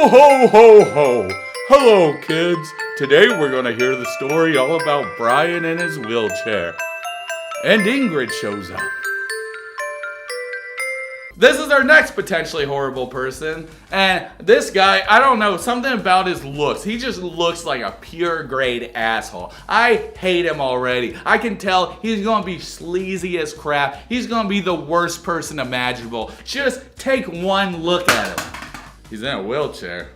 Ho, ho, ho, ho. Hello, kids. Today we're going to hear the story all about Brian and his wheelchair. And Ingrid shows up. This is our next potentially horrible person. And this guy, I don't know, something about his looks. He just looks like a pure grade asshole. I hate him already. I can tell he's going to be sleazy as crap. He's going to be the worst person imaginable. Just take one look at him. He's in a wheelchair.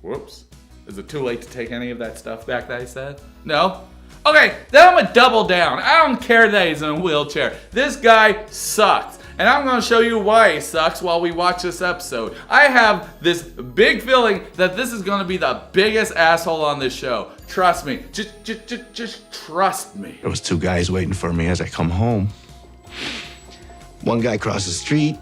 Whoops. Is it too late to take any of that stuff back that I said? No? Okay, then I'm gonna double down. I don't care that he's in a wheelchair. This guy sucks. And I'm gonna show you why he sucks while we watch this episode. I have this big feeling that this is gonna be the biggest asshole on this show. Trust me. Just trust me. There was two guys waiting for me as I come home. One guy crosses the street,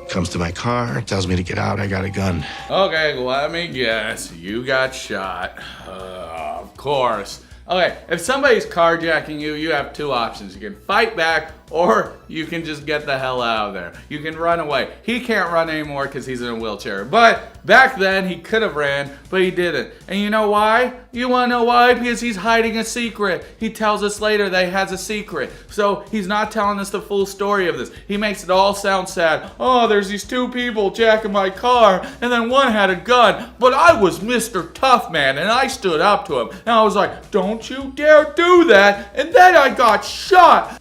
comes to my car, tells me to get out. I got a gun. Okay, let me guess. You got shot. Of course. Okay, if somebody's carjacking you, you have two options. You can fight back, or you can just get the hell out of there. You can run away. He can't run anymore because he's in a wheelchair. But back then, he could have ran, but he didn't. And you know why? You want to know why? Because he's hiding a secret. He tells us later that he has a secret. So he's not telling us the full story of this. He makes it all sound sad. Oh, there's these two people jacking my car, and then one had a gun. But I was Mr. Tough Man, and I stood up to him. And I was like, don't you dare do that. And then I got shot.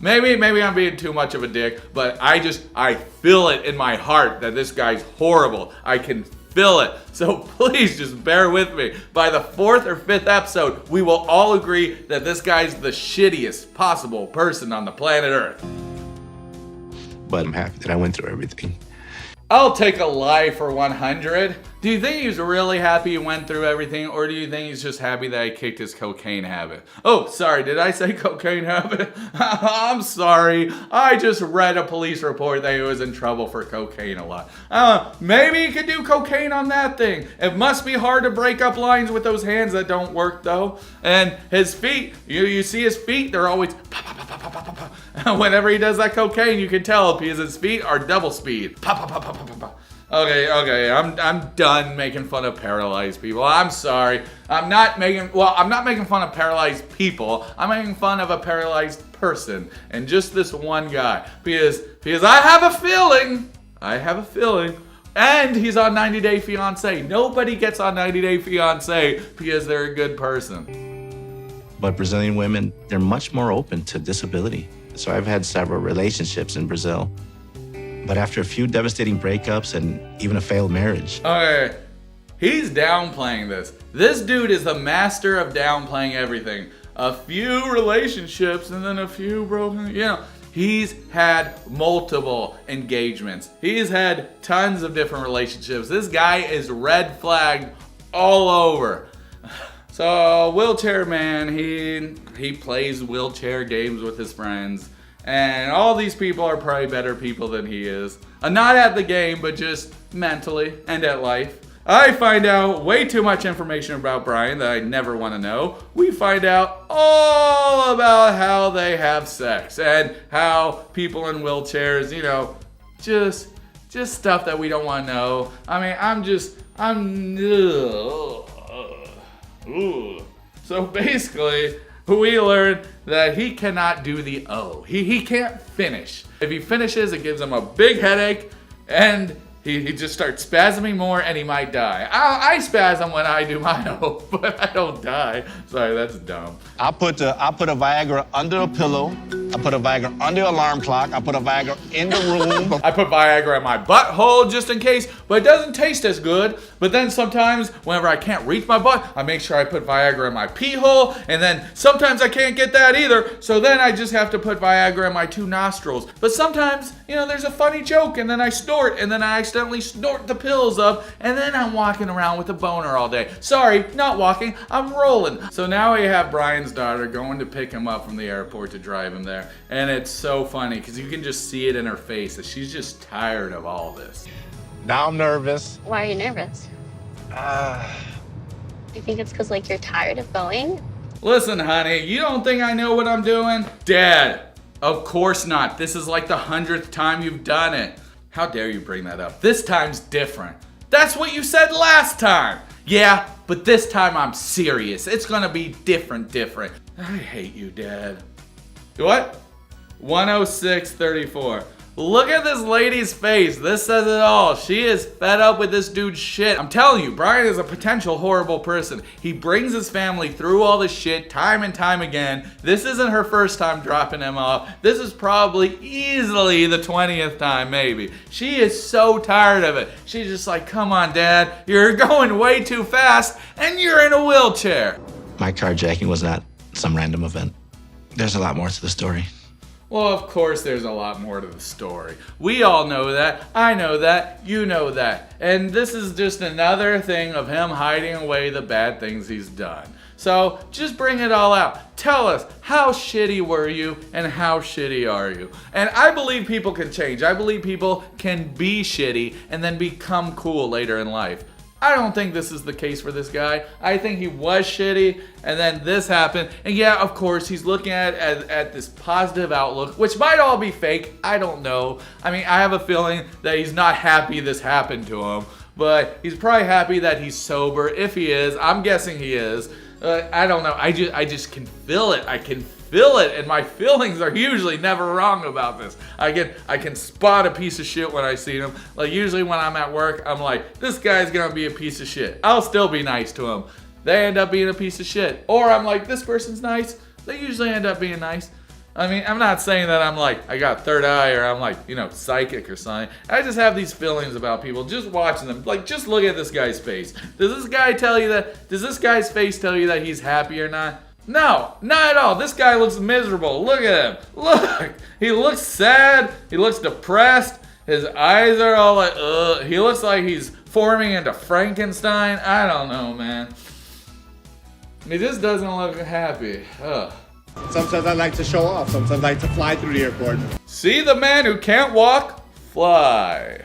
Maybe I'm being too much of a dick, but I feel it in my heart that this guy's horrible. I can feel it. So please just bear with me. By the 4th or 5th episode, we will all agree that this guy's the shittiest possible person on the planet Earth. But I'm happy that I went through everything. I'll take a lie for 100. Do you think he's really happy he went through everything, or do you think he's just happy that he kicked his cocaine habit? Oh, sorry, did I say cocaine habit? I'm sorry. I just read a police report that he was in trouble for cocaine a lot. Maybe he could do cocaine on that thing. It must be hard to break up lines with those hands that don't work, though. And his feet, you see his feet, they're always pop, pop, pop, pop, pop, pop, pop. Whenever he does that cocaine, you can tell because his feet are double speed. Pop, pop, pop, pop, pop, pop. Okay, I'm done making fun of paralyzed people. I'm sorry. I'm not making fun of paralyzed people. I'm making fun of a paralyzed person, and just this one guy, because I have a feeling, and he's on 90 Day Fiance. Nobody gets on 90 Day Fiance because they're a good person. But Brazilian women, they're much more open to disability. So I've had several relationships in Brazil. But after a few devastating breakups and even a failed marriage. Okay, he's downplaying this. This dude is the master of downplaying everything. A few relationships and then a few broken, he's had multiple engagements. He's had tons of different relationships. This guy is red flagged all over. So, wheelchair man, he plays wheelchair games with his friends. And all these people are probably better people than he is. Not at the game, but just mentally and at life. I find out way too much information about Brian that I never want to know. We find out all about how they have sex and how people in wheelchairs, just stuff that we don't want to know. I mean, So basically, we learned that he cannot do the O. He can't finish. If he finishes, it gives him a big headache, and he just starts spasming more, and he might die. I spasm when I do my O, but I don't die. Sorry, that's dumb. I put a Viagra under a pillow. I put a Viagra under an alarm clock. I put a Viagra in the room. I put Viagra in my butthole just in case, but it doesn't taste as good. But then sometimes, whenever I can't reach my butt, I make sure I put Viagra in my pee hole, and then sometimes I can't get that either, so then I just have to put Viagra in my 2 nostrils. But sometimes, there's a funny joke, and then I snort, and then I accidentally snort the pills up, and then I'm walking around with a boner all day. Sorry, not walking, I'm rolling. So now we have Brian's daughter going to pick him up from the airport to drive him there. And it's so funny because you can just see it in her face that she's just tired of all this. Now I'm nervous. Why are you nervous? You think it's because, you're tired of going? Listen, honey, you don't think I know what I'm doing? Dad, of course not. This is like the 100th time you've done it. How dare you bring that up? This time's different. That's what you said last time. Yeah, but this time I'm serious. It's gonna be different. I hate you, Dad. What? 106.34. Look at this lady's face. This says it all. She is fed up with this dude's shit. I'm telling you, Brian is a potential horrible person. He brings his family through all this shit time and time again. This isn't her first time dropping him off. This is probably easily the 20th time, maybe. She is so tired of it. She's just like, come on, Dad. You're going way too fast, and you're in a wheelchair. My carjacking was not some random event. There's a lot more to the story. Well, of course there's a lot more to the story. We all know that. I know that. You know that. And this is just another thing of him hiding away the bad things he's done. So just bring it all out. Tell us, how shitty were you and how shitty are you? And I believe people can change. I believe people can be shitty and then become cool later in life. I don't think this is the case for this guy. I think he was shitty, and then this happened. And yeah, of course, he's looking at this positive outlook, which might all be fake. I don't know. I mean, I have a feeling that he's not happy this happened to him, but he's probably happy that he's sober. If he is, I'm guessing he is. I don't know. I just can feel it. I can feel it, and my feelings are usually never wrong about this. I can spot a piece of shit when I see him. Like usually when I'm at work, I'm like, this guy's gonna be a piece of shit. I'll still be nice to him. They end up being a piece of shit. Or I'm like, this person's nice. They usually end up being nice. I mean, I'm not saying that I'm like, I got third eye or I'm like, psychic or something. I just have these feelings about people just watching them. Like, just look at this guy's face. Does this guy's face tell you that he's happy or not? No, not at all. This guy looks miserable. Look at him. Look. He looks sad. He looks depressed. His eyes are all like, ugh. He looks like he's forming into Frankenstein. I don't know, man. He just doesn't look happy. Ugh. Sometimes I like to show off. Sometimes I like to fly through the airport. See the man who can't walk? Fly.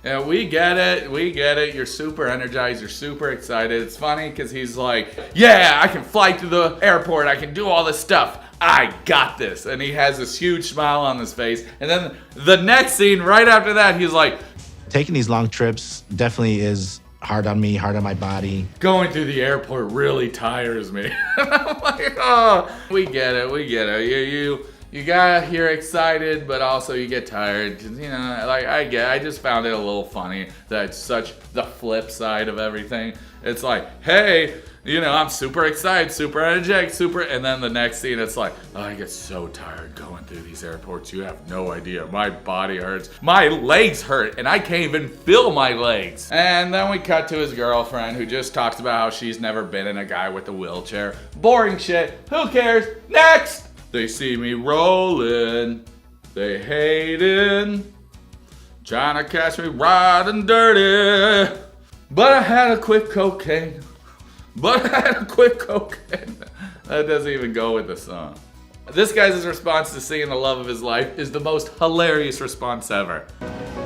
Yeah, we get it. You're super energized. You're super excited. It's funny because he's like, yeah, I can fly through the airport. I can do all this stuff. I got this. And he has this huge smile on his face. And then the next scene, right after that, he's like, Taking these long trips definitely is hard on me, hard on my body. going through the airport really tires me. I'm like, oh, we get it. You're excited, but also you get tired. I just found it a little funny that it's such the flip side of everything. It's like, hey, I'm super excited, super energetic, and then the next scene it's like, oh, I get so tired going through these airports. You have no idea. My body hurts. My legs hurt, and I can't even feel my legs. And then we cut to his girlfriend who just talks about how she's never been in a guy with a wheelchair. Boring shit. Who cares? Next! They see me rolling, they hating, trying to catch me riding dirty. But I had a quick cocaine. That doesn't even go with the song. This guy's response to seeing the love of his life is the most hilarious response ever.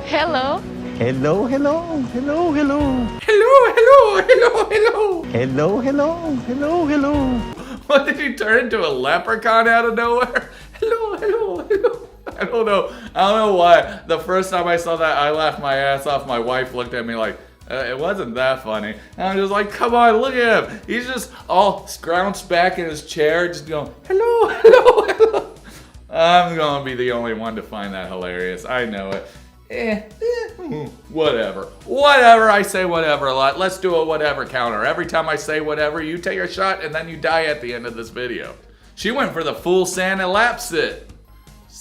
Hello. Hello, hello, hello, hello. Hello. What, did he turn into a leprechaun out of nowhere? Hello. I don't know why. The first time I saw that, I laughed my ass off. My wife looked at me like, it wasn't that funny. And I'm just like, come on, look at him. He's just all scrounched back in his chair, just going, hello. I'm gonna be the only one to find that hilarious. I know it. Whatever. I say whatever a lot. Let's do a whatever counter. Every time I say whatever, you take a shot and then you die at the end of this video. She went for the full Santa lap sit.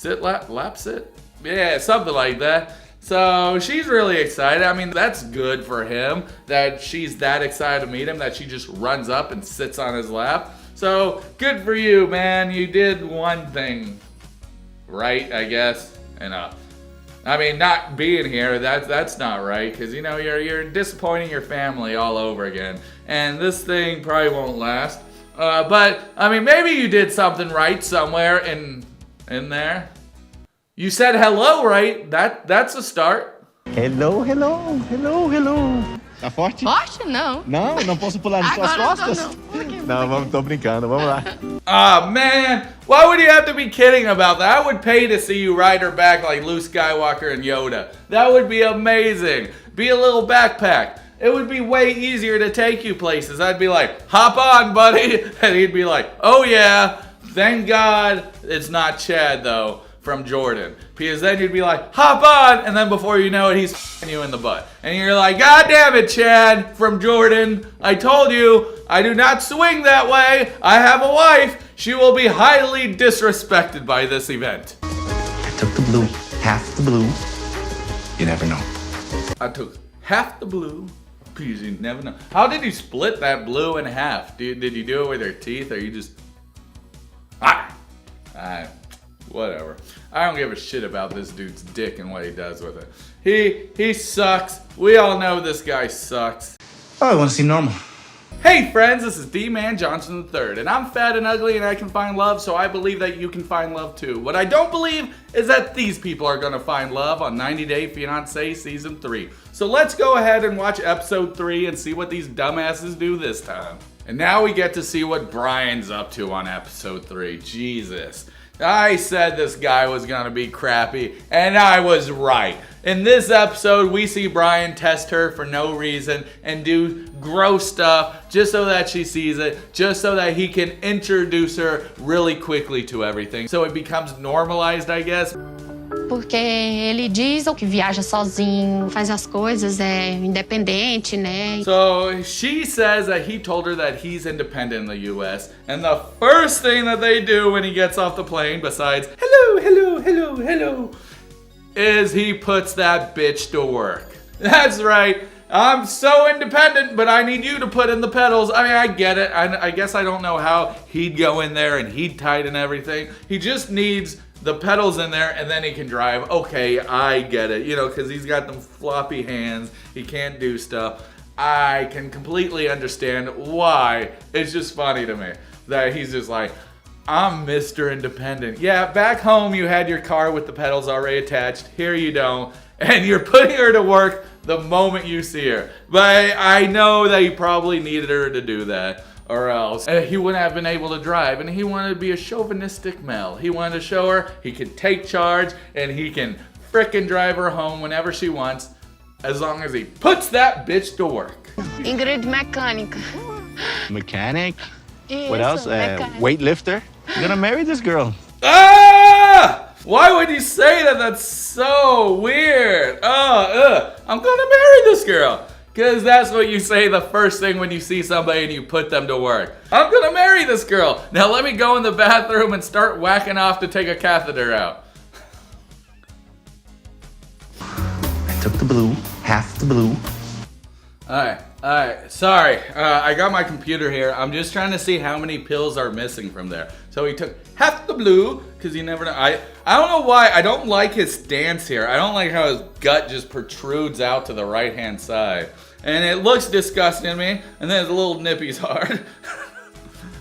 Lap sit? Yeah, something like that. So she's really excited. I mean, that's good for him that she's that excited to meet him that she just runs up and sits on his lap. So good for you, man. You did one thing right, I guess. And I mean, not being here, that's not right, because you're disappointing your family all over again, and this thing probably won't last. But I mean, maybe you did something right somewhere in there. You said hello, right? That's a start. Hello. Tá forte? Forte, não. Não posso pular nas suas Agora costas. não. Não, tô brincando, vamos lá. Ah, man. Why would you have to be kidding about that? I would pay to see you ride her back like Luke Skywalker and Yoda. That would be amazing. Be a little backpack. It would be way easier to take you places. I'd be like, hop on, buddy. And he'd be like, oh yeah. Thank God it's not Chad, though, from Jordan. Because then you'd be like, hop on. And then before you know it, he's f***ing you in the butt. And you're like, God damn it, Chad from Jordan. I told you, I do not swing that way. I have a wife. She will be highly disrespected by this event. I took the blue, half the blue. You never know. I took half the blue. Because you never know. How did you split that blue in half? Did you do it with your teeth, or you just... whatever. I don't give a shit about this dude's dick and what he does with it. He sucks. We all know this guy sucks. Oh, I want to seem normal. Hey friends, this is Dee-man Johnson III, and I'm fat and ugly and I can find love, so I believe that you can find love too. What I don't believe is that these people are gonna find love on 90 Day Fiance Season 3. So let's go ahead and watch episode 3 and see what these dumbasses do this time. And now we get to see what Brian's up to on episode 3. Jesus. I said this guy was gonna be crappy, and I was right. In this episode, we see Brian test her for no reason and do gross stuff just so that she sees it, just so that he can introduce her really quickly to everything. So it becomes normalized, I guess. Porque ele diz que viaja sozinho, faz as coisas, é independente, né? So she says that he told her that he's independent in the US, and the first thing that they do when he gets off the plane, besides hello, hello, hello, hello, is he puts that bitch to work. That's right. I'm so independent, but I need you to put in the pedals. I mean, I get it. I guess I don't know how he'd go in there and he'd tighten everything. He just needs the pedals in there and then he can drive. Okay, I get it. You know, because he's got them floppy hands. He can't do stuff. I can completely understand why. It's just funny to me that he's just like, I'm Mr. Independent. Yeah, back home you had your car with the pedals already attached. Here you don't. And you're putting her to work the moment you see her. But I know that you probably needed her to do that, or else he wouldn't have been able to drive. And he wanted to be a chauvinistic male. He wanted to show her he could take charge and he can frickin' drive her home whenever she wants, as long as he puts that bitch to work. Ingrid mecânica. Mechanic? What Isso, else? mecânica. Weightlifter? You're gonna marry this girl. Ah! Why would you say that? That's so weird. I'm gonna marry this girl. Because that's what you say the first thing when you see somebody and you put them to work. I'm gonna marry this girl. Now let me go in the bathroom and start whacking off to take a catheter out. I took the blue, half the blue. Alright, sorry. I got my computer here. I'm just trying to see how many pills are missing from there. So he took half the blue, because you never know. I don't know why. I don't like his stance here. I don't like how his gut just protrudes out to the right-hand side. And it looks disgusting to me. And then his little nippy's hard.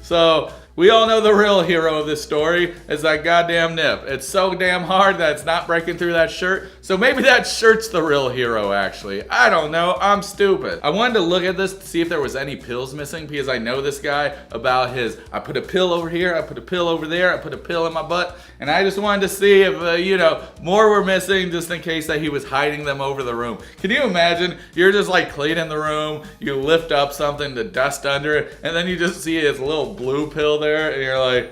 So we all know the real hero of this story is that goddamn nip. It's so damn hard that it's not breaking through that shirt. So maybe that shirt's the real hero, actually. I don't know. I'm stupid. I wanted to look at this to see if there was any pills missing, because I know this guy about his, I put a pill over here, I put a pill over there, I put a pill in my butt, and I just wanted to see if, more were missing, just in case that he was hiding them over the room. Can you imagine? You're just like cleaning the room, you lift up something to dust under it, and then you just see his little blue pill there, and you're like,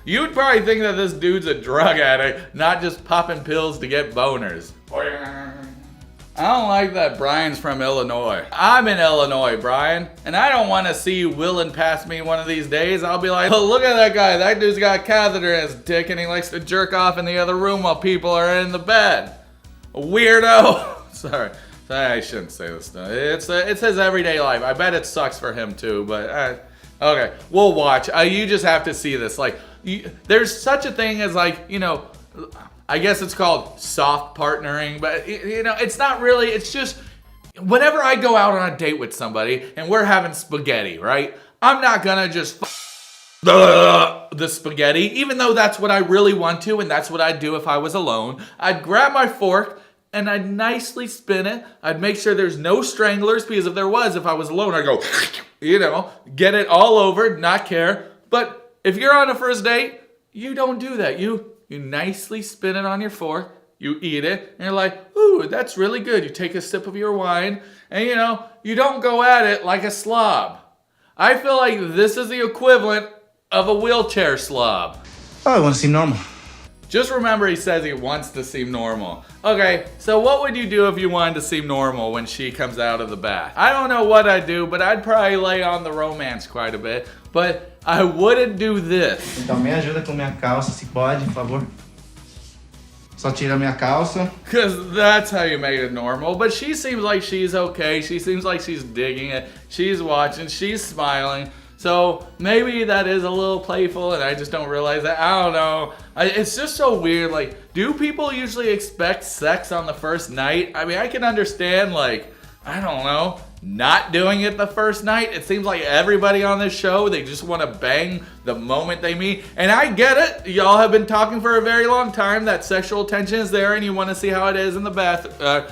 You would probably think that this dude's a drug addict, not just popping pills to get boners. I don't like that Brian's from Illinois. I'm in Illinois, Brian, and I don't want to see you willing past me one of these days. I'll be like, oh, look at that guy. That dude's got a catheter in his dick and he likes to jerk off in the other room while people are in the bed. A weirdo. Sorry, I shouldn't say this stuff. It's his everyday life. I bet it sucks for him too, but okay, we'll watch. You just have to see this. Like, there's such a thing as like, I guess it's called soft partnering, but it's not really. It's just whenever I go out on a date with somebody and we're having spaghetti, right? I'm not gonna just the spaghetti, even though that's what I really want to, and that's what I'd do if I was alone. I'd grab my fork and I'd nicely spin it. I'd make sure there's no stranglers, because if there was, if I was alone, I'd go, get it all over, not care. But if you're on a first date, you don't do that. You nicely spin it on your fork, you eat it, and you're like, ooh, that's really good. You take a sip of your wine, and you don't go at it like a slob. I feel like this is the equivalent of a wheelchair slob. Oh, I want to seem normal. Just remember he says he wants to seem normal. Okay, so what would you do if you wanted to seem normal when she comes out of the bath? I don't know what I'd do, but I'd probably lay on the romance quite a bit. But I wouldn't do this. Então me ajuda com minha calça, se pode, por favor. Só tira minha calça. Because that's how you make it normal. But she seems like she's okay. She seems like she's digging it. She's watching. She's smiling. So maybe that is a little playful and I just don't realize that. I don't know. It's just so weird. Like, do people usually expect sex on the first night? I mean, I can understand, like, I don't know, not doing it the first night. It seems like everybody on this show, they just want to bang the moment they meet. And I get it. Y'all have been talking for a very long time that sexual tension is there and you want to see how it is in the bathroom.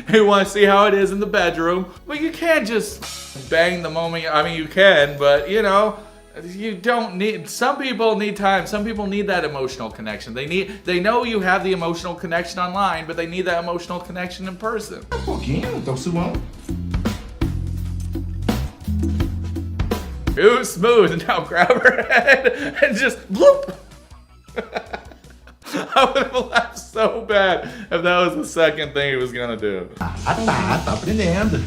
You want to see how it is in the bedroom. But you can't just bang the moment. I mean, you can, but you don't need. Some people need time. Some people need that emotional connection. They know you have the emotional connection online, but they need that emotional connection in person. Pouquinho, tô suando. Too smooth. Now grab her head and just bloop. I would have laughed so bad if that was the second thing he was gonna do. Tá aprendendo.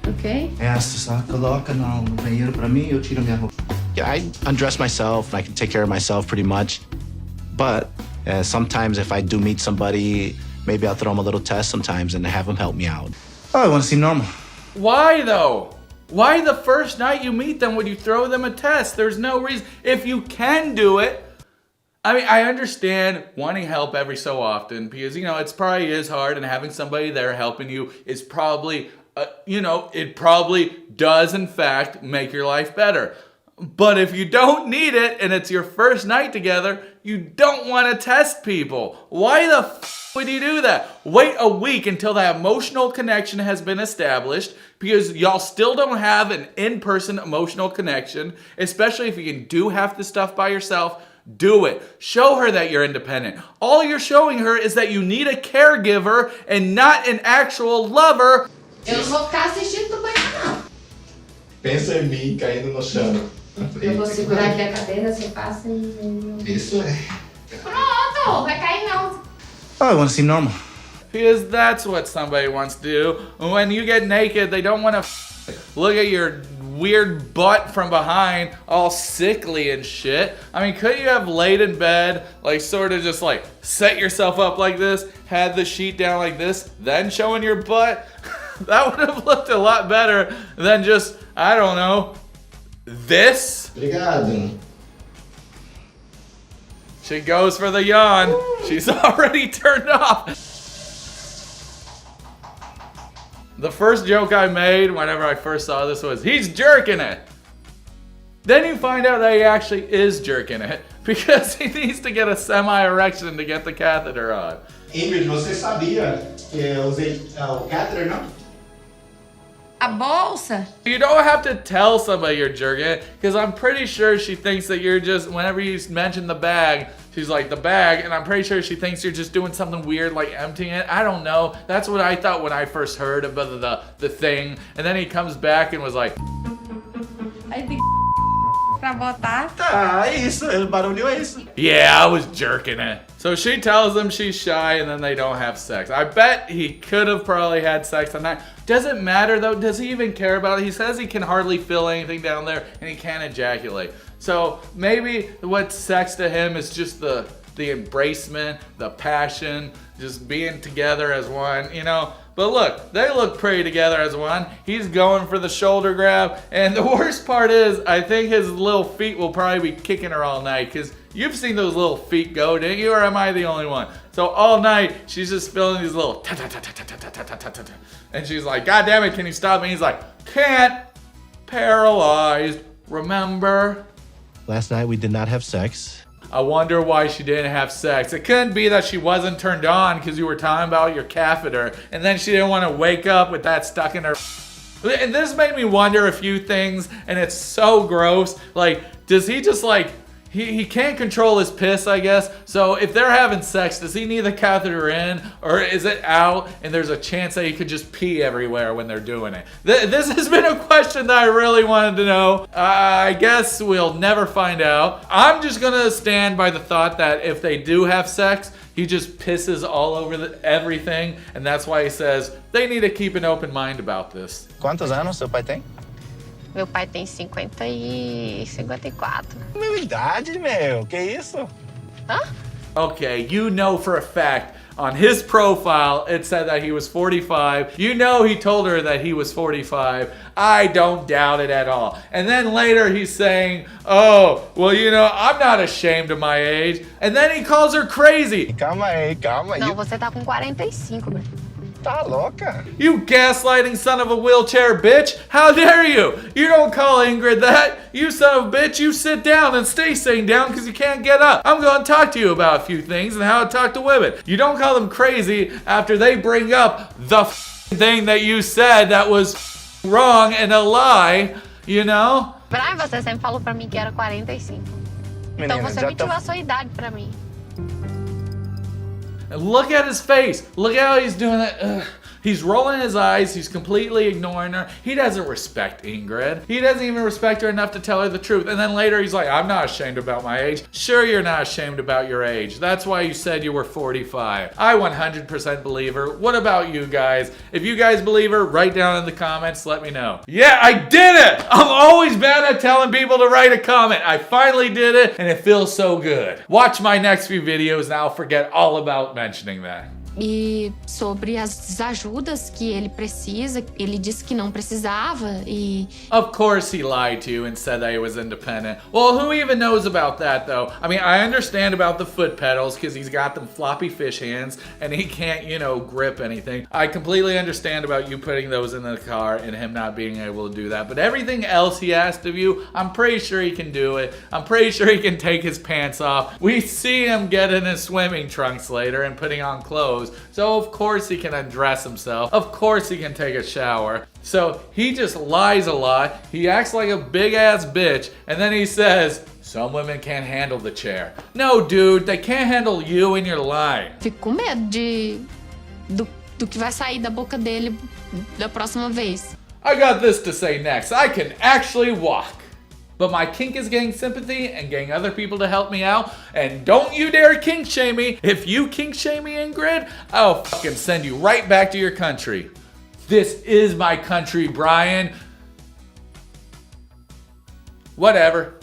Ok? Essa só coloca no banheiro pra mim e eu tiro minha roupa. Yeah, I undress myself. I can take care of myself pretty much. But sometimes if I do meet somebody, maybe I'll throw them a little test sometimes and have them help me out. Oh, I want to seem normal. Why though? Why the first night you meet them would you throw them a test? There's no reason. If you can do it, I mean, I understand wanting help every so often because, it's probably is hard and having somebody there helping you is probably, it probably does in fact make your life better. But if you don't need it and it's your first night together, you don't want to test people. Why the would you do that? Wait a week until that emotional connection has been established because y'all still don't have an in-person emotional connection, especially if you can do half the stuff by yourself. Do it. Show her that you're independent. All you're showing her is that you need a caregiver and not an actual lover. Eu não vou ficar assistindo do banho, não. Pensa em mim caindo no chão. Eu vou segurar aqui a cadeira, você passa e... Isso é. Pronto, vai cair não. Oh, I want to seem normal. Because that's what somebody wants to do. When you get naked, they don't want to look at your weird butt from behind, all sickly and shit. I mean, couldn't you have laid in bed, like sort of just like set yourself up like this, had the sheet down like this, then showing your butt? That would have looked a lot better than just, I don't know, this. Obrigado. She goes for the yawn. She's already turned off. The first joke I made whenever I first saw this was, he's jerking it. Then you find out that he actually is jerking it because he needs to get a semi-erection to get the catheter on. Ingrid, você sabia que eu usei o catheter, não? A bolsa? You don't have to tell somebody you're jerking it because I'm pretty sure she thinks that you're just, whenever you mention the bag, she's like, the bag, and I'm pretty sure she thinks you're just doing something weird like emptying it. I don't know. That's what I thought when I first heard about the thing. And then he comes back and was like, Aí tem pra botar. Tá, é isso. O barulho é isso. yeah, I was jerking it. So she tells him she's shy and then they don't have sex. I bet he could have probably had sex on that. Doesn't matter though. Does he even care about it? He says he can hardly feel anything down there and he can't ejaculate. So maybe what's sex to him is just the embracement, the passion, just being together as one, But look, they look pretty together as one. He's going for the shoulder grab. And the worst part is, I think his little feet will probably be kicking her all night because you've seen those little feet go, didn't you? Or am I the only one? So all night, she's just feeling these little ta-ta-ta-ta-ta-ta-ta-ta-ta-ta. And she's like, God damn it, can you stop me? He's like, can't. Paralyzed. Remember? Last night we did not have sex. I wonder why she didn't have sex. It couldn't be that she wasn't turned on because you were talking about your catheter and then she didn't want to wake up with that stuck in her. And this made me wonder a few things, and it's so gross. Like, does he just like, he can't control his piss, I guess. So if they're having sex, does he need the catheter in, or is it out and there's a chance that he could just pee everywhere when they're doing it? This has been a question that I really wanted to know. I guess we'll never find out. I'm just gonna stand by the thought that if they do have sex, he just pisses all over everything, and that's why he says they need to keep an open mind about this. Quantos anos seu pai tem? Meu pai tem 54. Minha idade, meu. Que isso? Hã? Okay, you know for a fact on his profile it said that he was 45. You know he told her that he was 45. I don't doubt it at all. And then later he's saying, oh, well, you know, I'm not ashamed of my age. And then he calls her crazy. Calma aí, calma aí. Não, você tá com 45, Bruno. Tá louca? You gaslighting son of a wheelchair bitch. How dare you? You don't call Ingrid that. You son of a bitch, you sit down and stay sitting down because you can't get up. I'm going to talk to you about a few things and how to talk to women. You don't call them crazy after they bring up the thing that you said that was wrong and a lie, you know? Brian, você sempre falou pra mim que era 45. Então Menina, você já mentiu tá... a sua idade pra mim. And look at his face. Look how he's doing that. Ugh. He's rolling his eyes. He's completely ignoring her. He doesn't respect Ingrid. He doesn't even respect her enough to tell her the truth. And then later he's like, I'm not ashamed about my age. Sure, you're not ashamed about your age. That's why you said you were 45. I 100% believe her. What about you guys? If you guys believe her, write down in the comments. Let me know. Yeah, I did it. I'm always bad at telling people to write a comment. I finally did it, and it feels so good. Watch my next few videos, and I'll forget all about mentioning that. E sobre as ajudas que ele precisa, ele disse que não precisava e... Of course he lied to you and said that he was independent. Well, who even knows about that though? I mean, I understand about the foot pedals because he's got them floppy fish hands and he can't, you know, grip anything. I completely understand about you putting those in the car and him not being able to do that. But everything else he asked of you, I'm pretty sure he can do it. I'm pretty sure he can take his pants off. We see him get in his swimming trunks later and putting on clothes. So of course he can undress himself. Of course he can take a shower. So he just lies a lot. He acts like a big ass bitch. And then he says, some women can't handle the chair. No, dude, they can't handle you and you're lying. Fico com medo do que vai sair da boca dele da próxima vez. I got this to say next. I can actually walk. But my kink is getting sympathy and getting other people to help me out. And don't you dare kink shame me. If you kink shame me, Ingrid, I'll fucking send you right back to your country. This is my country, Brian. Whatever.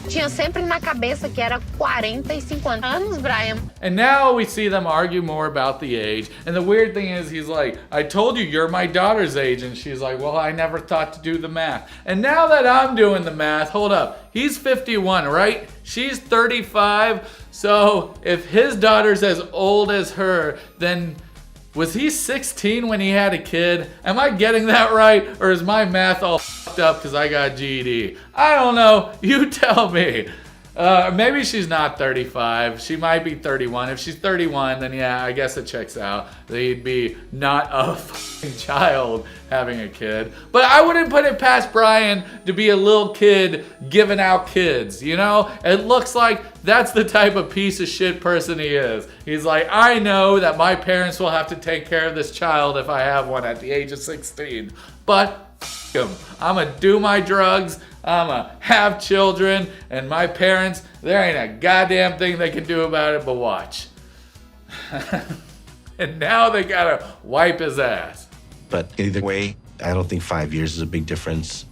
Tinha sempre na cabeça que era 45 anos, Brian. And now we see them argue more about the age. And the weird thing is, he's like, I told you you're my daughter's age. And she's like, well, I never thought to do the math. And now that I'm doing the math, hold up. He's 51, right? She's 35. So if his daughter's as old as her, then was he 16 when he had a kid? Am I getting that right? Or is my math all fucked up because I got GED? I don't know. You tell me. Maybe she's not 35. She might be 31. If she's 31, then yeah, I guess it checks out. They'd be not a fucking child having a kid. But I wouldn't put it past Brian to be a little kid giving out kids, you know? It looks like that's the type of piece of shit person he is. He's like, I know that my parents will have to take care of this child if I have one at the age of 16. But him. I'ma do my drugs. I'ma have children, and my parents, there ain't a goddamn thing they can do about it but watch. And now they gotta wipe his ass. But either way, I don't think 5 years is a big difference.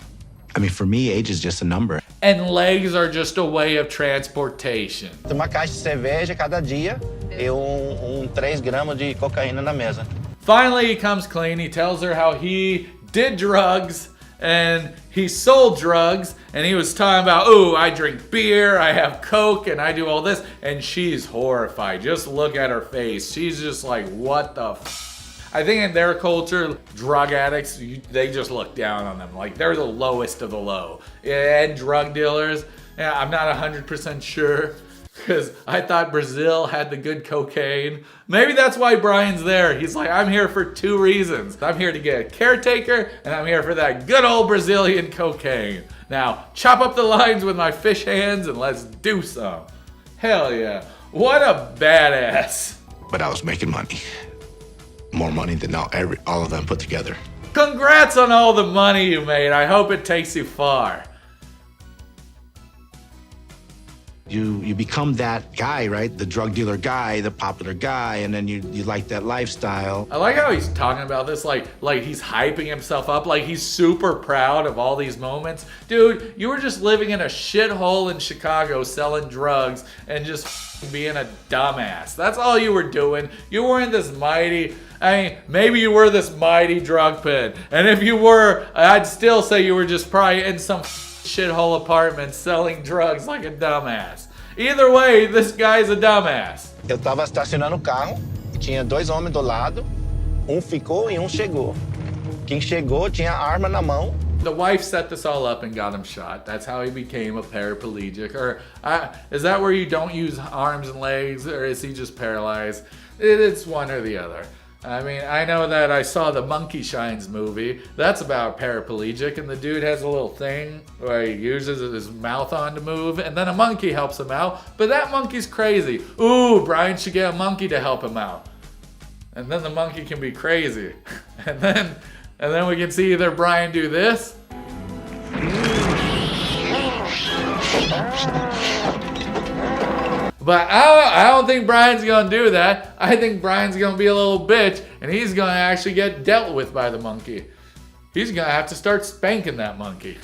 I mean, for me, age is just a number. And legs are just a way of transportation. Tem uma caixa de cerveja cada dia e 3 gramas de cocaína na mesa. Finally, he comes clean. He tells her how he did drugs and he sold drugs, and he was talking about, oh, I drink beer, I have Coke, and I do all this, and she's horrified. Just look at her face. She's just like, what the f? I think in their culture, drug addicts, they just look down on them. Like, they're the lowest of the low. And drug dealers, yeah, I'm not 100% sure. Because I thought Brazil had the good cocaine. Maybe that's why Brian's there. He's like, I'm here for two reasons. I'm here to get a caretaker, and I'm here for that good old Brazilian cocaine. Now, chop up the lines with my fish hands and let's do some. Hell yeah. What a badass. But I was making money. More money than all of them put together. Congrats on all the money you made. I hope it takes you far. You become that guy, right? The drug dealer guy, the popular guy, and then you like that lifestyle. I like how he's talking about this like he's hyping himself up, like he's super proud of all these moments. Dude, you were just living in a shithole in Chicago selling drugs and just being a dumbass. That's all you were doing. You weren't this mighty, I mean, maybe you were this mighty drug pin. And if you were, I'd still say you were just probably in some shithole apartment selling drugs like a dumbass. Either way, this guy's a dumbass. Eu tava estacionando o carro e tinha dois homens do lado. Ficou e chegou. Quem chegou tinha arma na mão. The wife set this all up and got him shot. That's how he became a paraplegic. Or is that where you don't use arms and legs, or is he just paralyzed? It's one or the other. I mean, I know that I saw the Monkey Shines movie. That's about paraplegic, and the dude has a little thing where he uses his mouth on to move, and then a monkey helps him out. But that monkey's crazy. Ooh, Brian should get a monkey to help him out. And then the monkey can be crazy. And then we can see either Brian do this. But I don't think Brian's gonna do that. I think Brian's gonna be a little bitch, and he's gonna actually get dealt with by the monkey. He's gonna have to start spanking that monkey.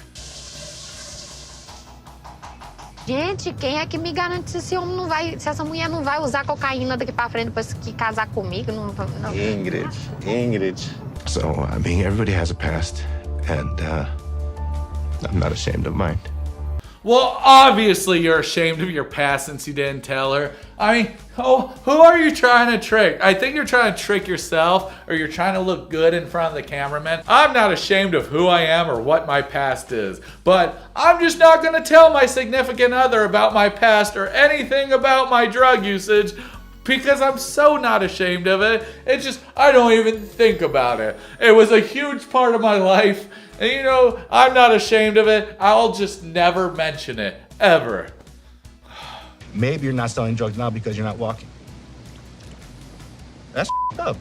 Gente, quem é que me garante se esse homem não vai, se essa mulher não vai usar cocaína daqui pra frente depois que casar comigo? Não. Ingrid. So, I mean, everybody has a past, and I'm not ashamed of mine. Well, obviously you're ashamed of your past since you didn't tell her. I mean, who are you trying to trick? I think you're trying to trick yourself, or you're trying to look good in front of the cameraman. I'm not ashamed of who I am or what my past is, but I'm just not going to tell my significant other about my past or anything about my drug usage, because I'm so not ashamed of it. It's just, I don't even think about it. It was a huge part of my life. And you know, I'm not ashamed of it. I'll just never mention it, ever. Maybe you're not selling drugs now because you're not walking. That's up.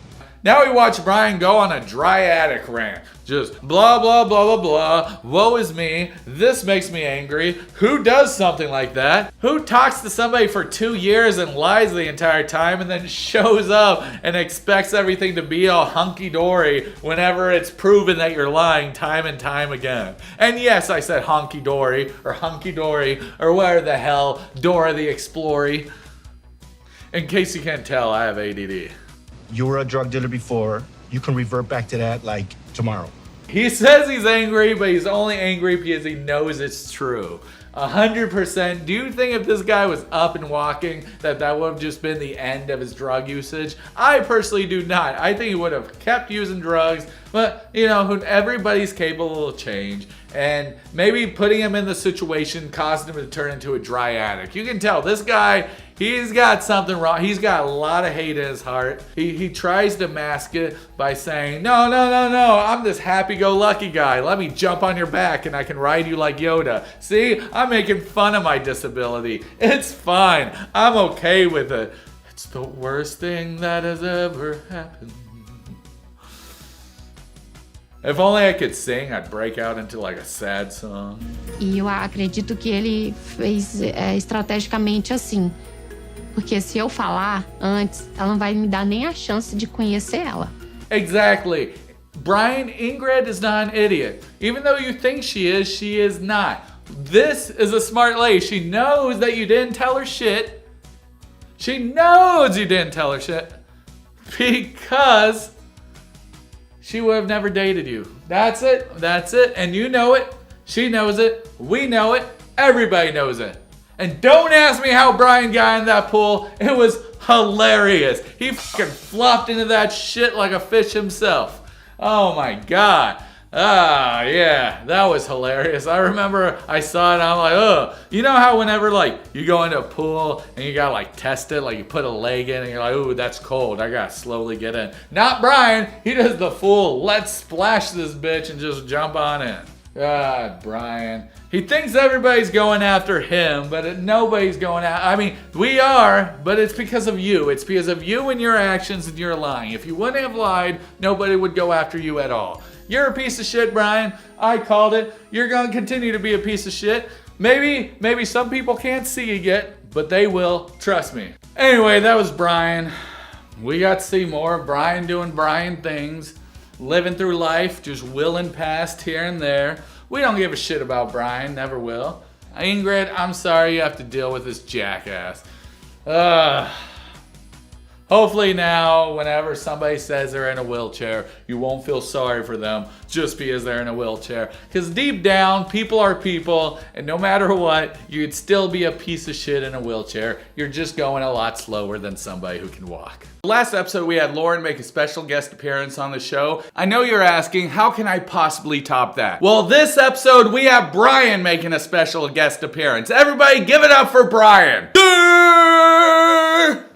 Now we watch Brian go on a dry attic rant. Just blah, blah, blah, blah, blah. Woe is me. This makes me angry. Who does something like that? Who talks to somebody for 2 years and lies the entire time and then shows up and expects everything to be all hunky-dory whenever it's proven that you're lying time and time again? And yes, I said honky-dory or hunky-dory or where the hell, Dora the Explorer. In case you can't tell, I have ADD. You were a drug dealer before. You can revert back to that like tomorrow. He says he's angry, but he's only angry because he knows it's true. 100%. Do you think if this guy was up and walking that would have just been the end of his drug usage? I personally do not. I think he would have kept using drugs, but you know, everybody's capable of change, and maybe putting him in the situation caused him to turn into a dry addict. You can tell this guy, he's got something wrong. He's got a lot of hate in his heart. He tries to mask it by saying, no, I'm this happy-go-lucky guy. Let me jump on your back and I can ride you like Yoda. See, I'm making fun of my disability. It's fine. I'm okay with it. It's the worst thing that has ever happened. If only I could sing, I'd break out into like a sad song. E eu acredito que ele fez estrategicamente assim. Porque se eu falar antes, ela não vai me dar nem a chance de conhecer ela. Exactly. Brian, Ingrid is not an idiot. Even though you think she is not. This is a smart lady. She knows that you didn't tell her shit. She knows you didn't tell her shit. Because she would have never dated you. That's it. And you know it. She knows it. We know it. Everybody knows it. And don't ask me how Brian got in that pool. It was hilarious. He fucking flopped into that shit like a fish himself. Oh my God. Ah, yeah, that was hilarious. I remember I saw it and I'm like, ugh. You know how whenever like you go into a pool and you gotta like test it, like you put a leg in and you're like, ooh, that's cold. I gotta slowly get in. Not Brian. He does the full, let's splash this bitch and just jump on in. God, Brian. He thinks everybody's going after him, but nobody's going after. I mean, we are, but it's because of you. It's because of you and your actions and your lying. If you wouldn't have lied, nobody would go after you at all. You're a piece of shit, Brian. I called it. You're gonna continue to be a piece of shit. Maybe some people can't see it yet, but they will. Trust me. Anyway, that was Brian. We got to see more of Brian doing Brian things, living through life, just willing past here and there. We don't give a shit about Brian, never will. Ingrid, I'm sorry you have to deal with this jackass. Hopefully now, whenever somebody says they're in a wheelchair, you won't feel sorry for them just because they're in a wheelchair. Because deep down, people are people, and no matter what, you'd still be a piece of shit in a wheelchair. You're just going a lot slower than somebody who can walk. Last episode, we had Lauren make a special guest appearance on the show. I know you're asking, how can I possibly top that? Well, this episode, we have Brian making a special guest appearance. Everybody give it up for Brian.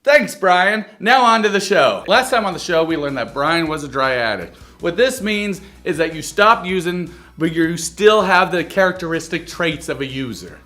Thanks, Brian. Now on to the show. Last time on the show, we learned that Brian was a dry addict. What this means is that you stopped using, but you still have the characteristic traits of a user.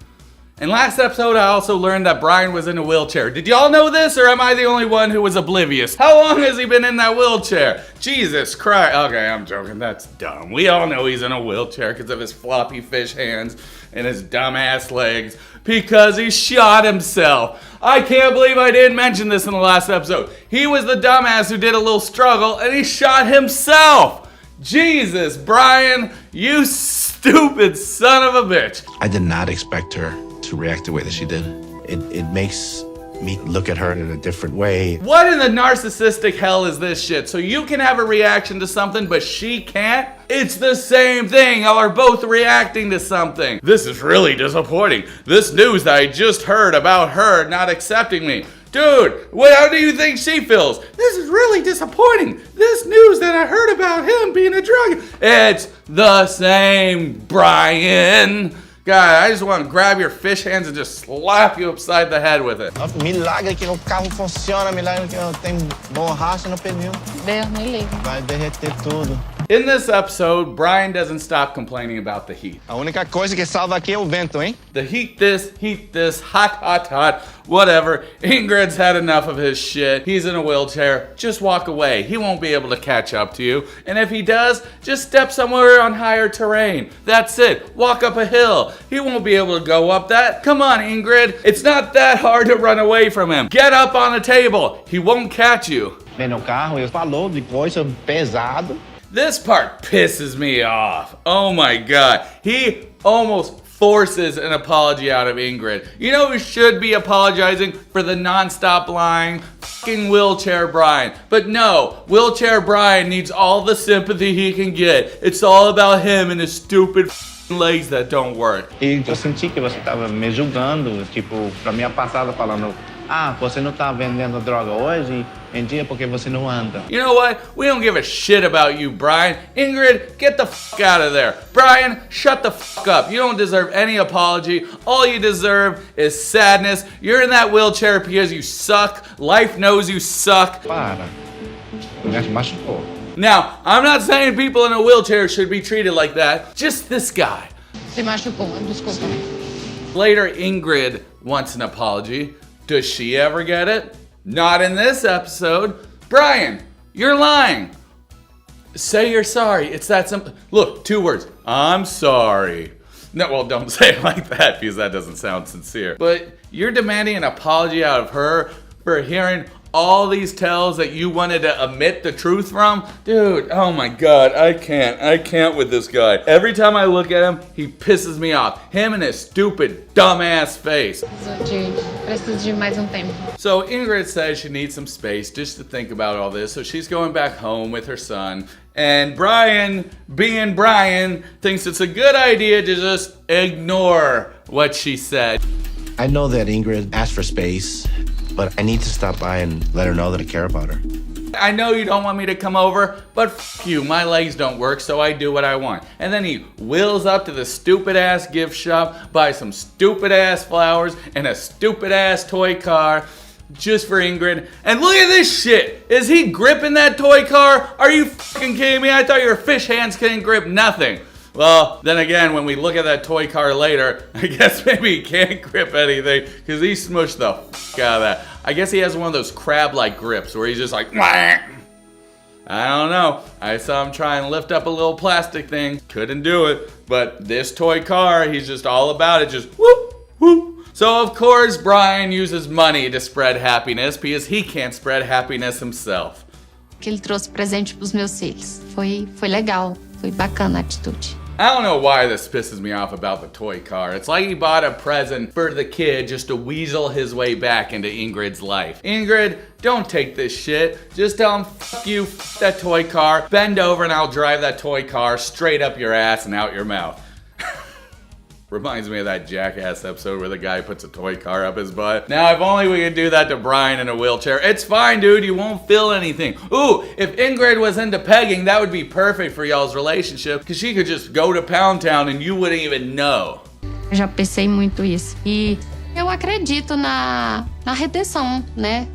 And last episode, I also learned that Brian was in a wheelchair. Did y'all know this, or am I the only one who was oblivious? How long has he been in that wheelchair? Jesus Christ. Okay, I'm joking. That's dumb. We all know he's in a wheelchair because of his floppy fish hands and his dumbass legs because he shot himself. I can't believe I didn't mention this in the last episode. He was the dumbass who did a little struggle and he shot himself. Jesus, Brian, you stupid son of a bitch. I did not expect her to react the way that she did. It makes me look at her in a different way. What in the narcissistic hell is this shit? So you can have a reaction to something, but she can't? It's the same thing. Y'all are both reacting to something. This is really disappointing. This news that I just heard about her not accepting me. Dude, how do you think she feels? This is really disappointing. This news that I heard about him being a drug. It's the same, Brian. God, I just want to grab your fish hands and just slap you upside the head with it. Milagre que o carro funciona, milagre que não tem borracha no pneu. Deus me livre. Vai derreter tudo. In this episode, Brian doesn't stop complaining about the heat. A única coisa que salva aqui é o vento, hein? The heat this, hot, whatever. Ingrid's had enough of his shit. He's in a wheelchair. Just walk away. He won't be able to catch up to you. And if he does, just step somewhere on higher terrain. That's it. Walk up a hill. He won't be able to go up that. Come on, Ingrid. It's not that hard to run away from him. Get up on a table. He won't catch you. Vem no carro, ele falou de coisa pesado. This part pisses me off. Oh my God. He almost forces an apology out of Ingrid. You know who should be apologizing for the non-stop lying? Fucking Wheelchair Brian. But no, Wheelchair Brian needs all the sympathy he can get. It's all about him and his stupid legs that don't work. E eu senti que você estava me julgando, tipo, pra minha passada falando, você não tá vendendo droga hoje, em dia porque você não anda. You know what? We don't give a shit about you, Brian. Ingrid, get the fuck out of there. Brian, shut the fuck up. You don't deserve any apology. All you deserve is sadness. You're in that wheelchair because you suck. Life knows you suck. Para. Me machucou. Now, I'm not saying people in a wheelchair should be treated like that. Just this guy. Se machucou, desculpa. Later, Ingrid wants an apology. Does she ever get it? Not in this episode. Brian, you're lying. Say you're sorry. It's that simple. Look, 2 words. I'm sorry. No, well, don't say it like that because that doesn't sound sincere. But you're demanding an apology out of her for hearing all these tells that you wanted to omit the truth from? Dude, oh my God, I can't with this guy. Every time I look at him, he pisses me off. Him and his stupid, dumbass face. Preciso de mais tempo. So Ingrid says she needs some space just to think about all this, so she's going back home with her son. And Brian, being Brian, thinks it's a good idea to just ignore what she said. I know that Ingrid asked for space, but I need to stop by and let her know that I care about her. I know you don't want me to come over, but f you, my legs don't work, so I do what I want. And then he wheels up to the stupid ass gift shop, buys some stupid ass flowers and a stupid ass toy car just for Ingrid. And look at this shit. Is he gripping that toy car? Are you fucking kidding me? I thought your fish hands couldn't grip nothing. Well, then again, when we look at that toy car later, I guess maybe he can't grip anything because he smushed the fuck out of that. I guess he has one of those crab-like grips where he's just like, whack. I don't know. I saw him try and lift up a little plastic thing. Couldn't do it. But this toy car, he's just all about it. Just whoop, whoop. So, of course, Brian uses money to spread happiness because he can't spread happiness himself. Que ele trouxe presente pros meus filhos. Foi legal. Foi bacana a atitude. I don't know why this pisses me off about the toy car. It's like he bought a present for the kid just to weasel his way back into Ingrid's life. Ingrid, don't take this shit. Just tell him, fuck you, fuck that toy car. Bend over and I'll drive that toy car straight up your ass and out your mouth. Reminds me of that Jackass episode where the guy puts a toy car up his butt. Now, if only we could do that to Brian in a wheelchair. It's fine, dude. You won't feel anything. Ooh, if Ingrid was into pegging, that would be perfect for y'all's relationship because she could just go to Pound Town and you wouldn't even know. Eu já pensei muito isso. E eu acredito na redenção, né,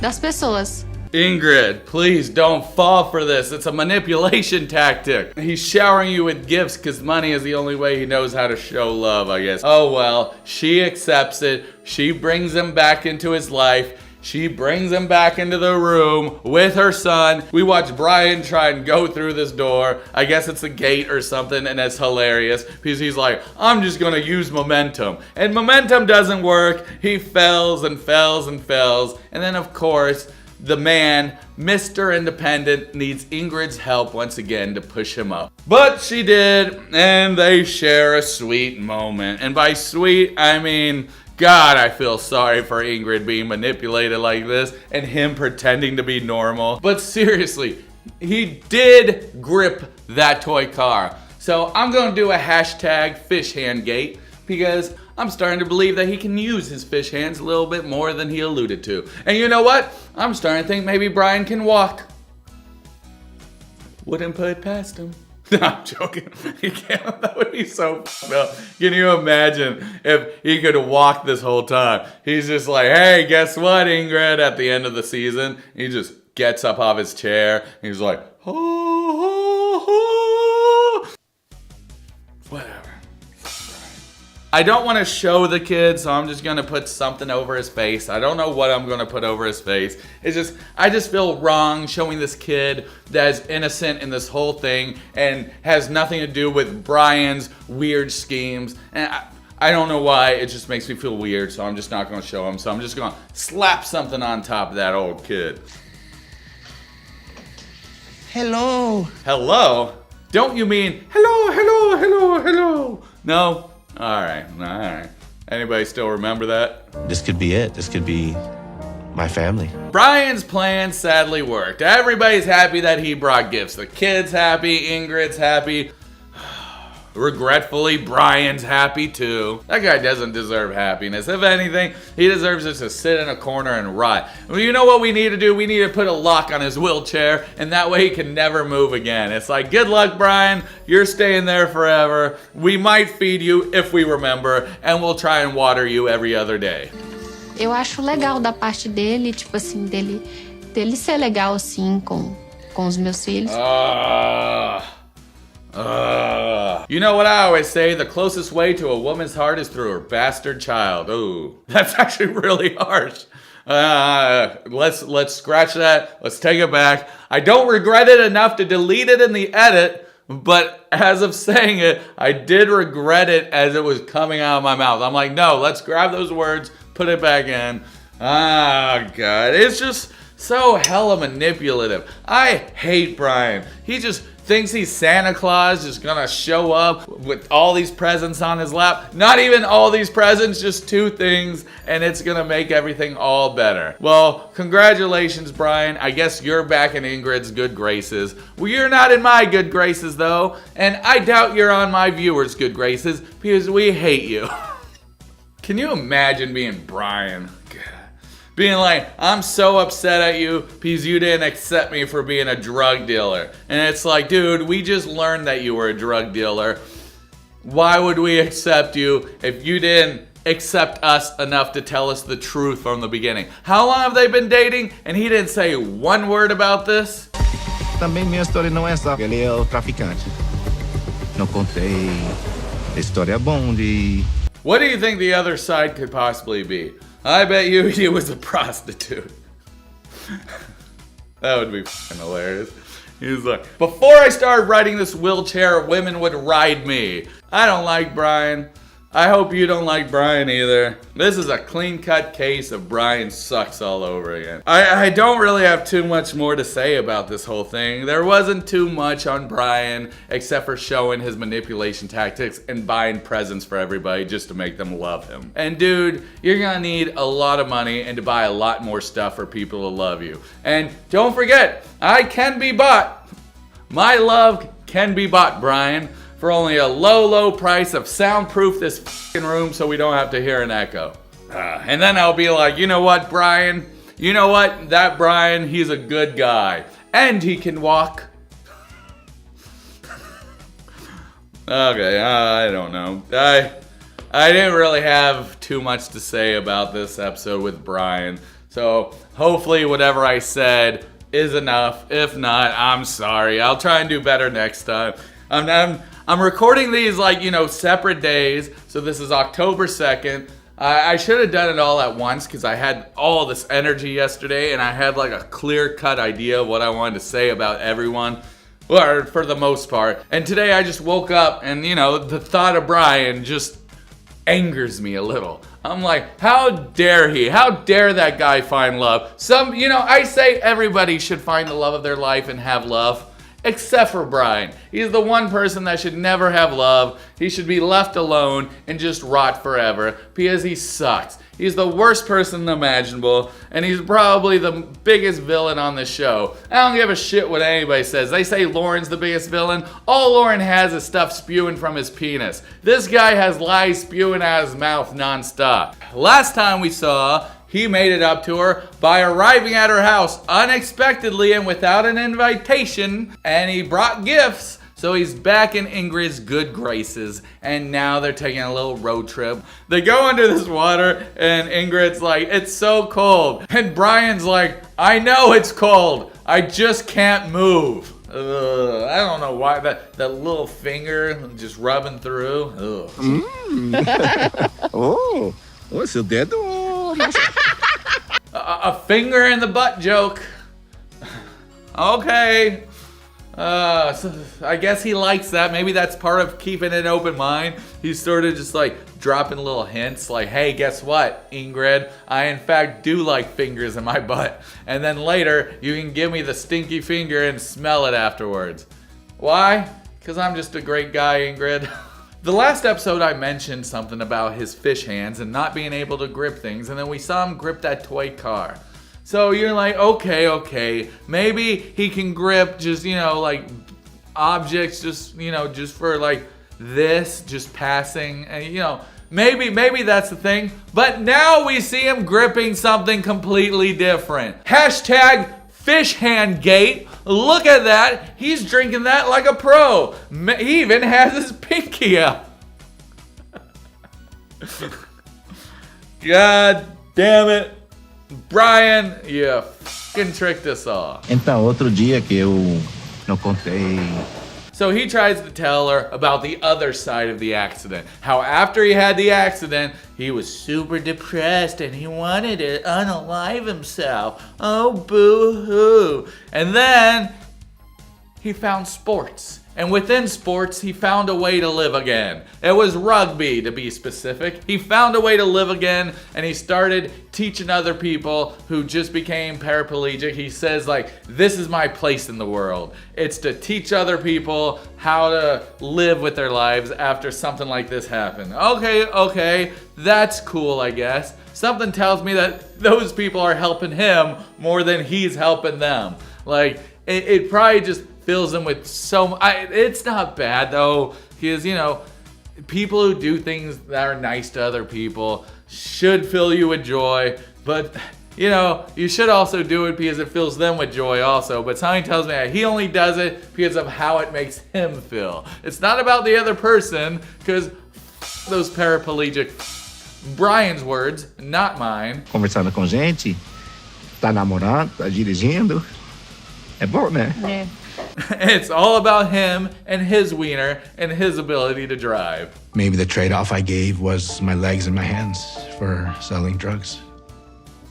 das pessoas. Ingrid, please don't fall for this. It's a manipulation tactic. He's showering you with gifts because money is the only way he knows how to show love, I guess. Oh well, she accepts it. She brings him back into his life. She brings him back into the room with her son. We watch Brian try and go through this door. I guess it's a gate or something, and it's hilarious because he's like, I'm just gonna use momentum. And momentum doesn't work. He fails and fails and fails. And then, of course, the man, Mr. Independent, needs Ingrid's help once again to push him up. But she did, and they share a sweet moment. And by sweet, I mean, God, I feel sorry for Ingrid being manipulated like this and him pretending to be normal. But seriously, he did grip that toy car. So I'm gonna do a hashtag fishhandgate because I'm starting to believe that he can use his fish hands a little bit more than he alluded to. And you know what? I'm starting to think maybe Brian can walk. Wouldn't put it past him. No, I'm joking. He can't. That would be so f***ed up. Can you imagine if he could walk this whole time? He's just like, hey, guess what, Ingrid? At the end of the season, he just gets up off his chair. And he's like, oh. Whatever. I don't want to show the kid, so I'm just going to put something over his face. I don't know what I'm going to put over his face. I just feel wrong showing this kid that's innocent in this whole thing and has nothing to do with Brian's weird schemes. And I don't know why, it just makes me feel weird, so I'm just not going to show him. So I'm just going to slap something on top of that old kid. Hello. Hello? Don't you mean hello, hello, hello, hello? No? Alright. Anybody still remember that? This could be it. This could be my family. Brian's plan sadly worked. Everybody's happy that he brought gifts. The kid's happy, Ingrid's happy. Regretfully, Brian's happy too. That guy doesn't deserve happiness. If anything, he deserves just to sit in a corner and rot. Well, you know what we need to do? We need to put a lock on his wheelchair, and that way he can never move again. It's like, good luck, Brian. You're staying there forever. We might feed you if we remember, and we'll try and water you every other day. Eu acho legal da parte dele, tipo assim, dele ser legal assim com os meus filhos. You know what I always say? The closest way to a woman's heart is through her bastard child. Ooh, that's actually really harsh. Let's scratch that. Let's take it back. I don't regret it enough to delete it in the edit, but as of saying it, I did regret it as it was coming out of my mouth. I'm like, no, let's grab those words, put it back in. Ah, God, it's just so hella manipulative. I hate Brian. He just thinks he's Santa Claus, just gonna show up with all these presents on his lap. Not even all these presents, just 2 things, and it's gonna make everything all better. Well, congratulations, Brian. I guess you're back in Ingrid's good graces. Well, you're not in my good graces, though, and I doubt you're on my viewers' good graces because we hate you. Can you imagine being Brian? God. Being like, I'm so upset at you because you didn't accept me for being a drug dealer. And it's like, dude, we just learned that you were a drug dealer. Why would we accept you if you didn't accept us enough to tell us the truth from the beginning? How long have they been dating? And he didn't say one word about this? Também minha história não é essa. Ele é o traficante. Não contei. A história é bom de... What do you think the other side could possibly be? I bet you he was a prostitute. That would be f***ing hilarious. He was like, before I started riding this wheelchair, women would ride me. I don't like Brian. I hope you don't like Brian either. This is a clean-cut case of Brian sucks all over again. I don't really have too much more to say about this whole thing. There wasn't too much on Brian, except for showing his manipulation tactics and buying presents for everybody just to make them love him. And dude, you're gonna need a lot of money and to buy a lot more stuff for people to love you. And don't forget, I can be bought. My love can be bought, Brian, for only a low price of soundproof this f***ing room so we don't have to hear an echo. And then I'll be like, you know what, Brian? You know what? That Brian, he's a good guy. And he can walk. Okay, I don't know. I didn't really have too much to say about this episode with Brian. So hopefully whatever I said is enough. If not, I'm sorry. I'll try and do better next time. I'm recording these like, separate days. So this is October 2nd. I should have done it all at once because I had all this energy yesterday and I had like a clear-cut idea of what I wanted to say about everyone. Or for the most part. And today I just woke up and, the thought of Brian just angers me a little. I'm like, how dare he? How dare that guy find love? I say everybody should find the love of their life and have love. Except for Brian. He's the one person that should never have love. He should be left alone and just rot forever because he sucks. He's the worst person imaginable, and he's probably the biggest villain on the show. I don't give a shit what anybody says. They say Lauren's the biggest villain. All Lauren has is stuff spewing from his penis. This guy has lies spewing out his mouth nonstop. Last time we saw, he made it up to her by arriving at her house unexpectedly and without an invitation, and he brought gifts. So he's back in Ingrid's good graces, and now they're taking a little road trip. They go under this water, and Ingrid's like, it's so cold. And Brian's like, I know it's cold. I just can't move. I don't know why that little finger just rubbing through. Oh, seu dedo. A finger in the butt joke. Okay. So I guess he likes that. Maybe that's part of keeping an open mind. He's sort of just like dropping little hints like, hey, guess what, Ingrid? I in fact do like fingers in my butt. And then later, you can give me the stinky finger and smell it afterwards. Why? Because I'm just a great guy, Ingrid. The last episode I mentioned something about his fish hands and not being able to grip things, and then we saw him grip that toy car. So you're like, okay, maybe he can grip just, like objects just, just for like this, just passing, and maybe that's the thing. But now we see him gripping something completely different. Hashtag fish hand gate. Look at that. He's drinking that like a pro. He even has his pinky out. God damn it. Brian, you fucking tricked us all. Então, outro dia que eu não contei. So he tries to tell her about the other side of the accident. How after he had the accident, he was super depressed and he wanted to unalive himself. Oh, boo-hoo. And then he found sports. And within sports, he found a way to live again. It was rugby, to be specific. He found a way to live again, and he started teaching other people who just became paraplegic. He says, this is my place in the world. It's to teach other people how to live with their lives after something like this happened. Okay, that's cool, I guess. Something tells me that those people are helping him more than he's helping them. It probably just fills him with it's not bad though, because people who do things that are nice to other people should fill you with joy, but you know, you should also do it because it fills them with joy also. But something tells me that he only does it because of how it makes him feel. It's not about the other person, because those paraplegic. Brian's words, not mine. Conversando com gente, tá namorando, tá dirigindo. É bom, né? É. It's all about him and his wiener and his ability to drive. Maybe the trade-off I gave was my legs and my hands for selling drugs.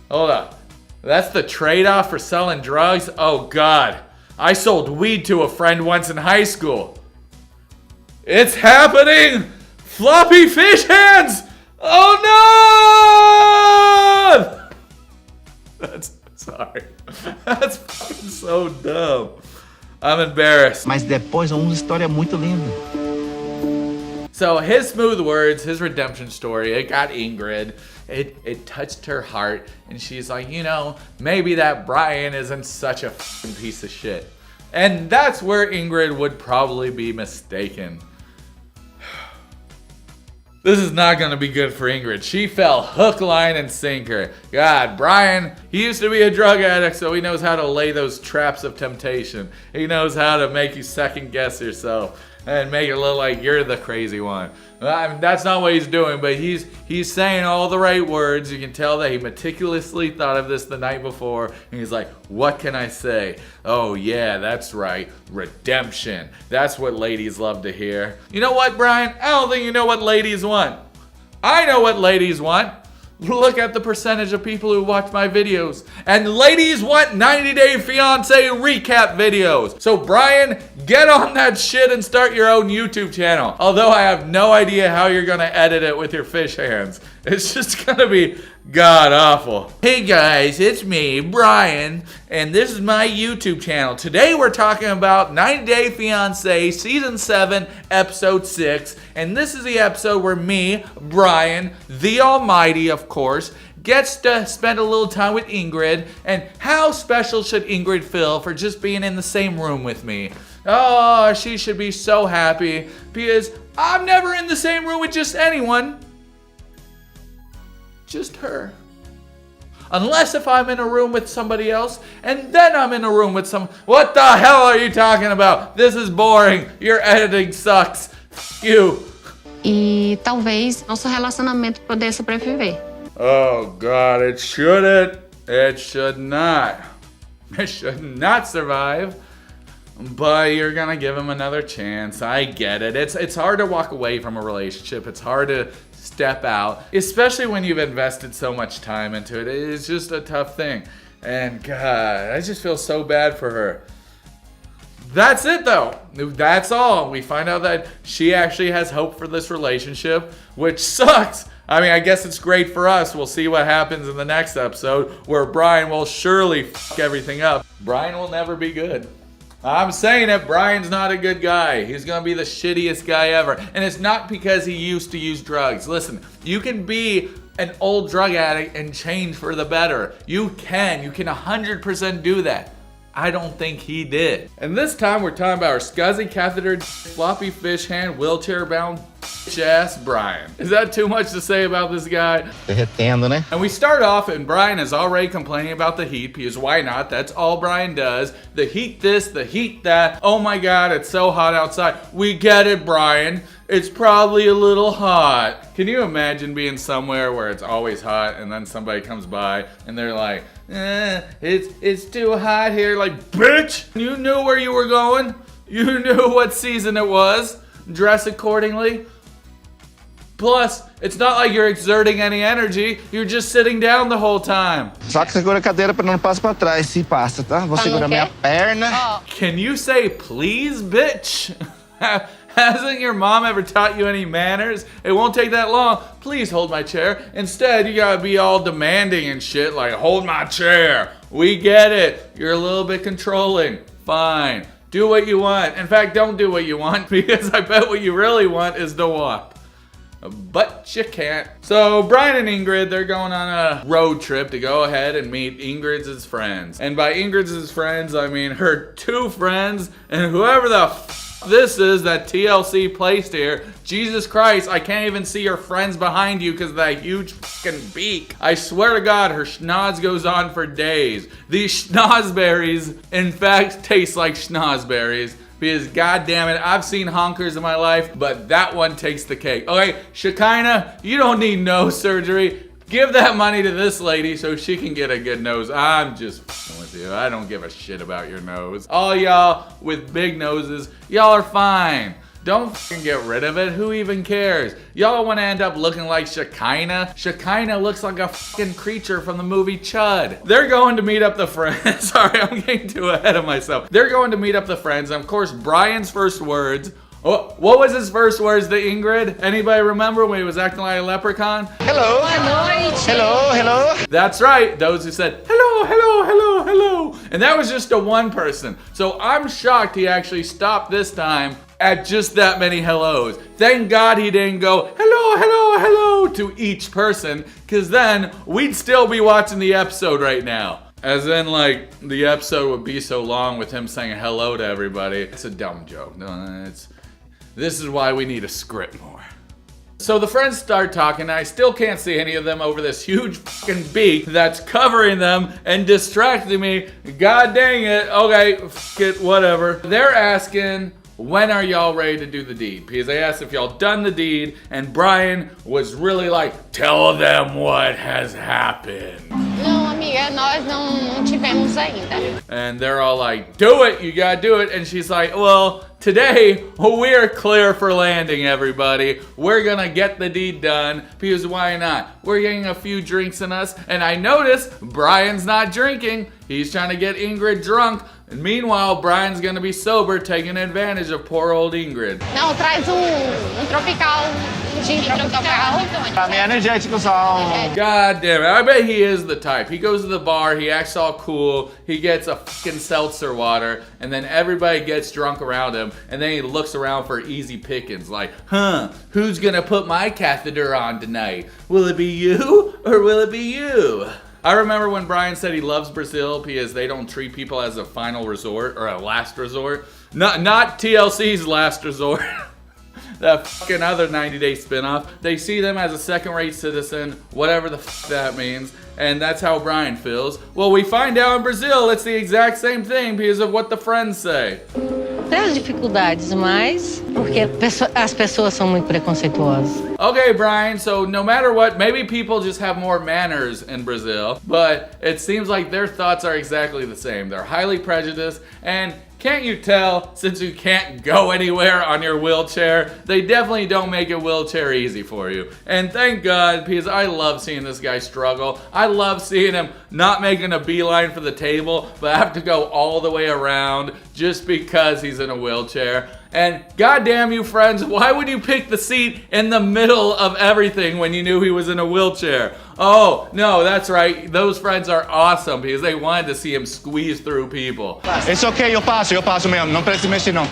Hold up. That's the trade-off for selling drugs? Oh God. I sold weed to a friend once in high school. It's happening! Floppy fish hands! Oh no! Sorry. That's fucking so dumb. I'm embarrassed. Mas depois uma história muito linda. So his smooth words, his redemption story, it got Ingrid. It touched her heart, and she's like, you know, maybe that Brian isn't such a fucking piece of shit. And that's where Ingrid would probably be mistaken. This is not going to be good for Ingrid. She fell hook, line, and sinker. God, Brian, he used to be a drug addict, so he knows how to lay those traps of temptation. He knows how to make you second guess yourself and make it look like you're the crazy one. I mean, that's not what he's doing, but he's saying all the right words. You can tell that he meticulously thought of this the night before. And he's like, what can I say? Oh yeah, that's right. Redemption. That's what ladies love to hear. You know what, Brian? I don't think you know what ladies want. I know what ladies want. Look at the percentage of people who watch my videos. And ladies want 90 Day Fiance recap videos. So Brian, get on that shit and start your own YouTube channel. Although I have no idea how you're gonna edit it with your fish hands. It's just gonna be god awful. Hey guys, it's me, Brian, and this is my YouTube channel. Today we're talking about 90 Day Fiance Season 7, Episode 6. And this is the episode where me, Brian, the Almighty, of course, gets to spend a little time with Ingrid. And how special should Ingrid feel for just being in the same room with me? Oh, she should be so happy because I'm never in the same room with just anyone. Just her. Unless if I'm in a room with somebody else, and then I'm in a room with some... What the hell are you talking about? This is boring. Your editing sucks. F you. E talvez nosso relacionamento pudesse sobreviver. Oh God, it shouldn't. It should not. It should not survive. But you're gonna give him another chance. I get it. It's hard to walk away from a relationship. It's hard to step out, especially when you've invested so much time into it. It's just a tough thing. And God, I just feel so bad for her. That's it though. That's all. We find out that she actually has hope for this relationship, which sucks. I mean, I guess it's great for us. We'll see what happens in the next episode where Brian will surely fuck everything up. Brian will never be good. I'm saying it, Brian's not a good guy. He's gonna be the shittiest guy ever. And it's not because he used to use drugs. Listen, you can be an old drug addict and change for the better. You can 100% do that. I don't think he did. And this time we're talking about our scuzzy cathetered, floppy fish hand, wheelchair bound ass Brian. Is that too much to say about this guy? Derretendo, né? And we start off and Brian is already complaining about the heat because why not? That's all Brian does. The heat this, the heat that. Oh my God, it's so hot outside. We get it, Brian. It's probably a little hot. Can you imagine being somewhere where it's always hot and then somebody comes by and they're like, it's too hot here. Like, bitch, you knew where you were going. You knew what season it was. Dress accordingly. Plus, it's not like you're exerting any energy. You're just sitting down the whole time. Só que segura a cadeira para não passar para trás. Se passa, tá? Vou segurar minha perna. Can you say please, bitch? Hasn't your mom ever taught you any manners? It won't take that long. Please hold my chair. Instead, you gotta be all demanding and shit like, hold my chair. We get it. You're a little bit controlling. Fine. Do what you want. In fact, don't do what you want because I bet what you really want is to walk. But you can't. So Brian and Ingrid, they're going on a road trip to go ahead and meet Ingrid's friends. And by Ingrid's friends, I mean her two friends and whoever the this is that TLC placed here. Jesus Christ, I can't even see your friends behind you because of that huge fucking beak. I swear to God, her schnoz goes on for days. These schnozberries, in fact, taste like schnozberries. Because god damn it, I've seen honkers in my life, but that one takes the cake. Okay, Shekinah, you don't need nose surgery. Give that money to this lady so she can get a good nose. I'm just f***ing with you. I don't give a shit about your nose. All y'all with big noses, y'all are fine. Don't fucking get rid of it. Who even cares? Y'all want to end up looking like Shekinah? Shekinah looks like a fucking creature from the movie Chud. They're going to meet up the friends. Sorry, I'm getting too ahead of myself. They're going to meet up the friends. And of course, Brian's first words. Oh, what was his first words to Ingrid? Anybody remember when he was acting like a leprechaun? Hello. Hello, hello. That's right. Those who said, hello, hello, hello, hello. And that was just a one person. So I'm shocked he actually stopped this time at just that many hellos. Thank God he didn't go, hello, hello, hello to each person, because then we'd still be watching the episode right now. As in, like, the episode would be so long with him saying hello to everybody. It's a dumb joke. No, this is why we need a script more. So the friends start talking, and I still can't see any of them over this huge fucking beak that's covering them and distracting me. God dang it. Okay, fuck it, whatever. They're asking, when are y'all ready to do the deed? Because they asked if y'all done the deed, and Brian was really like, tell them what has happened. Não, amiga, nós não tivemos ainda. And they're all like, do it, you gotta do it. And she's like, well, today we're clear for landing, everybody. We're gonna get the deed done, because why not? We're getting a few drinks in us, and I notice Brian's not drinking. He's trying to get Ingrid drunk. And meanwhile, Brian's gonna be sober, taking advantage of poor old Ingrid. Não, traz tropical. Gin tropical. Pra mim é energético só. God damn it, I bet he is the type. He goes to the bar, he acts all cool, he gets a fucking seltzer water, and then everybody gets drunk around him, and then he looks around for easy pickings, like, who's gonna put my catheter on tonight? Will it be you, or will it be you? I remember when Brian said he loves Brazil because they don't treat people as a final resort or a last resort. Not TLC's last resort. That fucking other 90-day spinoff. They see them as a second-rate citizen, whatever the fuck that means. And that's how Brian feels. Well, we find out in Brazil it's the exact same thing because of what the friends say. Temos dificuldades, mas porque as pessoas são muito preconceituosas. Okay, Brian, so no matter what, maybe people just have more manners in Brazil, but it seems like their thoughts are exactly the same. They're highly prejudiced, and can't you tell, since you can't go anywhere on your wheelchair, they definitely don't make a wheelchair easy for you. And thank God, because I love seeing this guy struggle. I love seeing him not making a beeline for the table, but have to go all the way around just because he's in a wheelchair. And goddamn you friends, why would you pick the seat in the middle of everything when you knew he was in a wheelchair? Oh, no, that's right. Those friends are awesome because they wanted to see him squeeze through people. It's okay, eu passo mesmo. Não precisa mexer não.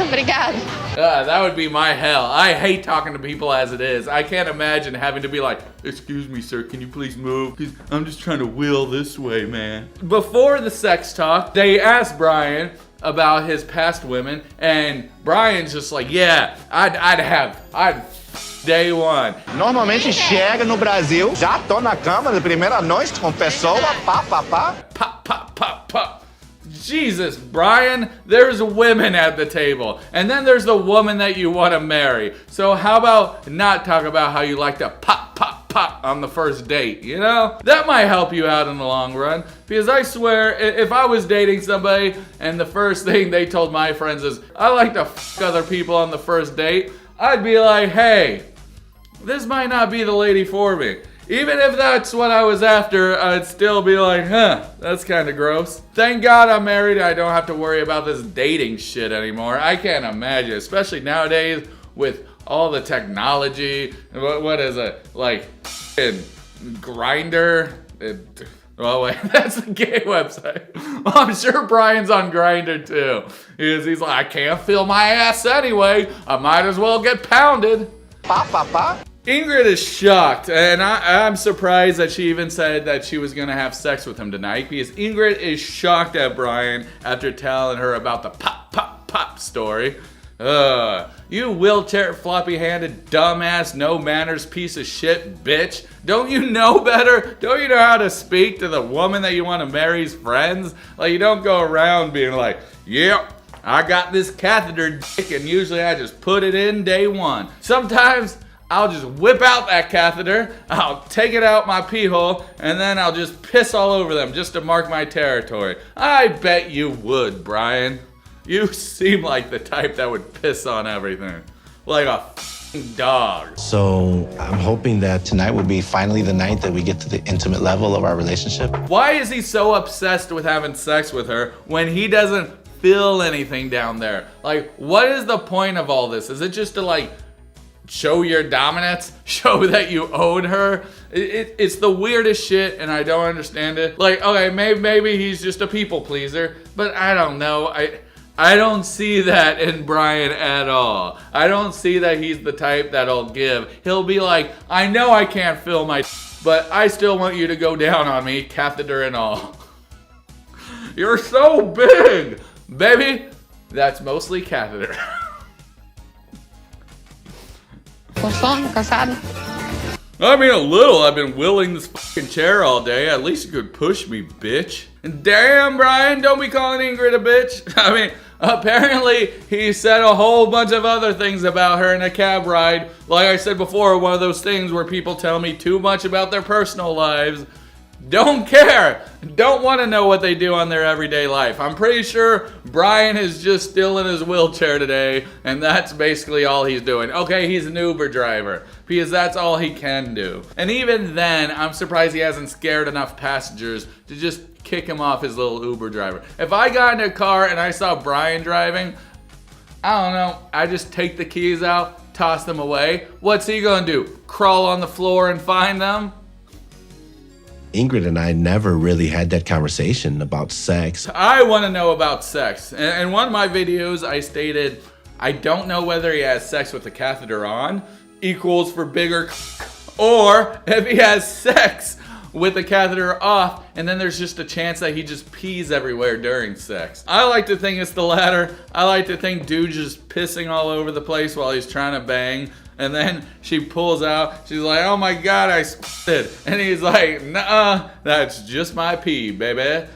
Obrigada. That would be my hell. I hate talking to people as it is. I can't imagine having to be like, excuse me, sir, can you please move? 'Cause I'm just trying to wheel this way, man. Before the sex talk, they asked Brian about his past women, and Brian's just like, yeah, I'd day one. Normalmente chega no Brasil, já tô na cama na primeira noite com pessoa, pá. Pop, pop, pop, pop. Jesus, Brian, there's women at the table, and then there's the woman that you want to marry. So how about not talk about how you like to pop, pop, pop on the first date, you know? That might help you out in the long run, because I swear, if I was dating somebody and the first thing they told my friends is, I like to fuck other people on the first date, I'd be like, hey, this might not be the lady for me. Even if that's what I was after, I'd still be like, that's kind of gross. Thank God I'm married. I don't have to worry about this dating shit anymore. I can't imagine, especially nowadays with all the technology. What is it? Like, Grindr? Oh wait, that's the gay website. Well, I'm sure Brian's on Grindr too. He's like, I can't feel my ass anyway. I might as well get pounded. Pá. Ingrid is shocked, and I'm surprised that she even said that she was gonna have sex with him tonight, because Ingrid is shocked at Brian after telling her about the pop, pop, pop story. You wheelchair floppy-handed, dumbass, no manners piece of shit bitch. Don't you know better? Don't you know how to speak to the woman that you want to marry's friends? Like, you don't go around being like, yep, I got this catheter dick, and usually I just put it in day one. Sometimes I'll just whip out that catheter, I'll take it out my pee hole, and then I'll just piss all over them just to mark my territory. I bet you would, Brian. You seem like the type that would piss on everything. Like a f***ing dog. So I'm hoping that tonight would be finally the night that we get to the intimate level of our relationship. Why is he so obsessed with having sex with her when he doesn't feel anything down there? Like, what is the point of all this? Is it just to, like, show your dominance? Show that you own her? It's the weirdest shit, and I don't understand it. Like, okay, maybe he's just a people pleaser, but I don't know. I don't see that in Brian at all. I don't see that he's the type that'll give. He'll be like, I know I can't feel my but I still want you to go down on me, catheter and all. You're so big! Baby, that's mostly catheter. Com sono, cansado? I mean, a little. I've been wheeling this fucking chair all day. At least you could push me, bitch. And damn, Brian, don't be calling Ingrid a bitch. I mean, apparently he said a whole bunch of other things about her in a cab ride. Like I said before, one of those things where people tell me too much about their personal lives. Don't care. Don't want to know what they do on their everyday life. I'm pretty sure Brian is just still in his wheelchair today, and that's basically all he's doing. Okay, he's an Uber driver, because that's all he can do. And even then, I'm surprised he hasn't scared enough passengers to just kick him off his little Uber driver. If I got in a car and I saw Brian driving, I don't know, I just take the keys out, toss them away. What's he gonna do? Crawl on the floor and find them? Ingrid and I never really had that conversation about sex. I want to know about sex. In one of my videos, I stated, I don't know whether he has sex with the catheter on equals for bigger, or if he has sex with the catheter off, and then there's just a chance that he just pees everywhere during sex. I like to think it's the latter. I like to think dude's just pissing all over the place while he's trying to bang. And then she pulls out, she's like, oh my God, I spit. And he's like, nuh-uh, that's just my pee, baby.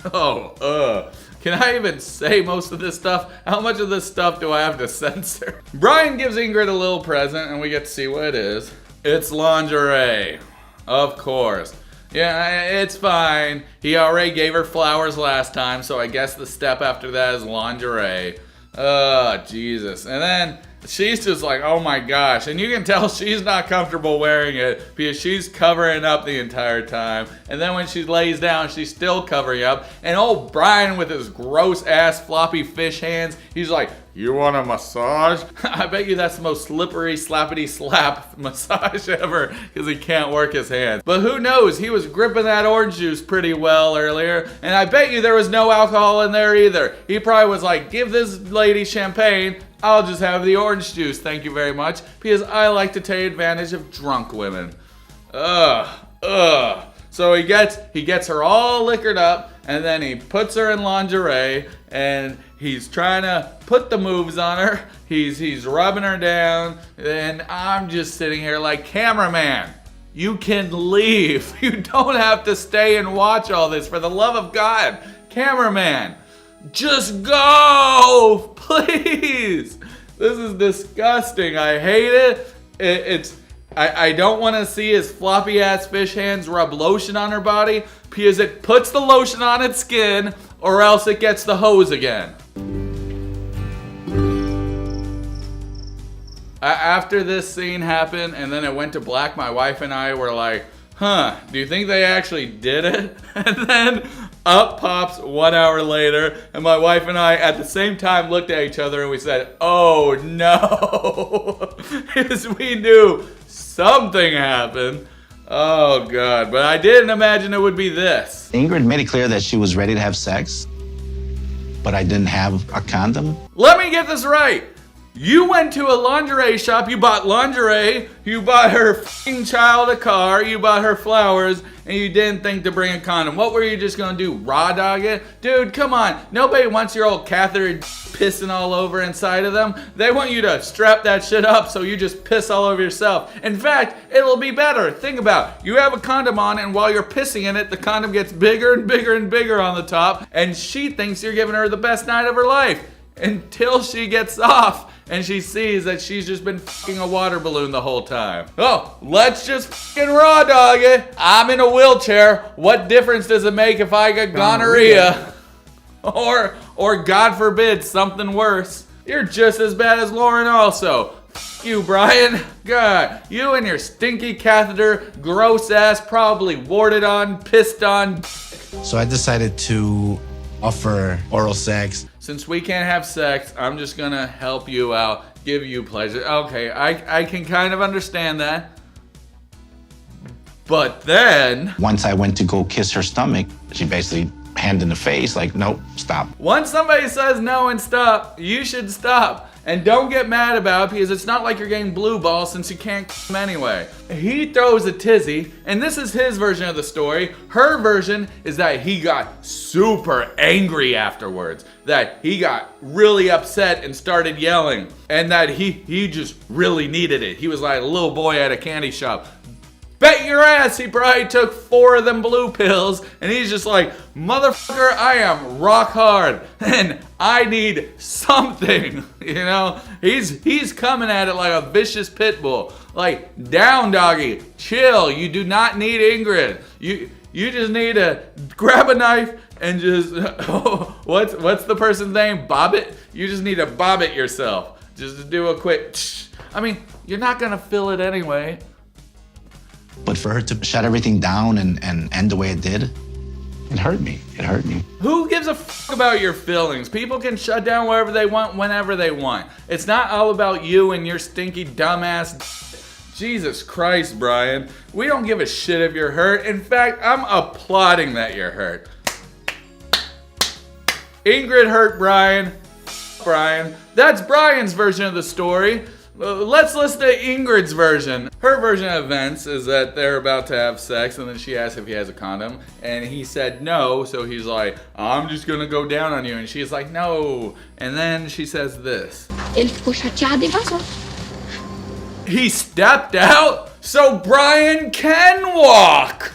Can I even say most of this stuff? How much of this stuff do I have to censor? Brian gives Ingrid a little present, and we get to see what it is. It's lingerie, of course. Yeah, it's fine. He already gave her flowers last time, so I guess the step after that is lingerie. Oh, Jesus. And then she's just like, oh my gosh. And you can tell she's not comfortable wearing it because she's covering up the entire time. And then when she lays down, she's still covering up. And old Brian with his gross ass floppy fish hands, he's like, you want a massage? I bet you that's the most slippery, slappity slap massage ever because he can't work his hands. But who knows? He was gripping that orange juice pretty well earlier. And I bet you there was no alcohol in there either. He probably was like, give this lady champagne. I'll just have the orange juice, thank you very much, because I like to take advantage of drunk women. So he gets her all liquored up, and then he puts her in lingerie, and he's trying to put the moves on her. He's rubbing her down, and I'm just sitting here like, cameraman, you can leave. You don't have to stay and watch all this, for the love of God. Cameraman, just go, please. This is disgusting. I hate it. I don't want to see his floppy ass fish hands rub lotion on her body because it puts the lotion on its skin or else it gets the hose again. After this scene happened and then it went to black, my wife and I were like, do you think they actually did it? And then up pops 1 hour later, and my wife and I at the same time looked at each other and we said, oh no, because we knew something happened. Oh God, but I didn't imagine it would be this. Ingrid made it clear that she was ready to have sex, but I didn't have a condom. Let me get this right. You went to a lingerie shop, you bought lingerie, you bought her f***ing child a car, you bought her flowers, and you didn't think to bring a condom. What were you just gonna do, raw dog it? Dude, come on. Nobody wants your old catheter pissing all over inside of them. They want you to strap that shit up so you just piss all over yourself. In fact, it'll be better. Think about it. You have a condom on, and while you're pissing in it, the condom gets bigger and bigger and bigger on the top, and she thinks you're giving her the best night of her life until she gets off and she sees that she's just been fucking a water balloon the whole time. Oh, let's just fucking raw dog it. I'm in a wheelchair. What difference does it make if I get gonorrhea? Or God forbid, something worse. You're just as bad as Lauren also. F you, Brian. God, you and your stinky catheter, gross ass, probably warded on, pissed on. So I decided to offer oral sex. Since we can't have sex, I'm just gonna help you out, give you pleasure. Okay, I can kind of understand that. But then, Once I went to go kiss her stomach, she basically hand in the face, like, nope, stop. once somebody says no and stop, you should stop. And don't get mad about it because it's not like you're getting blue balls since you can't come anyway. He throws a tizzy, and this is his version of the story. Her version is that he got super angry afterwards. That he got really upset and started yelling. And that he just really needed it. He was like a little boy at a candy shop. Bet your ass he probably took 4 of them blue pills and he's just like, motherfucker, I am rock hard and I need something, you know? He's coming at it like a vicious pit bull. Like, down doggy, chill, you do not need Ingrid. You just need to grab a knife and just, what's the person's name? Bob it? You just need to bob it yourself. Just to do a quick, I mean, you're not gonna feel it anyway. But for her to shut everything down and end the way it did, it hurt me. It hurt me. Who gives a fuck about your feelings? People can shut down wherever they want, whenever they want. It's not all about you and your stinky dumbass. Jesus Christ, Brian. We don't give a shit if you're hurt. In fact, I'm applauding that you're hurt. Ingrid hurt Brian. Brian. That's Brian's version of the story. Let's listen to Ingrid's version. Her version of events is that they're about to have sex and then she asks if he has a condom and he said no, so he's like, I'm just gonna go down on you, and she's like, no. And then she says this. Ele ficou chateado e vazou. He stepped out so Brian can walk.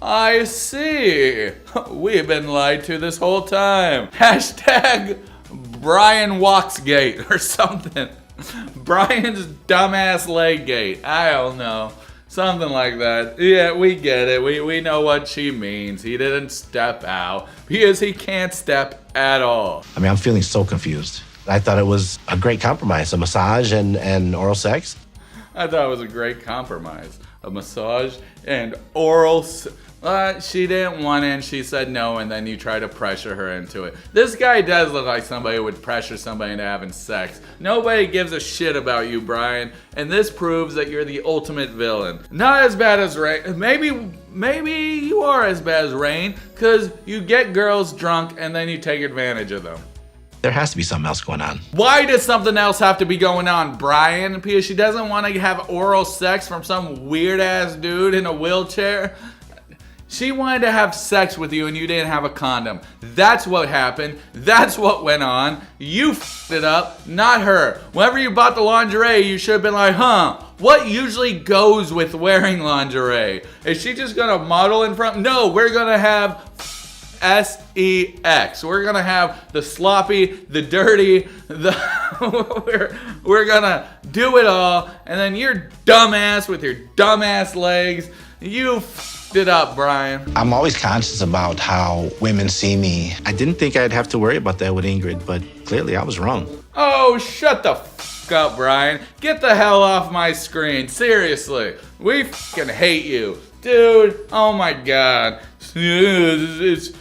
I see. We've been lied to this whole time. Hashtag Brian Walksgate or something. Brian's dumbass leg gate. I don't know. Something like that. Yeah, we get it. We know what she means. He didn't step out because he can't step at all. I mean, I'm feeling so confused. I thought it was a great compromise, a massage and oral sex. I thought it was a great compromise. A massage and oral she didn't want it and she said no, and then you try to pressure her into it. This guy does look like somebody who would pressure somebody into having sex. Nobody gives a shit about you, Brian, and this proves that you're the ultimate villain. Not as bad as Rain. Maybe you are as bad as Rain, because you get girls drunk and then you take advantage of them. There has to be something else going on. Why does something else have to be going on, Brian? Because she doesn't want to have oral sex from some weird ass dude in a wheelchair? She wanted to have sex with you and you didn't have a condom. That's what happened. That's what went on. You f***ed it up, not her. Whenever you bought the lingerie, you should have been like, what usually goes with wearing lingerie? Is she just gonna model in front? No, we're gonna have sex. We're gonna have the sloppy, the dirty, we're gonna do it all, and then your dumbass with your dumbass legs, you f***ed it up, Brian. I'm always conscious about how women see me. I didn't think I'd have to worry about that with Ingrid, but clearly I was wrong. Oh, shut the f*** up, Brian. Get the hell off my screen. Seriously. We f***ing hate you. Dude, oh my god.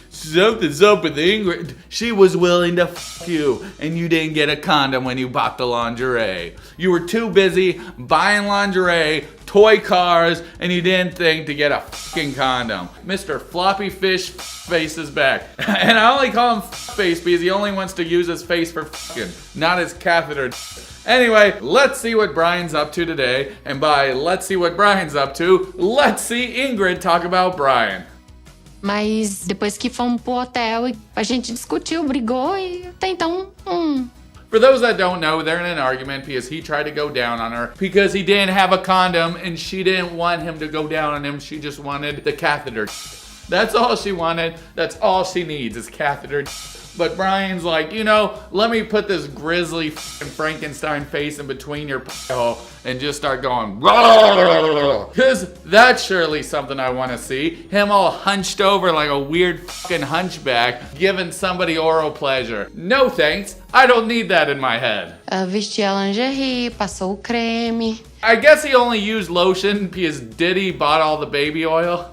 Something's up with Ingrid. She was willing to f*** you, and you didn't get a condom when you bought the lingerie. You were too busy buying lingerie, toy cars, and you didn't think to get a fucking condom. Mr. Floppy Fish Face is back. And I only call him face because he only wants to use his face for fucking, not his catheter. Anyway, let's see what Brian's up to today. And by let's see what Brian's up to, let's see Ingrid talk about Brian. Mas depois que fomos pro hotel, a gente discutiu, brigou e até então, For those that don't know, they're in an argument because he tried to go down on her because he didn't have a condom and she didn't want him to go down on him. She just wanted the catheter. That's all she wanted. That's all she needs is catheter. But Brian's like, you know, let me put this grisly Frankenstein face in between your hole and just start going, because that's surely something I want to see. Him all hunched over like a weird fucking hunchback giving somebody oral pleasure. No thanks. I don't need that in my head. vesti a lingerie, passou o creme. I guess he only used lotion because Diddy bought all the baby oil.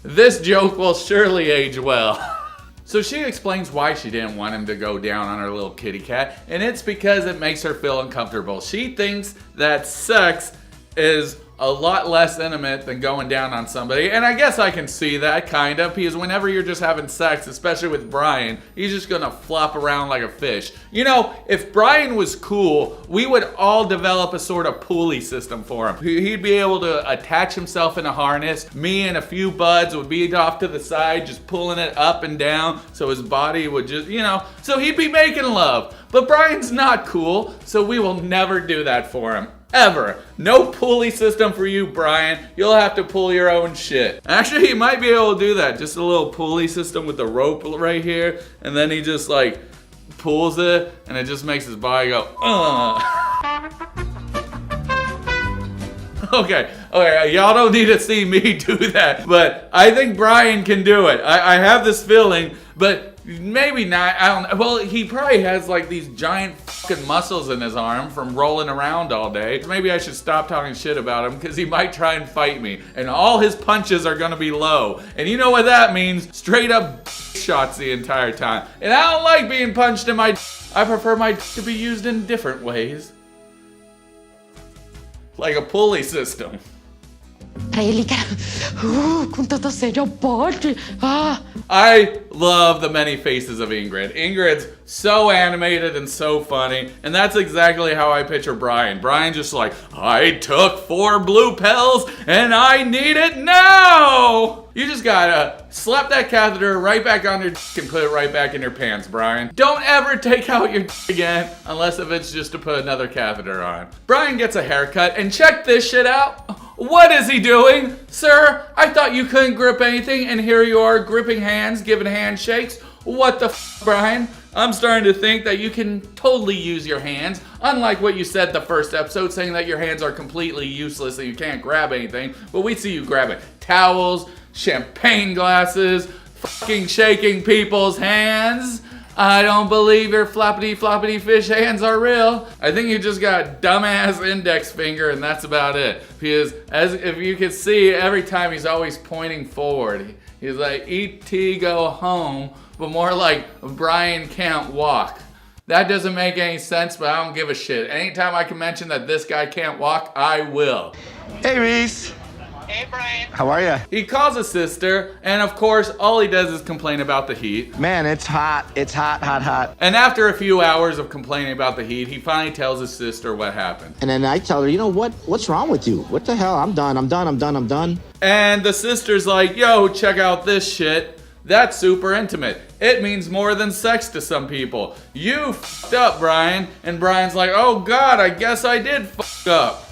This joke will surely age well. So she explains why she didn't want him to go down on her little kitty cat, and it's because it makes her feel uncomfortable. She thinks that sex is a lot less intimate than going down on somebody, and I guess I can see that kind of, because whenever you're just having sex, especially with Brian, he's just gonna flop around like a fish. You know, if Brian was cool, we would all develop a sort of pulley system for him. He'd be able to attach himself in a harness. Me and a few buds would be off to the side, just pulling it up and down, so his body would just, you know, so he'd be making love. But Brian's not cool, so we will never do that for him. Ever. No pulley system for you, Brian. You'll have to pull your own shit. Actually, he might be able to do that. Just a little pulley system with the rope right here. And then he just like pulls it and it just makes his body go, Okay, y'all don't need to see me do that. But I think Brian can do it. I have this feeling, but maybe not. I don't know. Well, he probably has like these giant fucking muscles in his arm from rolling around all day. Maybe I should stop talking shit about him because he might try and fight me. And all his punches are gonna be low. And you know what that means? Straight up shots the entire time. And I don't like being punched in my I prefer my to be used in different ways. Like a pulley system. Aí ele quer, com tanta sede, eu pode. I love the many faces of Ingrid. Ingrid's so animated and so funny, and that's exactly how I picture Brian. Brian just like, I took 4 blue pills and I need it now! You just gotta slap that catheter right back on your and put it right back in your pants, Brian. Don't ever take out your again, unless if it's just to put another catheter on. Brian gets a haircut, and check this shit out. What is he doing? Sir, I thought you couldn't grip anything, and here you are gripping hands, giving handshakes. What the Brian? I'm starting to think that you can totally use your hands, unlike what you said the first episode, saying that your hands are completely useless and you can't grab anything, but we see you grabbing towels, champagne glasses, fucking shaking people's hands. I don't believe your floppity fish hands are real. I think you just got a dumbass index finger and that's about it. Because as if you can see, every time he's always pointing forward. He's like, E.T. go home, but more like Brian can't walk. That doesn't make any sense, but I don't give a shit. Anytime I can mention that this guy can't walk, I will. Hey, Reese. Hey, Brian. How are you? He calls his sister, and of course, all he does is complain about the heat. Man, it's hot. It's hot, hot, hot. And after a few hours of complaining about the heat, he finally tells his sister what happened. And then I tell her, you know what? What's wrong with you? What the hell? I'm done. And the sister's like, yo, check out this shit. That's super intimate. It means more than sex to some people. You f***ed up, Brian. And Brian's like, oh God, I guess I did f*** up.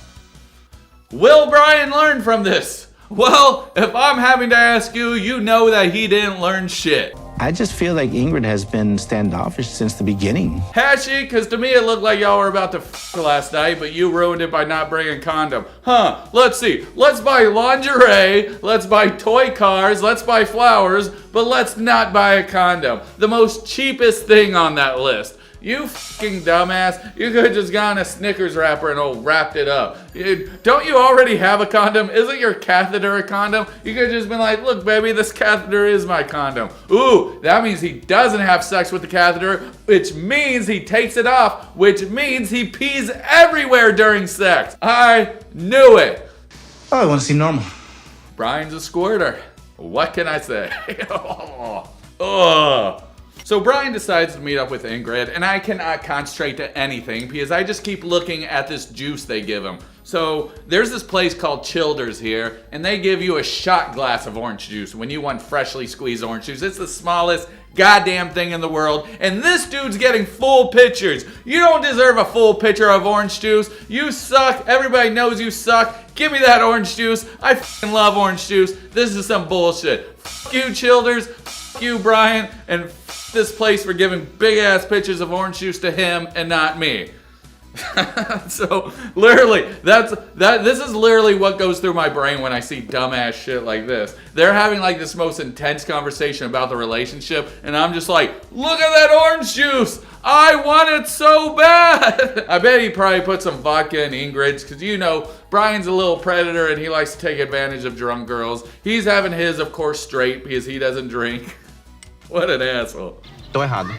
Will Brian learn from this? Well, if I'm having to ask you, you know that he didn't learn shit. I just feel like Ingrid has been standoffish since the beginning. Has she? Because to me it looked like y'all were about to f*** last night, but you ruined it by not bringing condom. Huh, let's see. Let's buy lingerie, let's buy toy cars, let's buy flowers, but let's not buy a condom. The most cheapest thing on that list. You fucking dumbass. You could have just gotten a Snickers wrapper and wrapped it up. Don't you already have a condom? Isn't your catheter a condom? You could have just been like, look, baby, this catheter is my condom. Ooh, that means he doesn't have sex with the catheter, which means he takes it off, which means he pees everywhere during sex. I knew it. Oh, I want to seem normal. Brian's a squirter. What can I say? Oh. So Brian decides to meet up with Ingrid, and I cannot concentrate to anything because I just keep looking at this juice they give him. So there's this place called Childers here, and they give you a shot glass of orange juice when you want freshly squeezed orange juice. It's the smallest goddamn thing in the world, and this dude's getting full pitchers. You don't deserve a full pitcher of orange juice. You suck. Everybody knows you suck. Give me that orange juice. I fucking love orange juice. This is some bullshit. Fuck you, Childers. Fuck you, Brian, and fuck this place for giving big ass pitchers of orange juice to him and not me. So literally, this is literally what goes through my brain when I see dumbass shit like this. They're having like this most intense conversation about the relationship, and I'm just like, look at that orange juice! I want it so bad! I bet he probably put some vodka in Ingrid's, because you know, Brian's a little predator and he likes to take advantage of drunk girls. He's having his, of course, straight because he doesn't drink. What an asshole. Tô errado.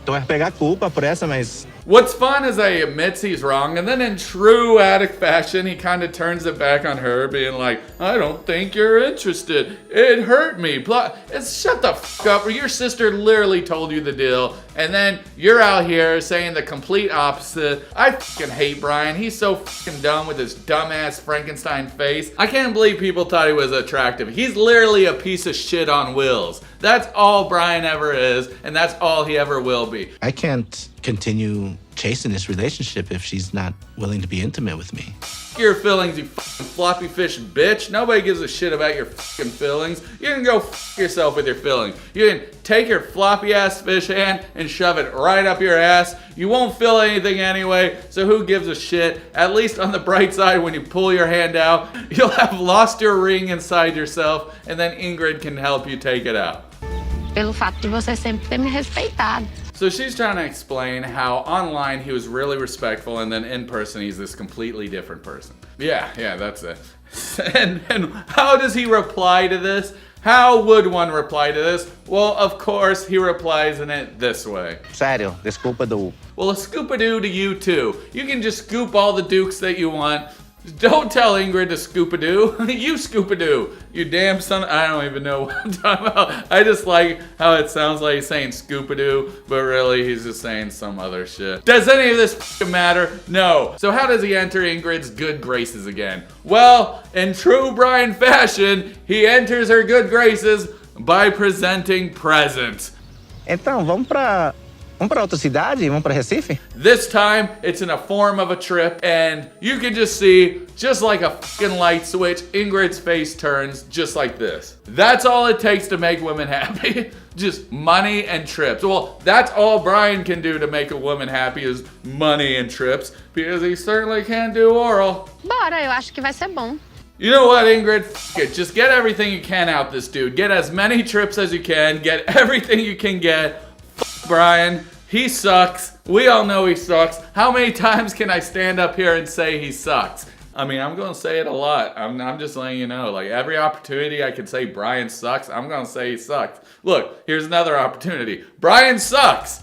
Tô a pegar culpa por essa, mas What's fun is that he admits he's wrong, and then in true addict fashion, he kind of turns it back on her, being like, I don't think you're interested. It hurt me. Shut the fuck up. Your sister literally told you the deal, and then you're out here saying the complete opposite. I fucking hate Brian. He's so fucking dumb with his dumbass Frankenstein face. I can't believe people thought he was attractive. He's literally a piece of shit on wheels. That's all Brian ever is, and that's all he ever will be. I can't continue chasing this relationship if she's not willing to be intimate with me. Your feelings, you fucking floppy fish bitch. Nobody gives a shit about your fucking feelings. You can go fuck yourself with your feelings. You can take your floppy ass fish hand and shove it right up your ass. You won't feel anything anyway, so who gives a shit? At least on the bright side, when you pull your hand out, you'll have lost your ring inside yourself, and then Ingrid can help you take it out. Pelo fato de você sempre ter me respeitado. So she's trying to explain how online he was really respectful, and then in person he's this completely different person. Yeah, that's it. And how does he reply to this? How would one reply to this? Well, of course, he replies in it this way. sério, desculpa do Well, a scoop-a-doo to you too. You can just scoop all the dukes that you want. Don't tell Ingrid to scoop-a-doo. You scoop-a-doo. You damn son. I don't even know what I'm talking about. I just like how it sounds like he's saying scoop-a-doo, but really he's just saying some other shit. Does any of this f***ing matter? No. So how does he enter Ingrid's good graces again? Well, in true Brian fashion, he enters her good graces by presenting presents. Então, vamos pra outra cidade? Vamos pra Recife? This time, it's in a form of a trip, and you can just see, just like a fucking light switch, Ingrid's face turns just like this. That's all it takes to make women happy. Just money and trips. Well, that's all Brian can do to make a woman happy is money and trips, because he certainly can't do oral. Bora, eu acho que vai ser bom. You know what, Ingrid? F it. Just get everything you can out this dude. Get as many trips as you can. Get everything you can get. Brian, he sucks. We all know he sucks. How many times can I stand up here and say he sucks? I mean, I'm gonna say it a lot. I'm just letting you know. Like, every opportunity I can say Brian sucks, I'm gonna say he sucks. Look, here's another opportunity. Brian sucks!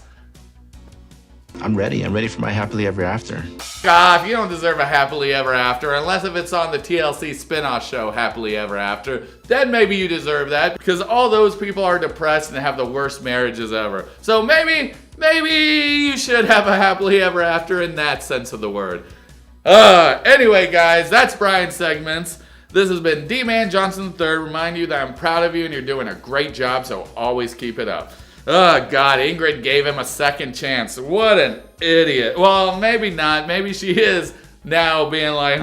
I'm ready for my happily ever after. God, you don't deserve a happily ever after, unless if it's on the TLC spin-off show Happily Ever After. Then maybe you deserve that, because all those people are depressed and have the worst marriages ever. So maybe you should have a happily ever after in that sense of the word. Anyway, guys, that's Brian's segments. This has been Dee-man Johnson III. Remind you that I'm proud of you and you're doing a great job, so always keep it up. Oh, God, Ingrid gave him a second chance. What an idiot. Well, maybe not. Maybe she is now being like,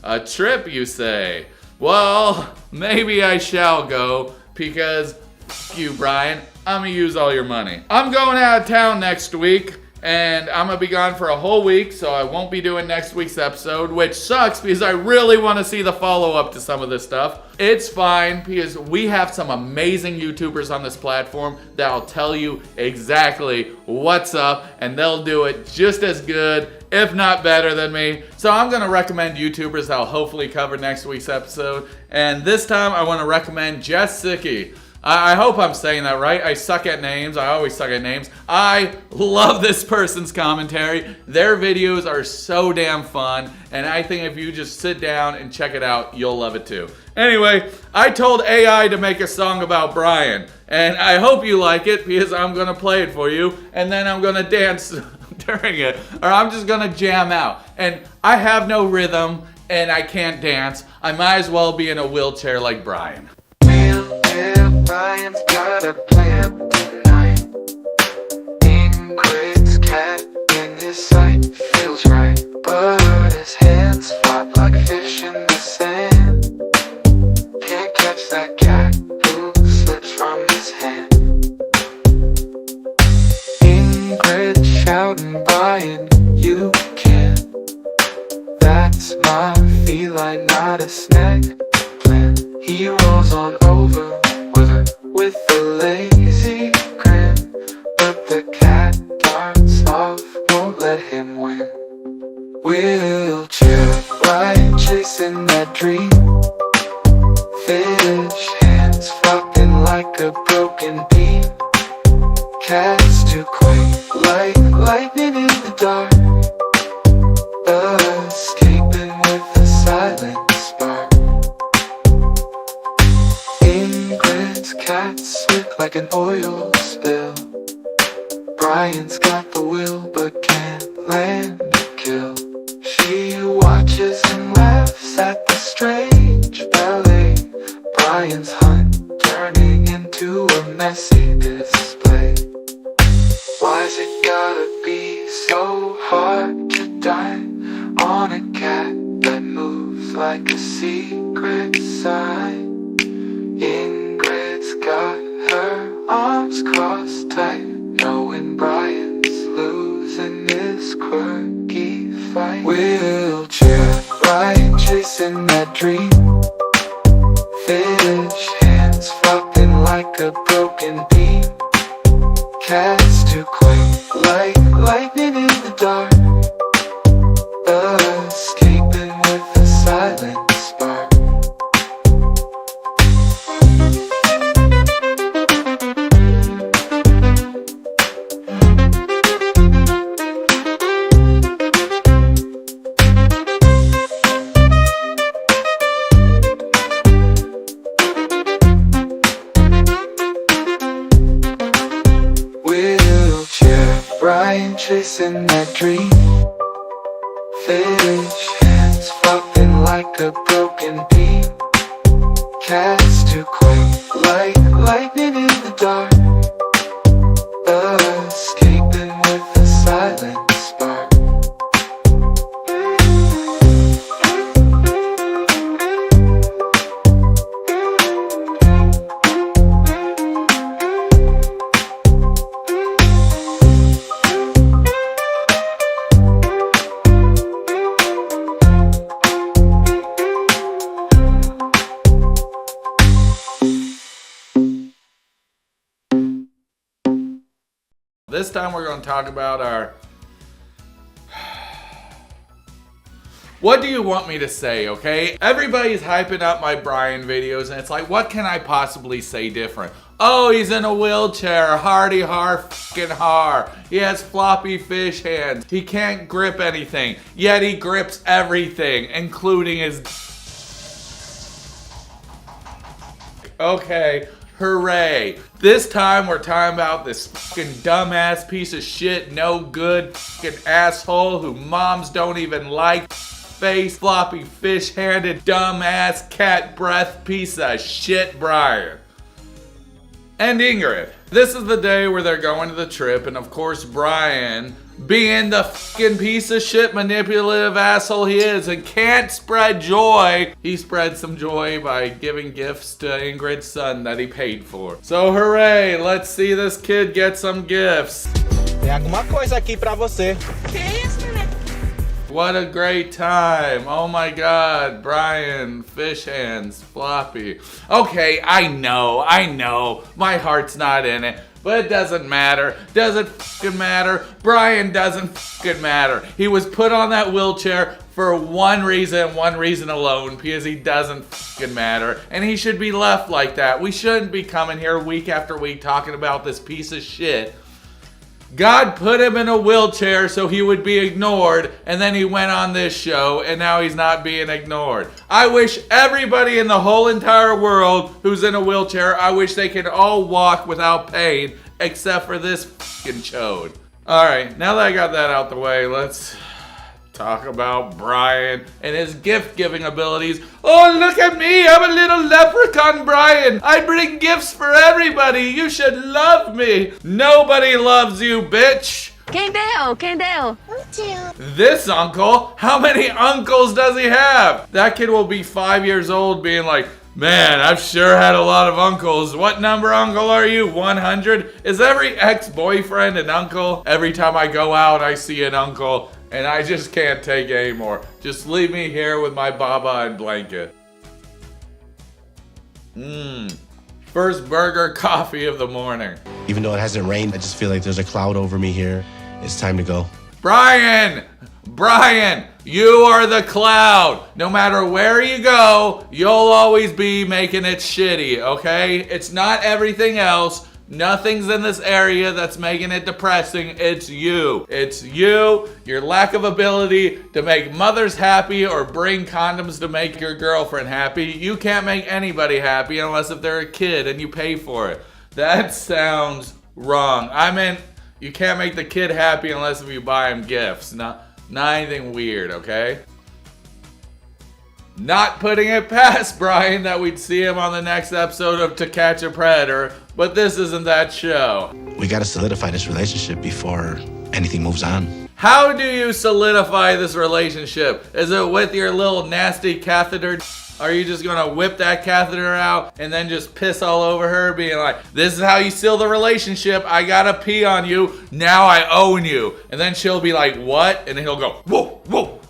a trip, you say? Well, maybe I shall go, because f*** you, Brian. I'm gonna use all your money. I'm going out of town next week, and I'm gonna be gone for a whole week, so I won't be doing next week's episode, which sucks because I really want to see the follow-up to some of this stuff. It's fine, because we have some amazing YouTubers on this platform that'll tell you exactly what's up, and they'll do it just as good, if not better than me. So I'm gonna recommend YouTubers that'll hopefully cover next week's episode, and this time I want to recommend Jess Sickie. I hope I'm saying that right. I suck at names. I always suck at names. I love this person's commentary. Their videos are so damn fun, and I think if you just sit down and check it out, you'll love it too. Anyway, I told AI to make a song about Brian, and I hope you like it because I'm gonna play it for you, and then I'm gonna dance during it, or I'm just gonna jam out. And I have no rhythm, and I can't dance. I might as well be in a wheelchair like Brian. Brian's got a plan tonight. Ingrid's cat in his sight feels right, but his hands flop like fish in the sand. Can't catch that cat who slips from his hand. Ingrid shouting, Brian, you can't. That's my feline, not a snack plan. He rolls on over with a lazy grin, but the cat darts off, won't let him win. Wheelchair ride, chasing that dream. Fish hands flopping like a broken beam. Cat's too quick, like lightning in the dark. Escaping with a silent spark. Ingrid's cat slick like an oil spill. Brian's got the will but can't land a kill. She watches and laughs at the strange ballet. Brian's hunt turning into a messy display. Why's it gotta be so hard to die on a cat that moves like a secret sign? Ingrid's got her arms crossed tight, knowing Brian's losing this quirky fight. Wheelchair ride, chasing that dream. Fish hands flopping like a broken beam. Cat's too quick, like lightning in the dark. Escaping with a silent spark. Wheelchair ride, chasing that dream. Fish hands flopping like a broken beam. Cat's too quick, like lightning in the dark. Escaping with a silent spark. This time we're going to talk about our... What do you want me to say, okay? Everybody's hyping up my Brian videos, and it's like, what can I possibly say different? Oh, he's in a wheelchair, hardy har fucking har. He has floppy fish hands. He can't grip anything, yet he grips everything, including his... Okay, hooray. This time we're talking about this fucking dumbass piece of shit, no good fucking asshole who moms don't even like. Face, floppy fish-handed, dumbass, cat breath piece of shit Brian. And Ingrid. This is the day where they're going to the trip, and of course Brian, being the fucking piece of shit manipulative asshole he is and can't spread joy, he spread some joy by giving gifts to Ingrid's son that he paid for. So hooray, let's see this kid get some gifts. Tem alguma coisa aqui pra você. What a great time. Oh my god, Brian, fish hands, floppy. Okay, I know, my heart's not in it. But it doesn't matter. Doesn't fucking matter. Brian doesn't fucking matter. He was put on that wheelchair for one reason alone, because he doesn't fucking matter. And he should be left like that. We shouldn't be coming here week after week talking about this piece of shit. God put him in a wheelchair so he would be ignored, and then he went on this show, and now he's not being ignored. I wish everybody in the whole entire world who's in a wheelchair, I wish they could all walk without pain, except for this fucking chode. Alright, now that I got that out the way, let's talk about Brian and his gift-giving abilities. Oh, look at me! I'm a little leprechaun, Brian! I bring gifts for everybody! You should love me! Nobody loves you, bitch! Quem deu? Quem deu? This uncle? How many uncles does he have? That kid will be 5 years old being like, man, I've sure had a lot of uncles. What number uncle are you? 100? Is every ex-boyfriend an uncle? Every time I go out, I see an uncle. And I just can't take it anymore. Just leave me here with my baba and blanket. First burger coffee of the morning. Even though it hasn't rained, I just feel like there's a cloud over me here. It's time to go. Brian! Brian! You are the cloud. No matter where you go, you'll always be making it shitty, okay? It's not everything else. Nothing's in this area that's making it depressing. It's you. It's you, your lack of ability to make mothers happy or bring condoms to make your girlfriend happy. You can't make anybody happy unless if they're a kid and you pay for it. That sounds wrong. I meant you can't make the kid happy unless if you buy him gifts. Not anything weird, okay? Not putting it past Brian that we'd see him on the next episode of To Catch a Predator, but this isn't that show. We gotta solidify this relationship before anything moves on. How do you solidify this relationship? Is it with your little nasty catheter? Are you just gonna whip that catheter out and then just piss all over her, being like, this is how you seal the relationship, I gotta pee on you, now I own you. And then she'll be like, what? And then he'll go, whoa, whoa.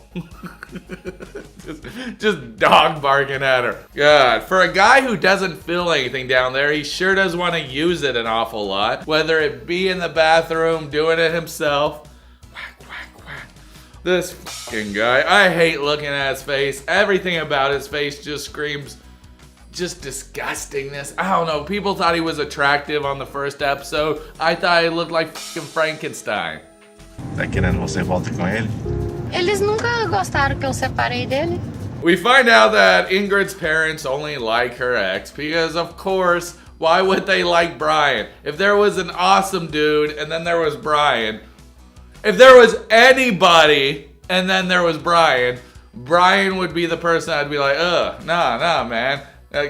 just dog barking at her. God, for a guy who doesn't feel anything down there, he sure does want to use it an awful lot. Whether it be in the bathroom, doing it himself. Whack, whack, whack. This fucking guy, I hate looking at his face. Everything about his face just screams just disgustingness. I don't know, people thought he was attractive on the first episode. I thought he looked like fucking Frankenstein. Tá querendo você volta com ele? Eles nunca gostaram que eu separei dele. We find out that Ingrid's parents only like her ex because, of course, why would they like Brian? If there was an awesome dude and then there was Brian, if there was anybody and then there was Brian, Brian would be the person I'd be like, nah, man.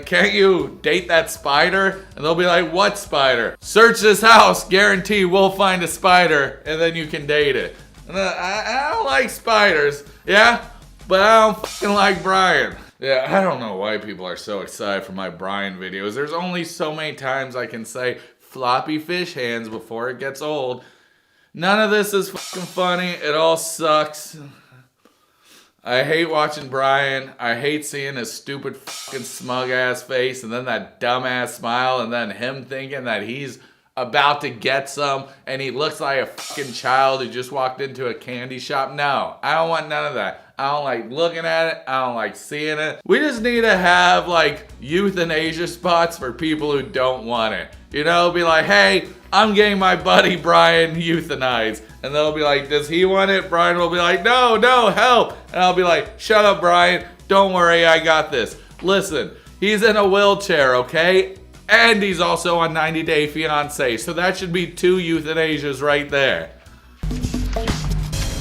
Can't you date that spider? And they'll be like, what spider? Search this house, guarantee we'll find a spider, and then you can date it. And I don't like spiders, yeah? But I don't fucking like Brian. Yeah, I don't know why people are so excited for my Brian videos. There's only so many times I can say floppy fish hands before it gets old. None of this is fucking funny. It all sucks. I hate watching Brian. I hate seeing his stupid fucking smug ass face and then that dumb ass smile and then him thinking that he's about to get some and he looks like a fucking child who just walked into a candy shop. No, I don't want none of that. I don't like looking at it. I don't like seeing it. We just need to have like euthanasia spots for people who don't want it. You know, be like, hey, I'm getting my buddy Brian euthanized. And they'll be like, does he want it? Brian will be like, no, help. And I'll be like, shut up, Brian. Don't worry, I got this. Listen, he's in a wheelchair, okay? And he's also on 90 Day Fiance. So that should be 2 euthanasias right there.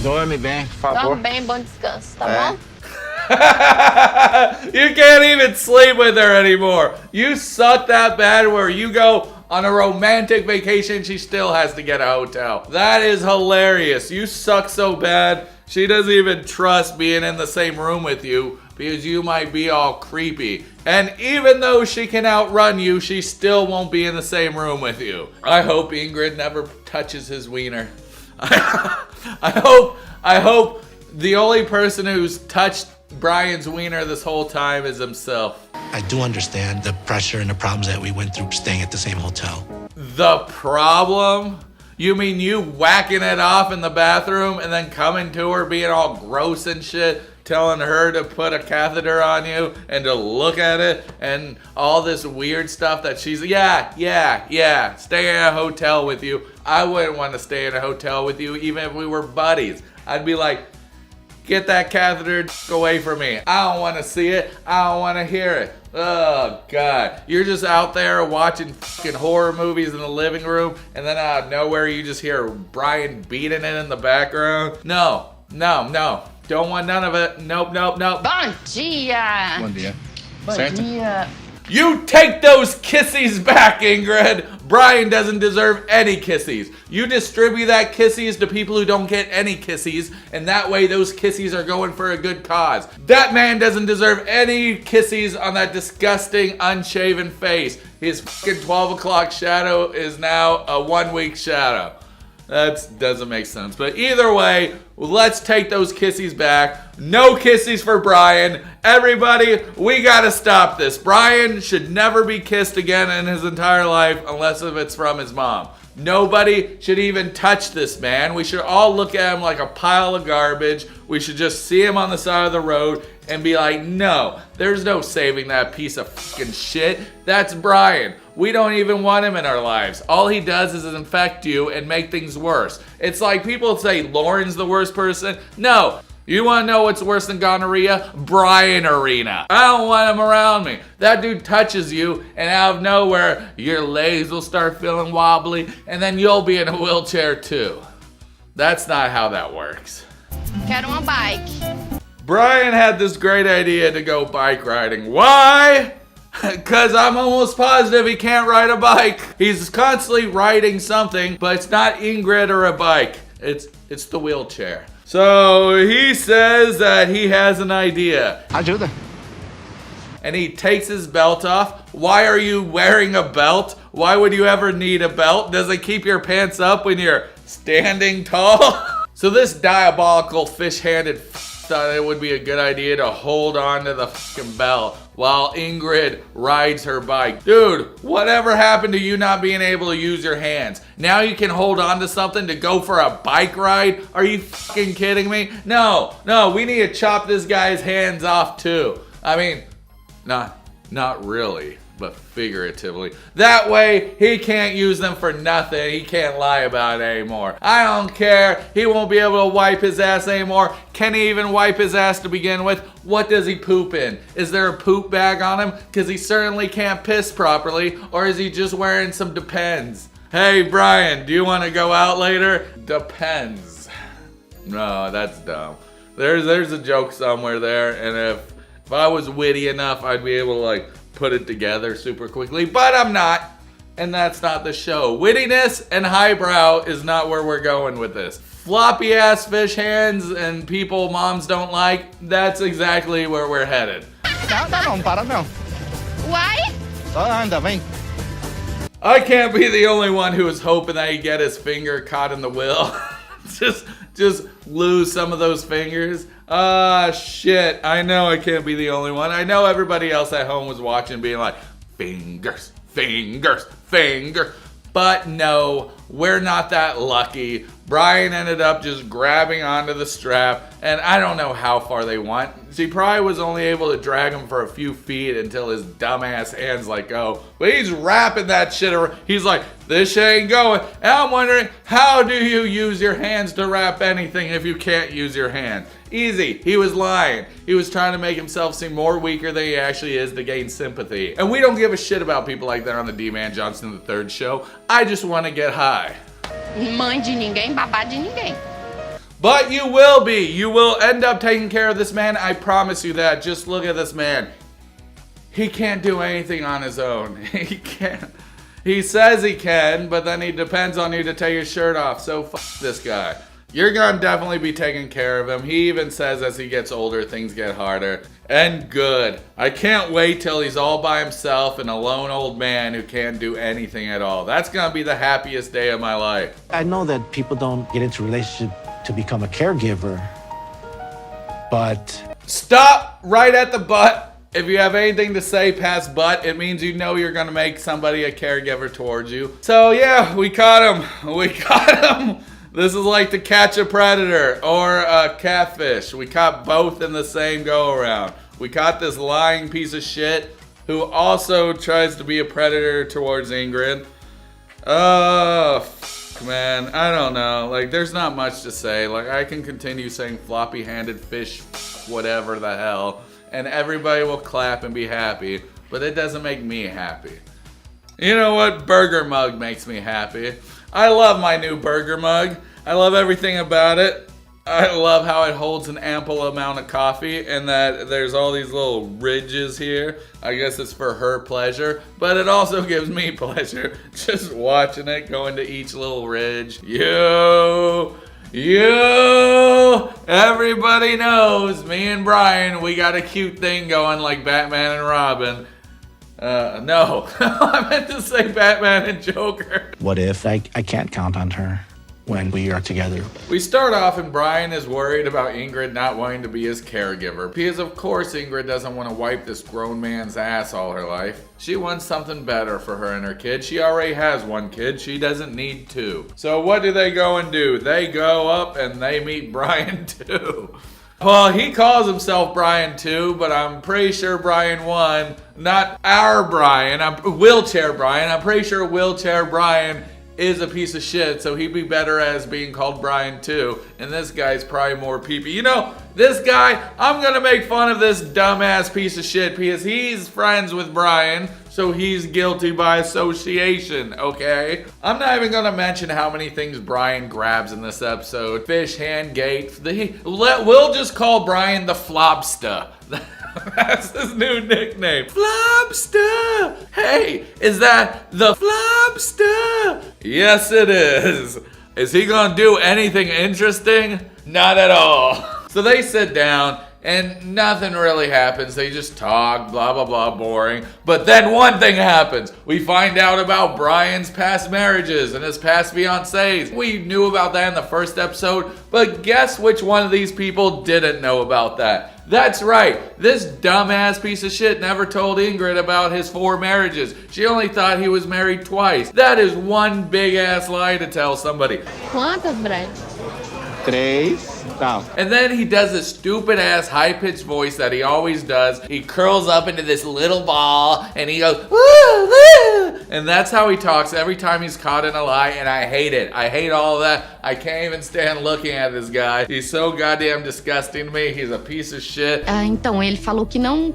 Dorme bem, por favor. Dorme bem, bom descanso, tá bom? You can't even sleep with her anymore. You suck that bad where you go on a romantic vacation, she still has to get a hotel. That is hilarious. You suck so bad, she doesn't even trust being in the same room with you because you might be all creepy. And even though she can outrun you, she still won't be in the same room with you. I hope Ingrid never touches his wiener. I hope the only person who's touched Brian's wiener this whole time is himself. I do understand the pressure and the problems that we went through staying at the same hotel. The problem? You mean you whacking it off in the bathroom and then coming to her being all gross and shit, telling her to put a catheter on you and to look at it and all this weird stuff that she's, yeah, stay in a hotel with you. I wouldn't want to stay in a hotel with you even if we were buddies. I'd be like, get that catheter away from me. I don't want to see it. I don't want to hear it. Oh, God. You're just out there watching fucking horror movies in the living room, and then out of nowhere you just hear Brian beating it in the background. No. Don't want none of it. Nope. Bom dia! Bom dia. Bom Certo? dia. You take those kissies back, Ingrid. Brian doesn't deserve any kissies. You distribute that kissies to people who don't get any kissies, and that way those kissies are going for a good cause. That man doesn't deserve any kissies on that disgusting, unshaven face. His fucking 12 o'clock shadow is now a 1 week shadow. That doesn't make sense. But either way, let's take those kissies back. No kissies for Brian. Everybody, we gotta stop this. Brian should never be kissed again in his entire life unless if it's from his mom. Nobody should even touch this man. We should all look at him like a pile of garbage. We should just see him on the side of the road and be like, no, there's no saving that piece of fucking shit. That's Brian. We don't even want him in our lives. All he does is infect you and make things worse. It's like people say Lauren's the worst person. No. You want to know what's worse than gonorrhea? Brian Arena. I don't want him around me. That dude touches you, and out of nowhere, your legs will start feeling wobbly, and then you'll be in a wheelchair too. That's not how that works. Quero uma bike. Brian had this great idea to go bike riding. Why? Because I'm almost positive he can't ride a bike. He's constantly riding something, but it's not Ingrid or a bike. It's the wheelchair. So he says that he has an idea. Ajuda. And he takes his belt off. Why are you wearing a belt? Why would you ever need a belt? Does it keep your pants up when you're standing tall? So this diabolical fish-handed thought it would be a good idea to hold on to the fucking belt while Ingrid rides her bike. Dude, whatever happened to you not being able to use your hands? Now you can hold on to something to go for a bike ride? Are you fucking kidding me? No, we need to chop this guy's hands off too. I mean, not really, but figuratively. That way, he can't use them for nothing. He can't lie about it anymore. I don't care. He won't be able to wipe his ass anymore. Can he even wipe his ass to begin with? What does he poop in? Is there a poop bag on him? Because he certainly can't piss properly. Or is he just wearing some Depends? Hey, Brian, do you want to go out later? Depends. No, that's dumb. There's a joke somewhere there, and if I was witty enough, I'd be able to like put it together super quickly, but I'm not, and that's not the show. Wittiness and highbrow is not where we're going with this. Floppy ass fish hands and people moms don't like, that's exactly where we're headed. Não, para não. Why? Só anda, vem. I can't be the only one who was hoping that he'd get his finger caught in the wheel. just lose some of those fingers. Shit. I know I can't be the only one. I know everybody else at home was watching being like, fingers. But no, we're not that lucky. Brian ended up just grabbing onto the strap, and I don't know how far they went. She probably was only able to drag him for a few feet until his dumbass hands let go. But he's wrapping that shit around. He's like, this shit ain't going. And I'm wondering, how do you use your hands to wrap anything if you can't use your hand? Easy. He was lying. He was trying to make himself seem more weaker than he actually is to gain sympathy. And we don't give a shit about people like that on the Dee-man Johnson III show. I just want to get high. Mãe de ninguém, babá de ninguém. But you will be. You will end up taking care of this man. I promise you that. Just look at this man. He can't do anything on his own. He can't. He says he can, but then he depends on you to take your shirt off. So fuck this guy. You're gonna definitely be taking care of him. He even says as he gets older, things get harder. And good. I can't wait till he's all by himself and a lone old man who can't do anything at all. That's gonna be the happiest day of my life. I know that people don't get into a relationship to become a caregiver, but... Stop right at the butt. If you have anything to say past but, it means you know you're gonna make somebody a caregiver towards you. So yeah, we caught him. We caught him. This is like to catch a predator or a catfish. We caught both in the same go around. We caught this lying piece of shit who also tries to be a predator towards Ingrid. Oh, man, I don't know. Like, there's not much to say. Like, I can continue saying floppy-handed fish, whatever the hell, and everybody will clap and be happy, but it doesn't make me happy. You know what? Burger mug makes me happy. I love my new burger mug. I love everything about it. I love how it holds an ample amount of coffee and that there's all these little ridges here. I guess it's for her pleasure, but it also gives me pleasure just watching it go into each little ridge. Everybody knows me and Brian, we got a cute thing going like Batman and Robin. No, I meant to say Batman and Joker. What if I can't count on her when we are together? We start off and Brian is worried about Ingrid not wanting to be his caregiver because of course Ingrid doesn't want to wipe this grown man's ass all her life. She wants something better for her and her kid. She already has one kid. She doesn't need two. So what do they go and do? They go up and they meet Brian too. Well, he calls himself Brian 2, but I'm pretty sure Brian 1, not our Brian, Wheelchair Brian. I'm pretty sure Wheelchair Brian is a piece of shit, so he'd be better as being called Brian 2. And this guy's probably more peepee. You know, this guy, I'm gonna make fun of this dumbass piece of shit because he's friends with Brian, so he's guilty by association, okay? I'm not even gonna mention how many things Brian grabs in this episode. Fish, hand, gate. We'll just call Brian the Flobster. That's his new nickname. Flobster! Hey, is that the Flobster? Yes, it is. Is he gonna do anything interesting? Not at all. So they sit down and nothing really happens. They just talk, blah, blah, blah, boring. But then one thing happens. We find out about Brian's past marriages and his past fiancés. We knew about that in the first episode, but guess which one of these people didn't know about that? That's right. This dumbass piece of shit never told Ingrid about his 4 marriages. She only thought he was married twice. That is one big ass lie to tell somebody. Quantas, Brian? 3, tal. And then he does this stupid ass high pitched voice that he always does. He curls up into this little ball and he goes, woo, woo. And that's how he talks every time he's caught in a lie. And I hate it. I hate all of that. I can't even stand looking at this guy. He's so goddamn disgusting to me. He's a piece of shit. Então, ele falou que não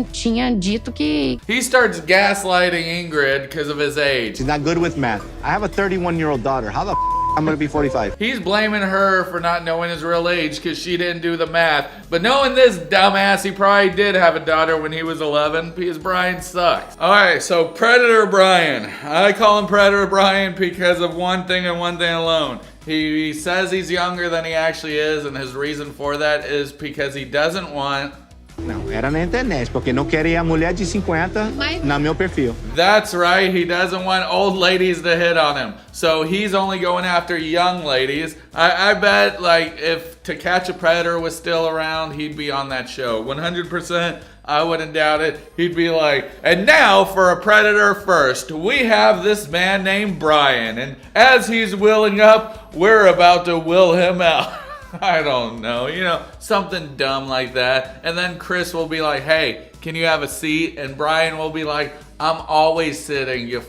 tinha dito que... He starts gaslighting Ingrid because of his age. She's not good with math. I have a 31-year-old daughter. How the f*** I'm gonna be 45? He's blaming her for not knowing his real age because she didn't do the math. But knowing this dumbass, he probably did have a daughter when he was 11 because Brian sucks. Alright, so Predator Brian. I call him Predator Brian because of one thing and one thing alone. He says he's younger than he actually is, and his reason for that is because he doesn't want... Não, era na internet, porque não queria mulher de 50 no meu perfil. That's right, he doesn't want old ladies to hit on him. So he's only going after young ladies. I bet, like, if To Catch a Predator was still around, he'd be on that show. 100%, I wouldn't doubt it. He'd be like, and now for a Predator first, we have this man named Brian. And as he's willing up, we're about to will him out. I don't know, you know, something dumb like that. And then Chris will be like, hey, can you have a seat? And Brian will be like, I'm always sitting, you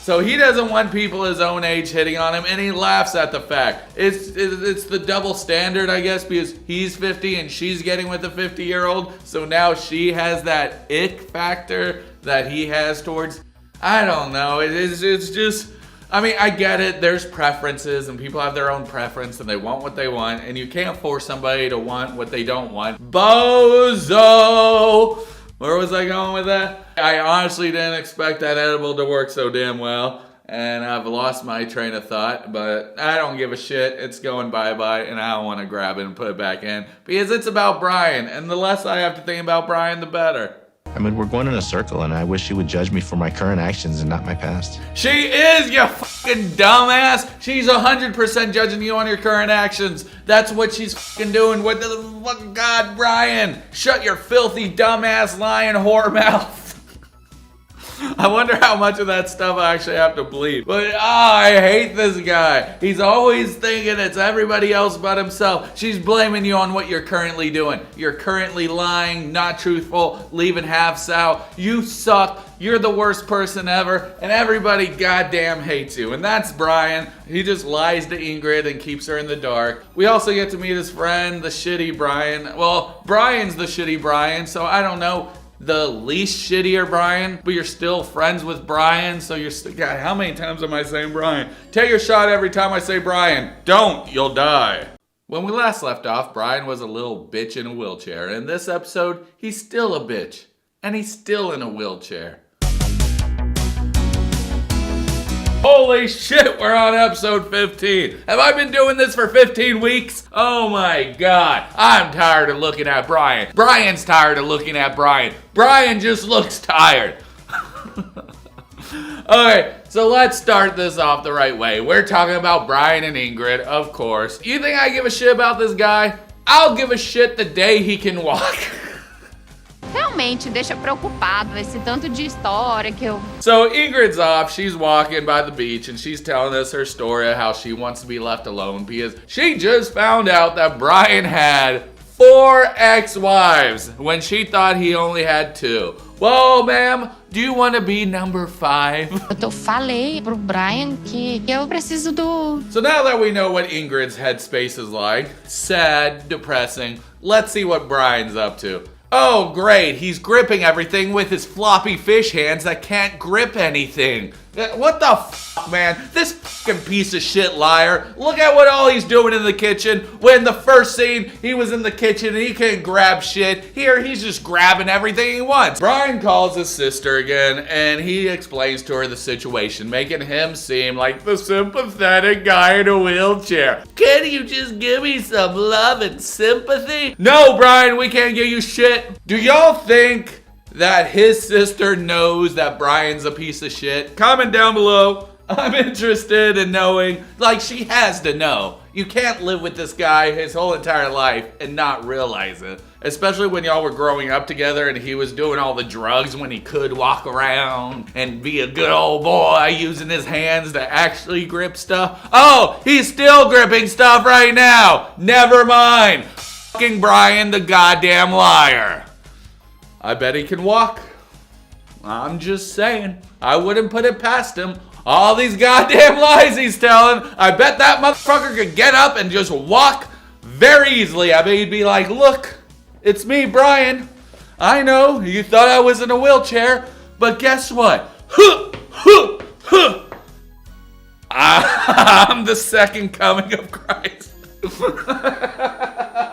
So he doesn't want people his own age hitting on him, and he laughs at the fact. It's the double standard, I guess, because he's 50 and she's getting with a 50-year-old. So now she has that ick factor that he has towards, I don't know, it's just... I mean, I get it. There's preferences and people have their own preference and they want what they want and you can't force somebody to want what they don't want. Bozo! Where was I going with that? I honestly didn't expect that edible to work so damn well and I've lost my train of thought, but I don't give a shit. It's going bye-bye and I don't want to grab it and put it back in because it's about Brian and the less I have to think about Brian, the better. I mean, we're going in a circle, and I wish she would judge me for my current actions and not my past. She is, you fucking dumbass. She's 100% judging you on your current actions. That's what she's fucking doing. What the fuck? God, Brian, shut your filthy, dumbass, lying whore mouth. I wonder how much of that stuff I actually have to bleep. But I hate this guy. He's always thinking it's everybody else but himself. She's blaming you on what you're currently doing. You're currently lying, not truthful, leaving halves out. You suck. You're the worst person ever, and everybody goddamn hates you. And that's Brian. He just lies to Ingrid and keeps her in the dark. We also get to meet his friend, the shitty Brian. Well, Brian's the shitty Brian, so I don't know the least shittier Brian, but you're still friends with Brian, so you're still, God, how many times am I saying Brian? Take your shot every time I say Brian. Don't, you'll die. When we last left off, Brian was a little bitch in a wheelchair. In this episode, he's still a bitch, and he's still in a wheelchair. Holy shit, we're on episode 15. Have I been doing this for 15 weeks? Oh my God. I'm tired of looking at Brian. Brian's tired of looking at Brian. Brian just looks tired. Okay, so let's start this off the right way. We're talking about Brian and Ingrid, of course. You think I give a shit about this guy? I'll give a shit the day he can walk. Realmente deixa preocupado esse tanto de história que eu... So Ingrid's off, she's walking by the beach and she's telling us her story of how she wants to be left alone because she just found out that Brian had 4 ex-wives when she thought he only had 2. Whoa, ma'am, do you want to be number 5? Eu falei pro Brian que eu preciso do... So now that we know what Ingrid's headspace is like, sad, depressing, let's see what Brian's up to. Oh, great, he's gripping everything with his floppy fish hands that can't grip anything. What the fuck, man? This fucking piece of shit liar. Look at what all he's doing in the kitchen. When the first scene, he was in the kitchen and he couldn't grab shit. Here, he's just grabbing everything he wants. Brian calls his sister again and he explains to her the situation, making him seem like the sympathetic guy in a wheelchair. Can you just give me some love and sympathy? No, Brian, we can't give you shit. Do y'all think that his sister knows that Brian's a piece of shit? Comment down below. I'm interested in knowing. Like, she has to know. You can't live with this guy his whole entire life and not realize it. Especially when y'all were growing up together and he was doing all the drugs when he could walk around and be a good old boy using his hands to actually grip stuff. Oh, he's still gripping stuff right now. Never mind. Fucking Brian the goddamn liar. I bet he can walk. I'm just saying. I wouldn't put it past him. All these goddamn lies he's telling. I bet that motherfucker could get up and just walk very easily. I bet he'd be like, look, it's me, Brian. I know you thought I was in a wheelchair, but guess what? I'm the second coming of Christ.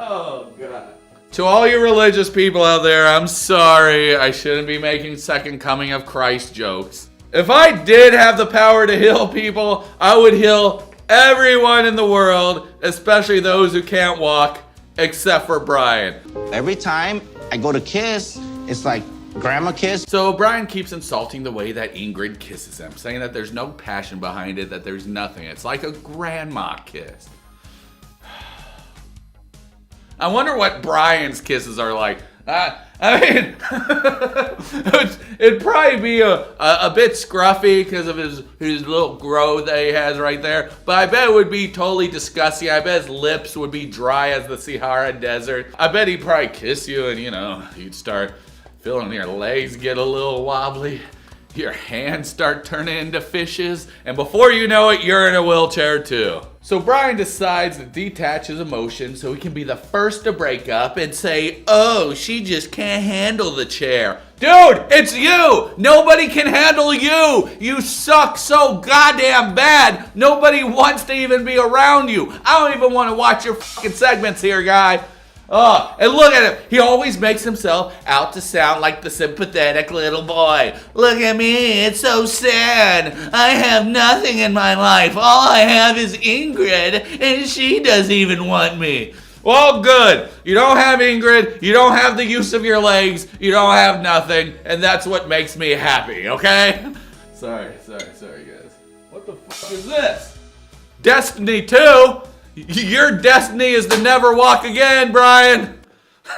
Oh, God. To all you religious people out there, I'm sorry. I shouldn't be making second coming of Christ jokes. If I did have the power to heal people, I would heal everyone in the world, especially those who can't walk, except for Brian. Every time I go to kiss, it's like grandma kiss. So Brian keeps insulting the way that Ingrid kisses him, saying that there's no passion behind it, that there's nothing. It's like a grandma kiss. I wonder what Brian's kisses are like. I mean, it'd probably be a bit scruffy because of his little growth that he has right there. But I bet it would be totally disgusting. I bet his lips would be dry as the Sahara Desert. I bet he'd probably kiss you and, you know, you'd start feeling your legs get a little wobbly. Your hands start turning into fishes. And before you know it, you're in a wheelchair too. So Brian decides to detach his emotions so he can be the first to break up and say, oh, she just can't handle the chair. Dude, it's you! Nobody can handle you! You suck so goddamn bad, nobody wants to even be around you. I don't even want to watch your fucking segments here, guy. Oh, and look at him. He always makes himself out to sound like the sympathetic little boy. Look at me, it's so sad. I have nothing in my life. All I have is Ingrid, and she doesn't even want me. Well, good. You don't have Ingrid. You don't have the use of your legs. You don't have nothing. And that's what makes me happy, okay? Sorry, guys. What the fuck is this? Destiny 2? Your destiny is to never walk again, Brian.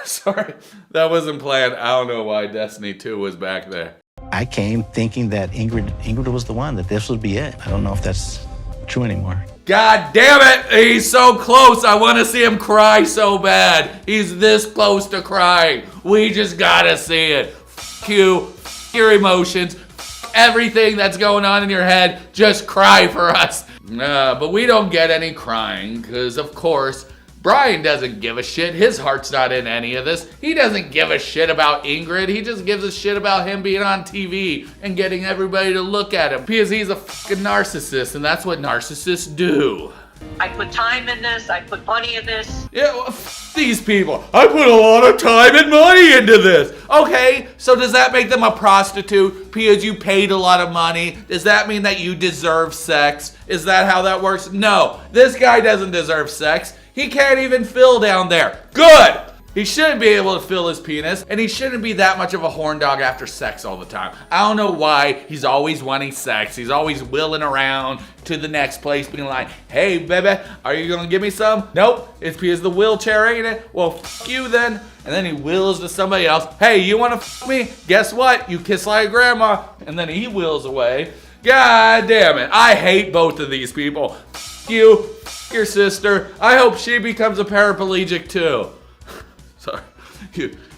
Sorry, that wasn't planned. I don't know why Destiny 2 was back there. I came thinking that Ingrid was the one, that this would be it. I don't know if that's true anymore. God damn it! He's so close. I want to see him cry so bad. He's this close to crying. We just gotta see it. F you, f your emotions, f everything that's going on in your head. Just cry for us. But we don't get any crying because, of course, Brian doesn't give a shit. His heart's not in any of this. He doesn't give a shit about Ingrid. He just gives a shit about him being on TV and getting everybody to look at him because he's a fucking narcissist, and that's what narcissists do. I put time in this. I put money in this. Yeah, well, these people. I put a lot of time and money into this. Okay, so does that make them a prostitute because you paid a lot of money? Does that mean that you deserve sex? Is that how that works? No, this guy doesn't deserve sex. He can't even fill down there. Good! He shouldn't be able to fill his penis, and he shouldn't be that much of a horn dog after sex all the time. I don't know why he's always wanting sex. He's always wheeling around to the next place being like, hey, baby, are you gonna give me some? Nope, it's because the wheelchair ain't it. Well, fuck you then. And then he wheels to somebody else. Hey, you wanna fuck me? Guess what? You kiss like grandma. And then he wheels away. God damn it. I hate both of these people. Fuck you, fuck your sister. I hope she becomes a paraplegic too. Sorry.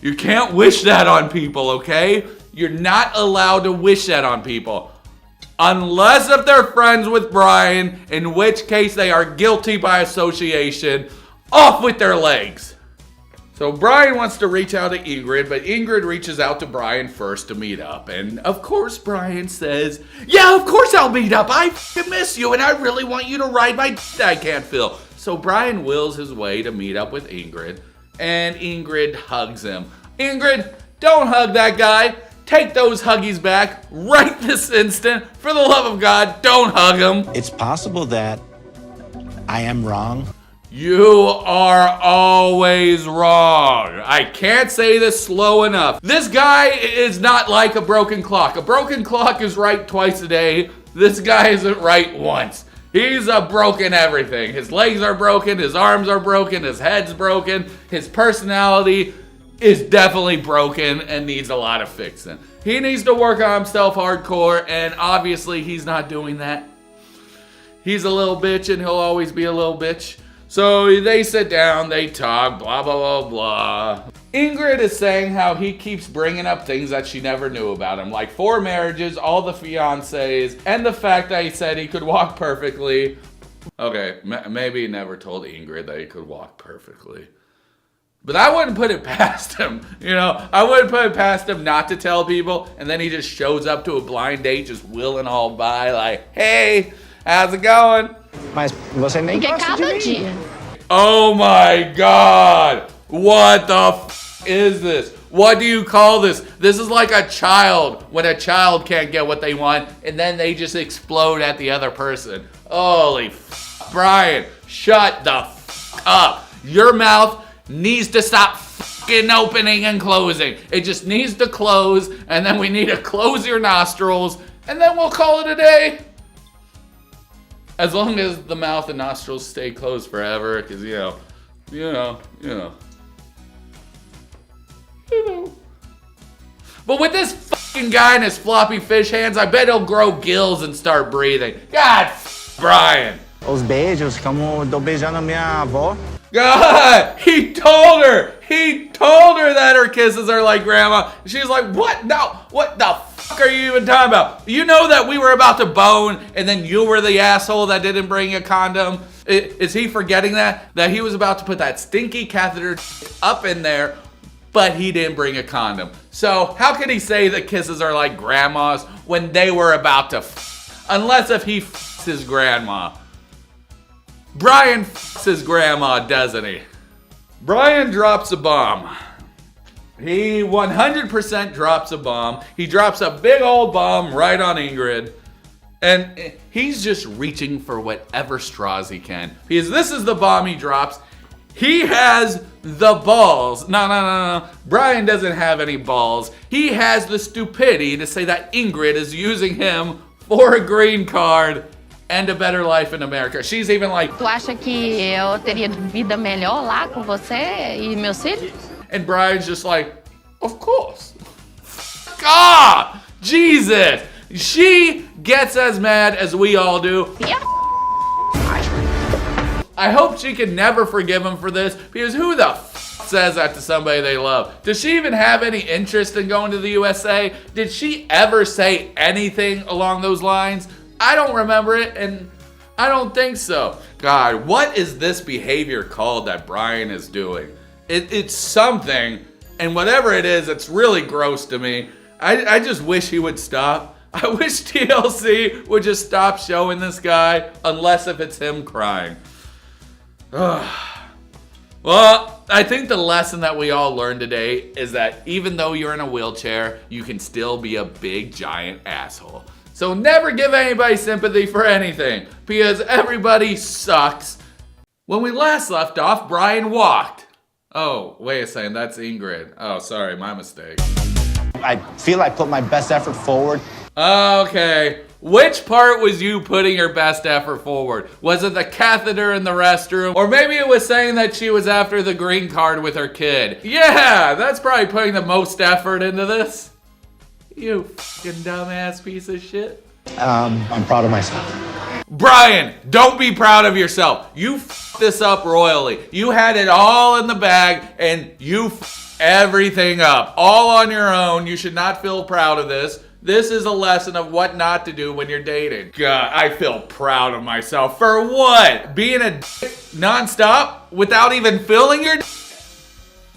You can't wish that on people, okay? You're not allowed to wish that on people. Unless if they're friends with Brian, in which case they are guilty by association. Off with their legs. So Brian wants to reach out to Ingrid, but Ingrid reaches out to Brian first to meet up. And of course Brian says, yeah, of course I'll meet up. I f***ing miss you and I really want you to ride my d I can't feel. So Brian wills his way to meet up with Ingrid. And Ingrid hugs him. Ingrid, don't hug that guy. Take those huggies back right this instant. For the love of God, don't hug him. It's possible that I am wrong. You are always wrong. I can't say this slow enough. This guy is not like a broken clock. A broken clock is right twice a day. This guy isn't right once. He's a broken everything. His legs are broken, his arms are broken, his head's broken, his personality is definitely broken and needs a lot of fixing. He needs to work on himself hardcore, and obviously he's not doing that. He's a little bitch and he'll always be a little bitch. So they sit down, they talk, blah, blah, blah, blah. Ingrid is saying how he keeps bringing up things that she never knew about him, like 4 marriages, all the fiancés, and the fact that he said he could walk perfectly. Okay, maybe he never told Ingrid that he could walk perfectly. But I wouldn't put it past him, you know? I wouldn't put it past him not to tell people, and then he just shows up to a blind date just wheeling all by like, hey, how's it going? Mas você nem Porque gosta de cada mim. dia. Oh my God! What the f is this? What do you call this? This is like a child when a child can't get what they want and then they just explode at the other person. Holy f, Brian, shut the f up. Your mouth needs to stop fucking opening and closing. It just needs to close, and then we need to close your nostrils, and then we'll call it a day. As long as the mouth and nostrils stay closed forever, because, you know. But with this fucking guy and his floppy fish hands, I bet he'll grow gills and start breathing. God, Brian. Os beijos, como tô beijando a minha avó. God, he told her that her kisses are like grandma. She's like, what? No, what the fuck are you even talking about? You know that we were about to bone and then you were the asshole that didn't bring a condom? Is he forgetting that? That he was about to put that stinky catheter up in there, but he didn't bring a condom. So how could he say that kisses are like grandma's when they were about to unless if he f***s his grandma. Brian f***s his grandma, doesn't he? Brian drops a bomb. He 100% drops a bomb. He drops a big old bomb right on Ingrid. And he's just reaching for whatever straws he can. Because this is the bomb he drops. He has the balls. No. Brian doesn't have any balls. He has the stupidity to say that Ingrid is using him for a green card and a better life in America. She's even like, Tu acha que eu teria vida melhor lá com você e meus filhos? and Brian's just like, of course. God, Jesus. She gets as mad as we all do. Yeah. I hope she can never forgive him for this, because who the says that to somebody they love? Does she even have any interest in going to the USA? Did she ever say anything along those lines? I don't remember it, and I don't think so. God, what is this behavior called that Brian is doing? It's something, and whatever it is, it's really gross to me. I just wish he would stop. I wish TLC would just stop showing this guy, unless if it's him crying. Well, I think the lesson that we all learned today is that even though you're in a wheelchair, you can still be a big, giant asshole. So never give anybody sympathy for anything, because everybody sucks. When we last left off, Brian walked. Oh, wait a second, that's Ingrid. Oh, sorry, my mistake. I feel I put my best effort forward. Okay. Which part was you putting your best effort forward? Was it the catheter in the restroom? Or maybe it was saying that she was after the green card with her kid. Yeah, that's probably putting the most effort into this. You fucking dumbass piece of shit. I'm proud of myself. Brian, don't be proud of yourself. You f***ed this up royally. You had it all in the bag and you f***ed everything up. All on your own. You should not feel proud of this. This is a lesson of what not to do when you're dating. God, I feel proud of myself. For what? Being a non-stop without even filling your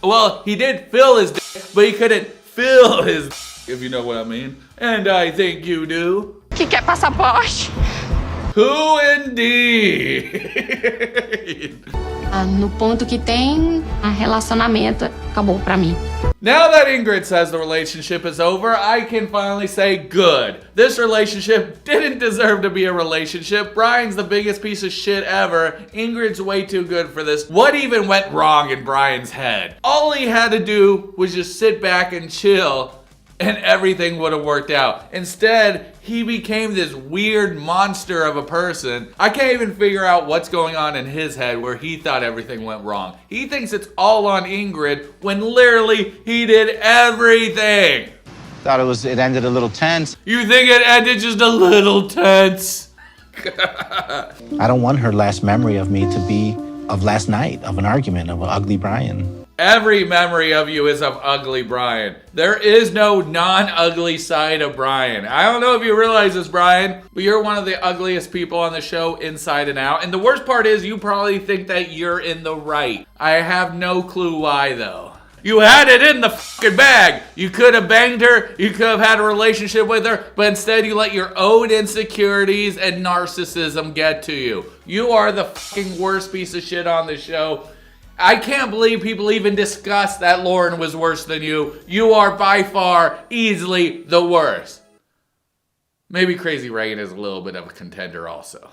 Well, he did fill his but he couldn't fill his if you know what I mean. And I think you do. Que quer passaporte? Who indeed? No ponto que tem, relacionamento acabou pra mim. Now that Ingrid says the relationship is over, I can finally say good. This relationship didn't deserve to be a relationship. Brian's the biggest piece of shit ever. Ingrid's way too good for this. What even went wrong in Brian's head? All he had to do was just sit back and chill, and everything would have worked out. Instead, he became this weird monster of a person. I can't even figure out what's going on in his head where he thought everything went wrong. He thinks it's all on Ingrid when literally he did everything. Thought it ended a little tense. You think it ended just a little tense? I don't want her last memory of me to be of last night, of an argument, of an ugly Brian. Every memory of you is of ugly Brian. There is no non-ugly side of Brian. I don't know if you realize this, Brian, but you're one of the ugliest people on the show inside and out. And the worst part is you probably think that you're in the right. I have no clue why, though. You had it in the fucking bag. You could have banged her. You could have had a relationship with her. But instead you let your own insecurities and narcissism get to you. You are the fucking worst piece of shit on the show. I can't believe people even discuss that Lauren was worse than you. You are by far easily the worst. Maybe Crazy Reagan is a little bit of a contender also.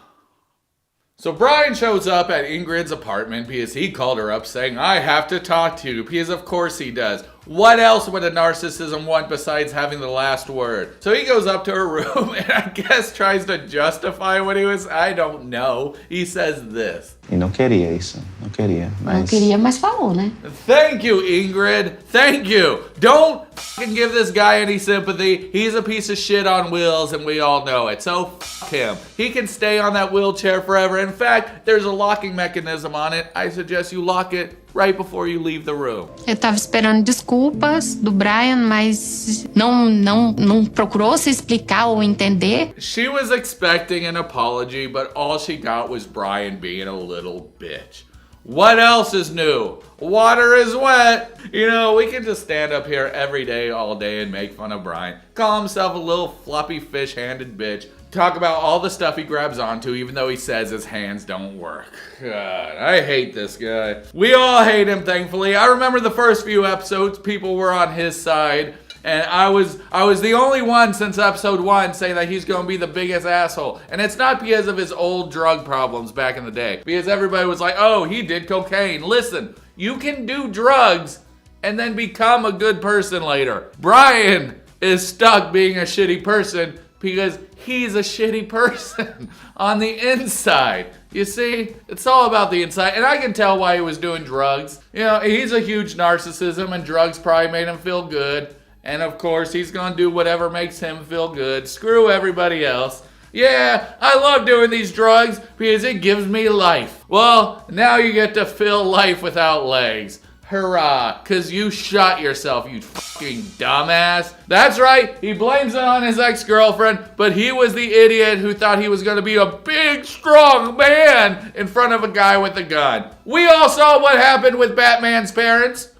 So Brian shows up at Ingrid's apartment because he called her up saying, I have to talk to you, because of course he does. What else would a narcissism want besides having the last word? So he goes up to her room and I guess tries to justify what he was, I don't know. He says this. E não queria isso. Não queria. Não queria, mas falou, né? Thank you, Ingrid. Thank you. Don't fucking give this guy any sympathy. He's a piece of shit on wheels and we all know it. So fuck him. He can stay on that wheelchair forever. In fact, there's a locking mechanism on it. I suggest you lock it right before you leave the room. Eu tava esperando desculpas do Brian, mas não procurou se explicar ou entender. She was expecting an apology, but all she got was Brian being a little bitch. What else is new? Water is wet. You know, we can just stand up here every day, all day, and make fun of Brian. Call himself a little floppy fish-handed bitch. Talk about all the stuff he grabs onto, even though he says his hands don't work. God, I hate this guy. We all hate him, thankfully. I remember the first few episodes, people were on his side. And I was the only one since episode 1 saying that he's going to be the biggest asshole. And it's not because of his old drug problems back in the day. Because everybody was like, oh, he did cocaine. Listen, you can do drugs and then become a good person later. Brian is stuck being a shitty person because he's a shitty person on the inside. You see, it's all about the inside. And I can tell why he was doing drugs. You know, he's a huge narcissism and drugs probably made him feel good. And of course, he's gonna do whatever makes him feel good. Screw everybody else. Yeah, I love doing these drugs because it gives me life. Well, now you get to fill life without legs. Hurrah, cause you shot yourself, you fucking dumbass. That's right, he blames it on his ex-girlfriend, but he was the idiot who thought he was gonna be a big, strong man in front of a guy with a gun. We all saw what happened with Batman's parents.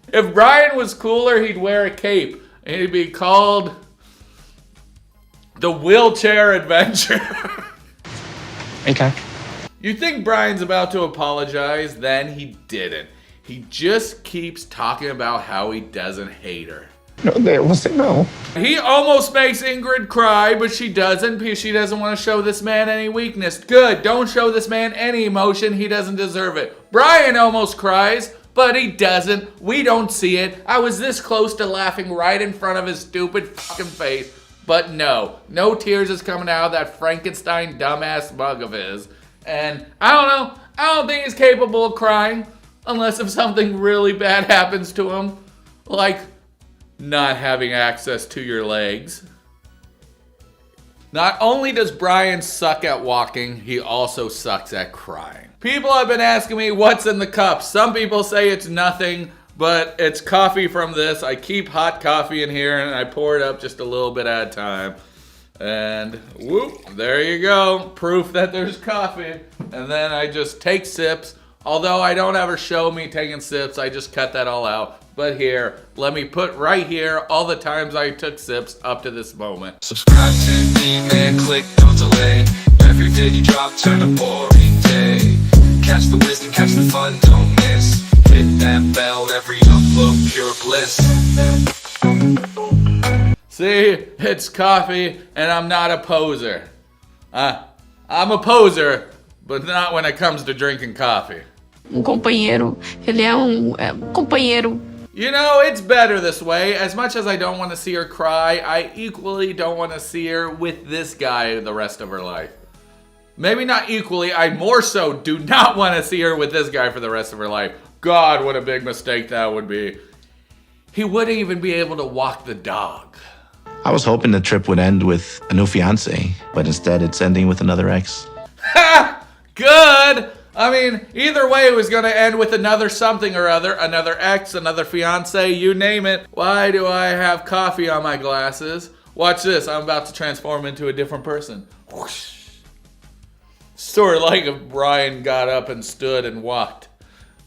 If Brian was cooler, he'd wear a cape, and he'd be called the Wheelchair Adventure. Okay. You think Brian's about to apologize? Then he didn't. He just keeps talking about how he doesn't hate her. No. He almost makes Ingrid cry, but she doesn't because she doesn't want to show this man any weakness. Good, don't show this man any emotion. He doesn't deserve it. Brian almost cries, but he doesn't. We don't see it. I was this close to laughing right in front of his stupid fucking face, but no tears is coming out of that Frankenstein dumbass mug of his. And I don't know, I don't think he's capable of crying unless if something really bad happens to him, like not having access to your legs. Not only does Brian suck at walking, he also sucks at crying. People have been asking me what's in the cup. Some people say it's nothing, but it's coffee from this. I keep hot coffee in here and I pour it up just a little bit at a time. And whoop, there you go. Proof that there's coffee. And then I just take sips. Although I don't ever show me taking sips, I just cut that all out. But here, let me put right here all the times I took sips up to this moment. Subscribe to Dee-man, click, don't delay. Every day you drop, turn a boring day. Catch the wisdom, catch the fun, don't miss. Hit that bell, every upload, pure bliss. See, it's coffee, and I'm not a poser. I'm a poser, but not when it comes to drinking coffee. Companheiro. Ele é companheiro. You know, it's better this way. As much as I don't want to see her cry, I equally don't want to see her with this guy the rest of her life. Maybe not equally, I more so do not want to see her with this guy for the rest of her life. God, what a big mistake that would be. He wouldn't even be able to walk the dog. I was hoping the trip would end with a new fiance, but instead it's ending with another ex. Ha! Good! I mean, either way it was going to end with another something or other, another ex, another fiance, you name it. Why do I have coffee on my glasses? Watch this, I'm about to transform into a different person. Whoosh. Sort of like if Brian got up and stood and walked.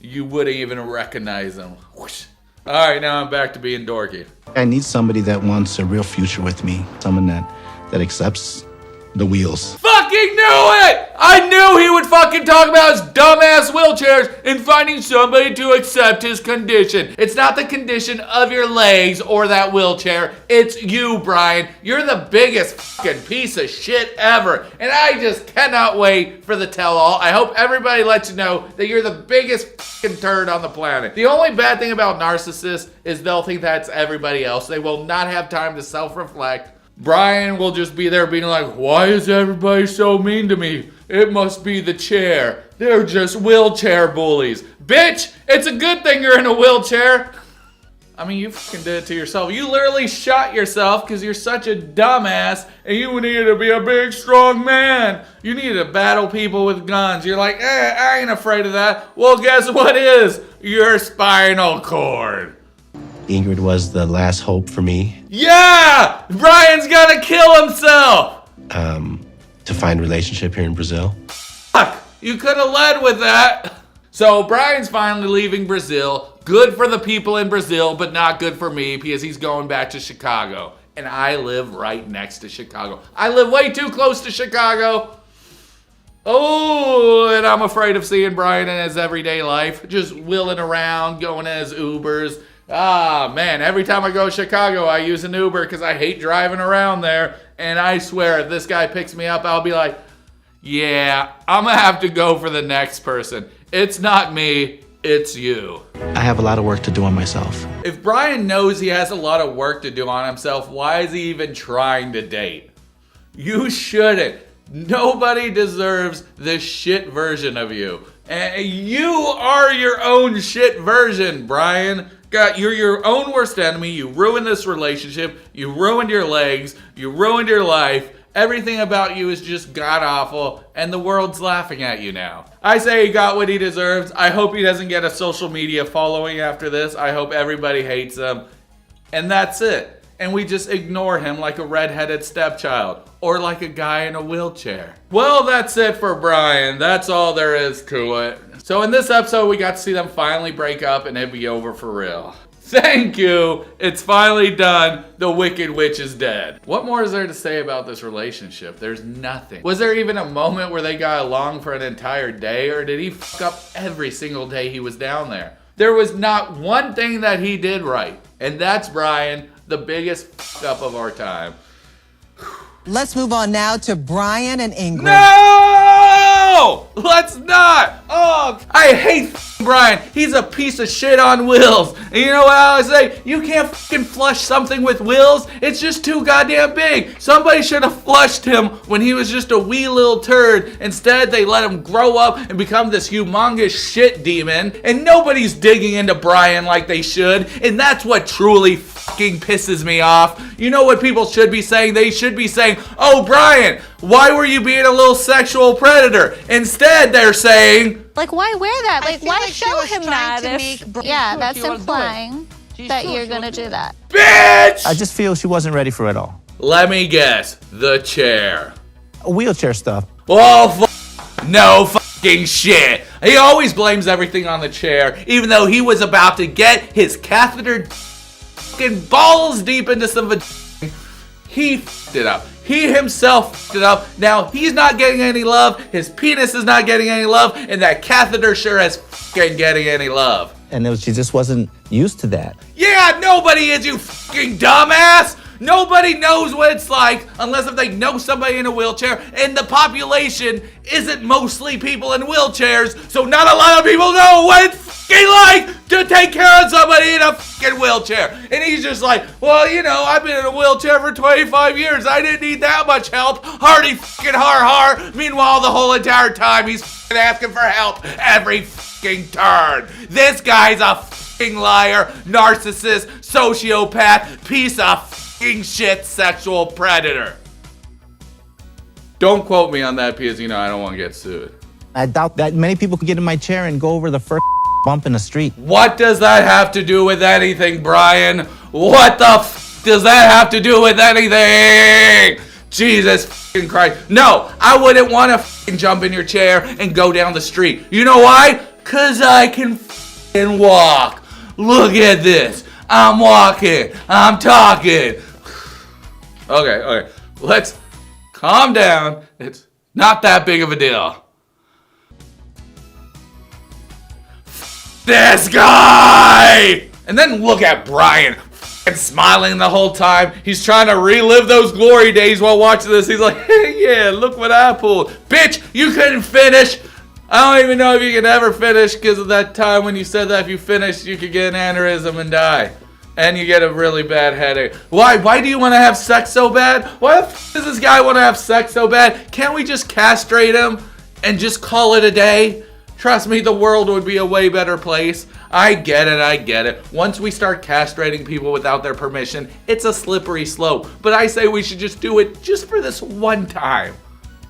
You wouldn't even recognize him. Whoosh. All right, now I'm back to being dorky. I need somebody that wants a real future with me. Someone that accepts the wheels. Fucking knew it! I knew he would fucking talk about his dumbass wheelchairs and finding somebody to accept his condition. It's not the condition of your legs or that wheelchair. It's you, Brian. You're the biggest fucking piece of shit ever. And I just cannot wait for the tell-all. I hope everybody lets you know that you're the biggest fucking turd on the planet. The only bad thing about narcissists is they'll think that's everybody else. They will not have time to self-reflect. Brian will just be there being like, why is everybody so mean to me? It must be the chair. They're just wheelchair bullies. Bitch, it's a good thing you're in a wheelchair. I mean, you fucking did it to yourself. You literally shot yourself because you're such a dumbass and you needed to be a big, strong man. You needed to battle people with guns. You're like, I ain't afraid of that. Well, guess what is? Your spinal cord. Ingrid was the last hope for me. Yeah! Brian's gonna kill himself! To find a relationship here in Brazil. Fuck! You could have led with that. So Brian's finally leaving Brazil. Good for the people in Brazil, but not good for me because he's going back to Chicago. And I live right next to Chicago. I live way too close to Chicago. Oh, and I'm afraid of seeing Brian in his everyday life. Just wheeling around, going in his Ubers, Ah, man, every time I go to Chicago, I use an Uber because I hate driving around there. And I swear, if this guy picks me up, I'll be like, yeah, I'm going to have to go for the next person. It's not me, it's you. I have a lot of work to do on myself. If Brian knows he has a lot of work to do on himself, why is he even trying to date? You shouldn't. Nobody deserves this shit version of you. And you are your own shit version, Brian. God, you're your own worst enemy. You ruined this relationship. You ruined your legs. You ruined your life. Everything about you is just god-awful, and the world's laughing at you now. I say he got what he deserves. I hope he doesn't get a social media following after this. I hope everybody hates him. And that's it. And we just ignore him like a redheaded stepchild, or like a guy in a wheelchair. Well, that's it for Brian. That's all there is to it. So in this episode, we got to see them finally break up and it'd be over for real. Thank you. It's finally done. The Wicked Witch is dead. What more is there to say about this relationship? There's nothing. Was there even a moment where they got along for an entire day, or did he fuck up every single day he was down there? There was not one thing that he did right. And that's Brian, the biggest fuck up of our time. Let's move on now to Brian and Ingrid. No! Let's not! Oh, I hate Brian. He's a piece of shit on wheels. And you know what I always say? You can't fucking flush something with wheels. It's just too goddamn big. Somebody should have flushed him when he was just a wee little turd. Instead, they let him grow up and become this humongous shit demon. And nobody's digging into Brian like they should. And that's what truly fucking pisses me off. You know what people should be saying? They should be saying, oh, Brian, why were you being a little sexual predator? Instead, they're saying, Like, why wear that? Like, why like she show was him trying that? to If, make yeah, that's implying that you're gonna do that. bitch! I just feel she wasn't ready for it all. Let me guess, the chair. Wheelchair stuff. Oh, no fucking shit. He always blames everything on the chair, even though he was about to get his catheter fucking balls deep into some vagina. He fucked it up. He himself fucked it up. Now he's not getting any love. His penis is not getting any love, and that catheter sure as fucking getting any love. And she just wasn't used to that. Yeah, nobody is, you fucking dumbass! Nobody knows what it's like unless if they know somebody in a wheelchair, and the population isn't mostly people in wheelchairs, so not a lot of people know what it's fucking like to take care of somebody in a fucking wheelchair. And he's just like, well, you know, I've been in a wheelchair for 25 years. I didn't need that much help. Hardy fucking har. Meanwhile, the whole entire time, he's fucking asking for help every fucking turn. This guy's a fucking liar, narcissist, sociopath, piece of fucking shit sexual predator. Don't quote me on that because, you know, I don't want to get sued. I doubt that many people could get in my chair and go over the first bump in the street. What does that have to do with anything, Brian? What the does that have to do with anything? Jesus fucking Christ. No, I wouldn't want to fucking jump in your chair and go down the street. You know why? Because I can fucking walk. Look at this. I'm walking. I'm talking. Okay. Let's calm down. It's not that big of a deal. This guy! And then look at Brian smiling the whole time. He's trying to relive those glory days while watching this. He's like, hey, yeah, look what I pulled. Bitch, you couldn't finish. I don't even know if you could ever finish because of that time when you said that if you finished, you could get an aneurysm and die. And you get a really bad headache. Why do you want to have sex so bad? Why the f does this guy want to have sex so bad? Can't we just castrate him and just call it a day? Trust me, the world would be a way better place. I get it. Once we start castrating people without their permission, it's a slippery slope. But I say we should just do it just for this one time.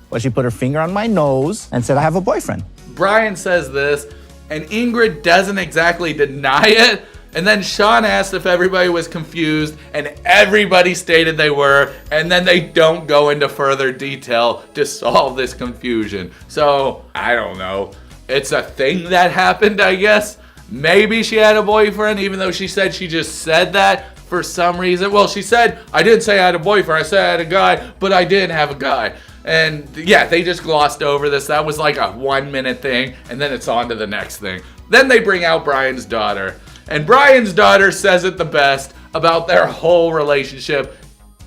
Well, she put her finger on my nose and said, I have a boyfriend. Brian says this, and Ingrid doesn't exactly deny it. And then Sean asked if everybody was confused, and everybody stated they were, and then they don't go into further detail to solve this confusion. So, I don't know. It's a thing that happened, I guess. Maybe she had a boyfriend, even though she said she just said that for some reason. Well, she said, I didn't say I had a boyfriend, I said I had a guy, but I did have a guy. And yeah, they just glossed over this. That was like a 1 minute thing, and then it's on to the next thing. Then they bring out Brian's daughter. And Brian's daughter says it the best about their whole relationship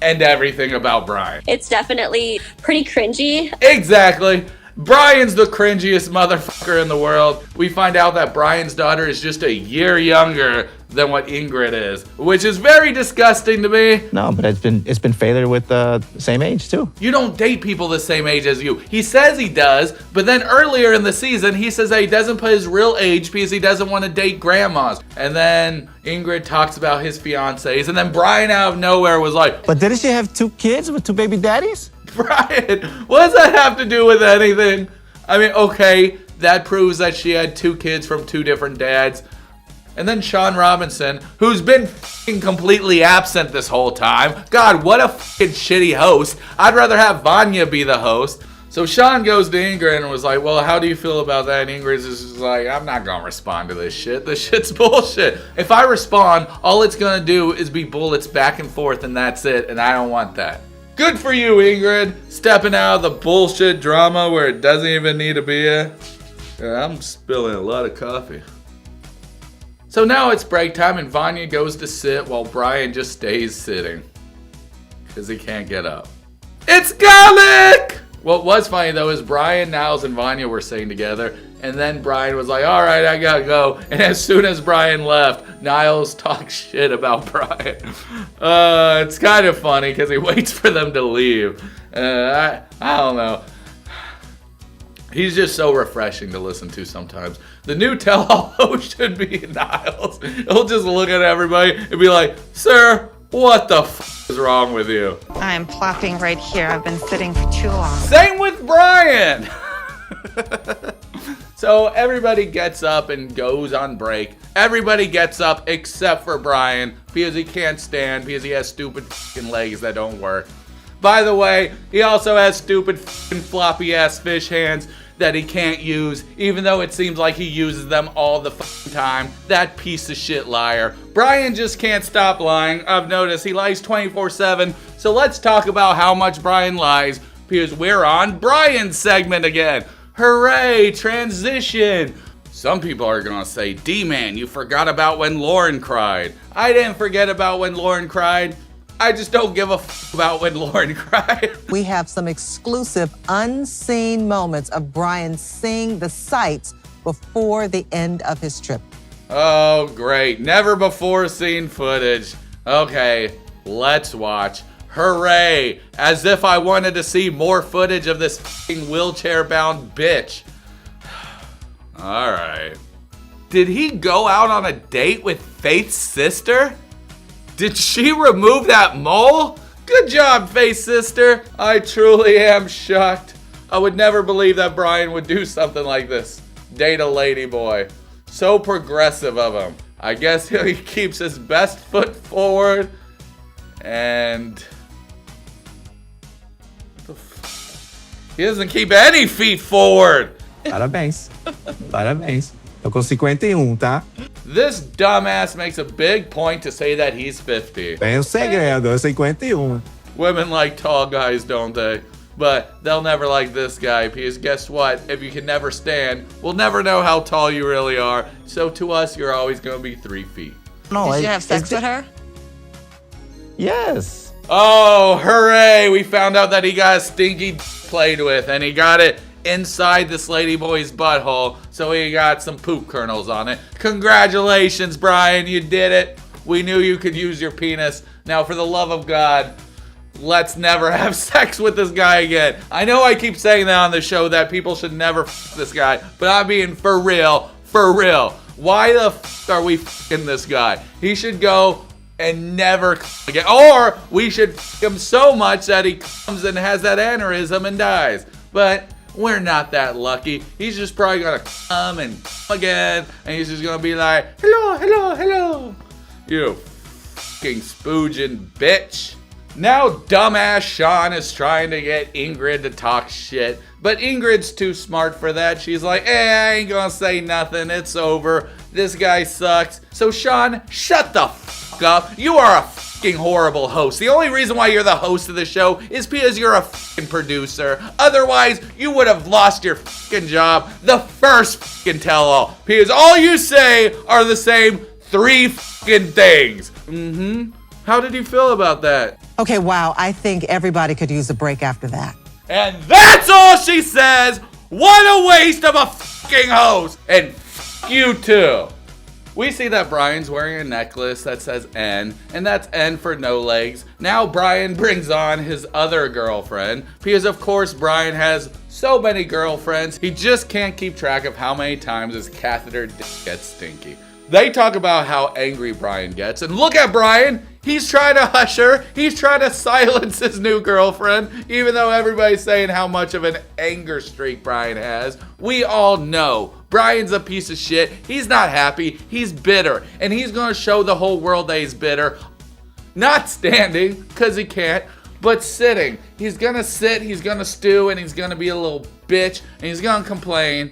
and everything about Brian. It's definitely pretty cringy. Exactly. Brian's the cringiest motherfucker in the world. We find out that Brian's daughter is just a year younger than what Ingrid is, which is very disgusting to me. No, but it's been failure with the same age too. You don't date people the same age as you. He says he does, but then earlier in the season, he says that he doesn't put his real age because he doesn't want to date grandmas. And then Ingrid talks about his fiancés, and then Brian out of nowhere was like, But didn't she have 2 kids with 2 baby daddies? Brian, what does that have to do with anything? I mean, okay, that proves that she had 2 kids from 2 different dads. And then Sean Robinson, who's been f***ing completely absent this whole time. God, what a f***ing shitty host. I'd rather have Vanya be the host. So Sean goes to Ingrid and was like, well, how do you feel about that? And Ingrid's just like, I'm not going to respond to this shit. This shit's bullshit. If I respond, all it's going to do is be bullets back and forth and that's it. And I don't want that. Good for you, Ingrid. Stepping out of the bullshit drama where it doesn't even need to be. Yeah, I'm spilling a lot of coffee. So now it's break time and Vanya goes to sit while Brian just stays sitting. Because he can't get up. It's garlic! What was funny though is Brian, Niles, and Vanya were sitting together. And then Brian was like, all right, I gotta go. And as soon as Brian left, Niles talks shit about Brian. It's kind of funny because he waits for them to leave. I don't know. He's just so refreshing to listen to sometimes. The new tell-all host should be Niles. He'll just look at everybody and be like, sir, what the f*** is wrong with you? I'm plopping right here. I've been sitting for too long. Same with Brian. So everybody gets up and goes on break. Everybody gets up except for Brian because he can't stand because he has stupid f***ing legs that don't work. By the way, he also has stupid f***ing floppy ass fish hands that he can't use, even though it seems like he uses them all the f***ing time. That piece of shit liar. Brian just can't stop lying. I've noticed he lies 24/7. So let's talk about how much Brian lies because we're on Brian's segment again. Hooray, transition. Some people are gonna say, Dee-man, you forgot about when Lauren cried. I didn't forget about when Lauren cried. I just don't give a f about when Lauren cried. We have some exclusive unseen moments of Brian seeing the sights before the end of his trip. Oh, great. Never before seen footage. Okay, let's watch. Hooray! As if I wanted to see more footage of this f***ing wheelchair-bound bitch. Alright. Did he go out on a date with Faith's sister? Did she remove that mole? Good job, Faith's sister. I truly am shocked. I would never believe that Brian would do something like this. Date a lady boy. So progressive of him. I guess he keeps his best foot forward. And... he doesn't keep any feet forward. Parabéns. Parabéns. Tô com 51, tá? This dumbass makes a big point to say that he's 50. Tem um segredo, é 51. Women like tall guys, don't they? But they'll never like this guy because guess what? If you can never stand, we'll never know how tall you really are. So to us, you're always going to be 3 feet. No, Did you have sex with her? Yes. Oh, hooray! We found out that he got a stinky played with and he got it inside this lady boy's butthole, so he got some poop kernels on it. Congratulations, Brian, you did it. We knew you could use your penis. Now, for the love of God, let's never have sex with this guy again. I know I keep saying that on the show that people should never f this guy, but I'm being for real, for real. Why the f are we f***ing this guy? He should go and never again, or we should f him so much that he comes and has that aneurysm and dies. But we're not that lucky. He's just probably gonna come and again, and he's just gonna be like, hello, hello, hello. You fucking spoogin' bitch. Now dumbass Sean is trying to get Ingrid to talk shit, but Ingrid's too smart for that. She's like, I ain't gonna say nothing. It's over. This guy sucks. So Sean, shut the fuck up. You are a fucking horrible host. The only reason why you're the host of the show is because you're a fucking producer. Otherwise, you would have lost your fucking job the first fucking tell-all. Because all you say are the same 3 fucking things. How did you feel about that? Okay, wow. I think everybody could use a break after that. And that's all she says. What a waste of a fucking host. And f you too. We see that Brian's wearing a necklace that says N, and that's N for no legs. Now Brian brings on his other girlfriend, because of course Brian has so many girlfriends, he just can't keep track of how many times his catheter gets stinky. They talk about how angry Brian gets, and look at Brian! He's trying to hush her, he's trying to silence his new girlfriend, even though everybody's saying how much of an anger streak Brian has. We all know Brian's a piece of shit, he's not happy, he's bitter, and he's gonna show the whole world that he's bitter. Not standing, because he can't, but sitting. He's gonna sit, he's gonna stew, and he's gonna be a little bitch, and he's gonna complain.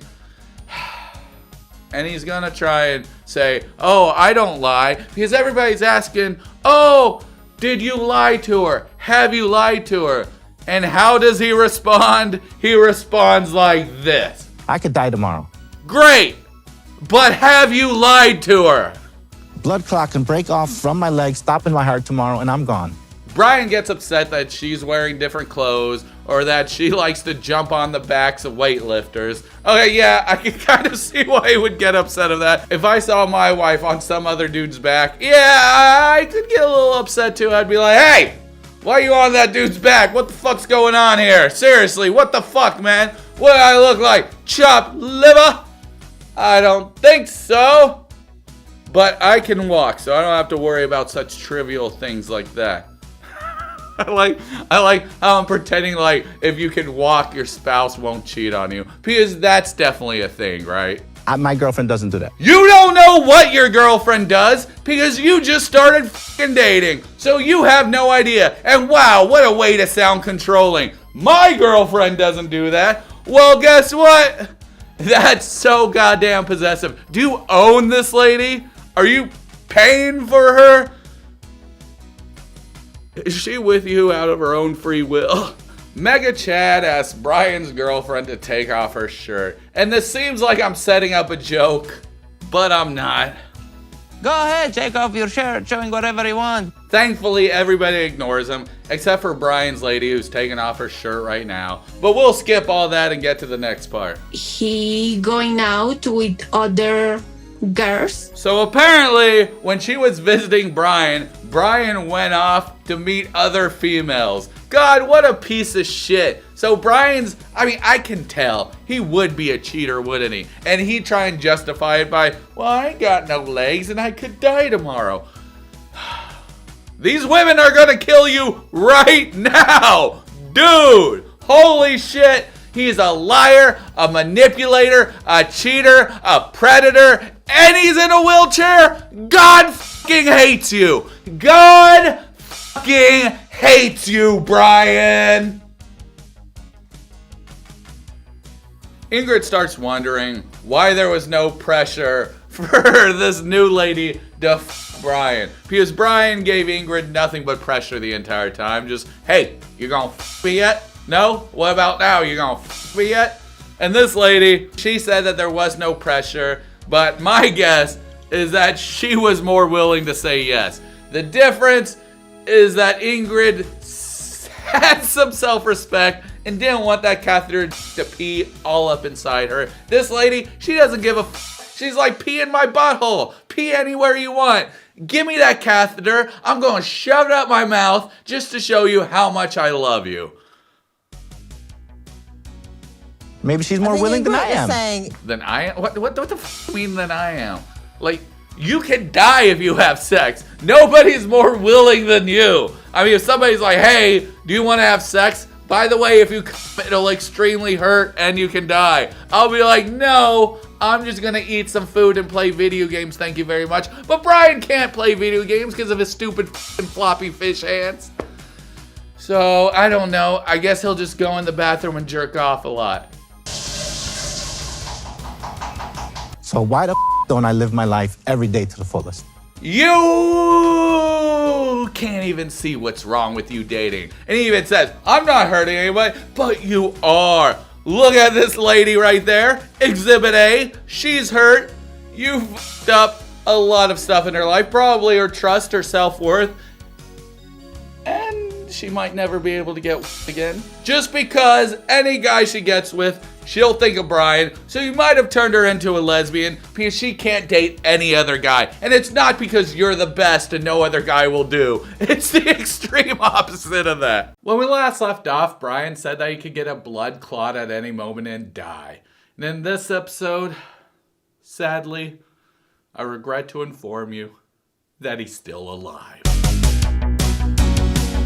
And he's gonna try and say, oh, I don't lie, because everybody's asking, oh, did you lie to her? Have you lied to her? And how does he respond? He responds like this. I could die tomorrow. Great, but have you lied to her? Blood clot can break off from my leg, stop in my heart tomorrow, and I'm gone. Brian gets upset that she's wearing different clothes or that she likes to jump on the backs of weightlifters. Okay, yeah, I can kind of see why he would get upset of that. If I saw my wife on some other dude's back, yeah, I could get a little upset too. I'd be like, hey, why are you on that dude's back? What the fuck's going on here? Seriously, what the fuck, man? What do I look like? Chopped liver? I don't think so. But I can walk, so I don't have to worry about such trivial things like that. I like how I'm pretending like if you can walk, your spouse won't cheat on you. Because that's definitely a thing, right? My girlfriend doesn't do that. You don't know what your girlfriend does because you just started f***ing dating. So you have no idea. And wow, what a way to sound controlling. My girlfriend doesn't do that. Well, guess what? That's so goddamn possessive. Do you own this lady? Are you paying for her? Is she with you out of her own free will? Mega Chad asks Brian's girlfriend to take off her shirt. And this seems like I'm setting up a joke, but I'm not. Go ahead, take off your shirt, showing whatever you want. Thankfully, everybody ignores him, except for Brian's lady who's taking off her shirt right now. But we'll skip all that and get to the next part. He going out with other girls. So apparently, when she was visiting Brian, Brian went off to meet other females. God, what a piece of shit. So Brian's, I can tell, he would be a cheater, wouldn't he? And he'd try and justify it by, well, I ain't got no legs and I could die tomorrow. These women are gonna kill you right now. Dude, holy shit. He's a liar, a manipulator, a cheater, a predator, and he's in a wheelchair. God fucking hates you. God fucking hates you, Brian. Ingrid starts wondering why there was no pressure for this new lady to f Brian. Because Brian gave Ingrid nothing but pressure the entire time. Just, hey, you gonna f me yet? No? What about now? You gonna f me yet? And this lady, she said that there was no pressure, but my guess is that she was more willing to say yes. The difference is that Ingrid had some self-respect and didn't want that catheter to pee all up inside her. This lady, she doesn't give a f. She's like, pee in my butthole. Pee anywhere you want. Give me that catheter. I'm going to shove it up my mouth just to show you how much I love you. Maybe she's more willing than I am. Than I am? What the f mean than I am? Like, you can die if you have sex. Nobody's more willing than you. I mean, if somebody's like, hey, do you want to have sex? By the way, if you come, it'll extremely hurt and you can die. I'll be like, no, I'm just going to eat some food and play video games. Thank you very much. But Brian can't play video games because of his stupid floppy fish hands. So, I don't know. I guess he'll just go in the bathroom and jerk off a lot. So why the don't I live my life every day to the fullest? You can't even see what's wrong with you dating. And he even says, I'm not hurting anybody, but you are. Look at this lady right there. Exhibit A. She's hurt. You f***ed up a lot of stuff in her life, probably her trust, her self-worth, and she might never be able to get again. Just because any guy she gets with, she'll think of Brian, so you might have turned her into a lesbian because she can't date any other guy. And it's not because you're the best and no other guy will do. It's the extreme opposite of that. When we last left off, Brian said that he could get a blood clot at any moment and die. And in this episode, sadly, I regret to inform you that he's still alive.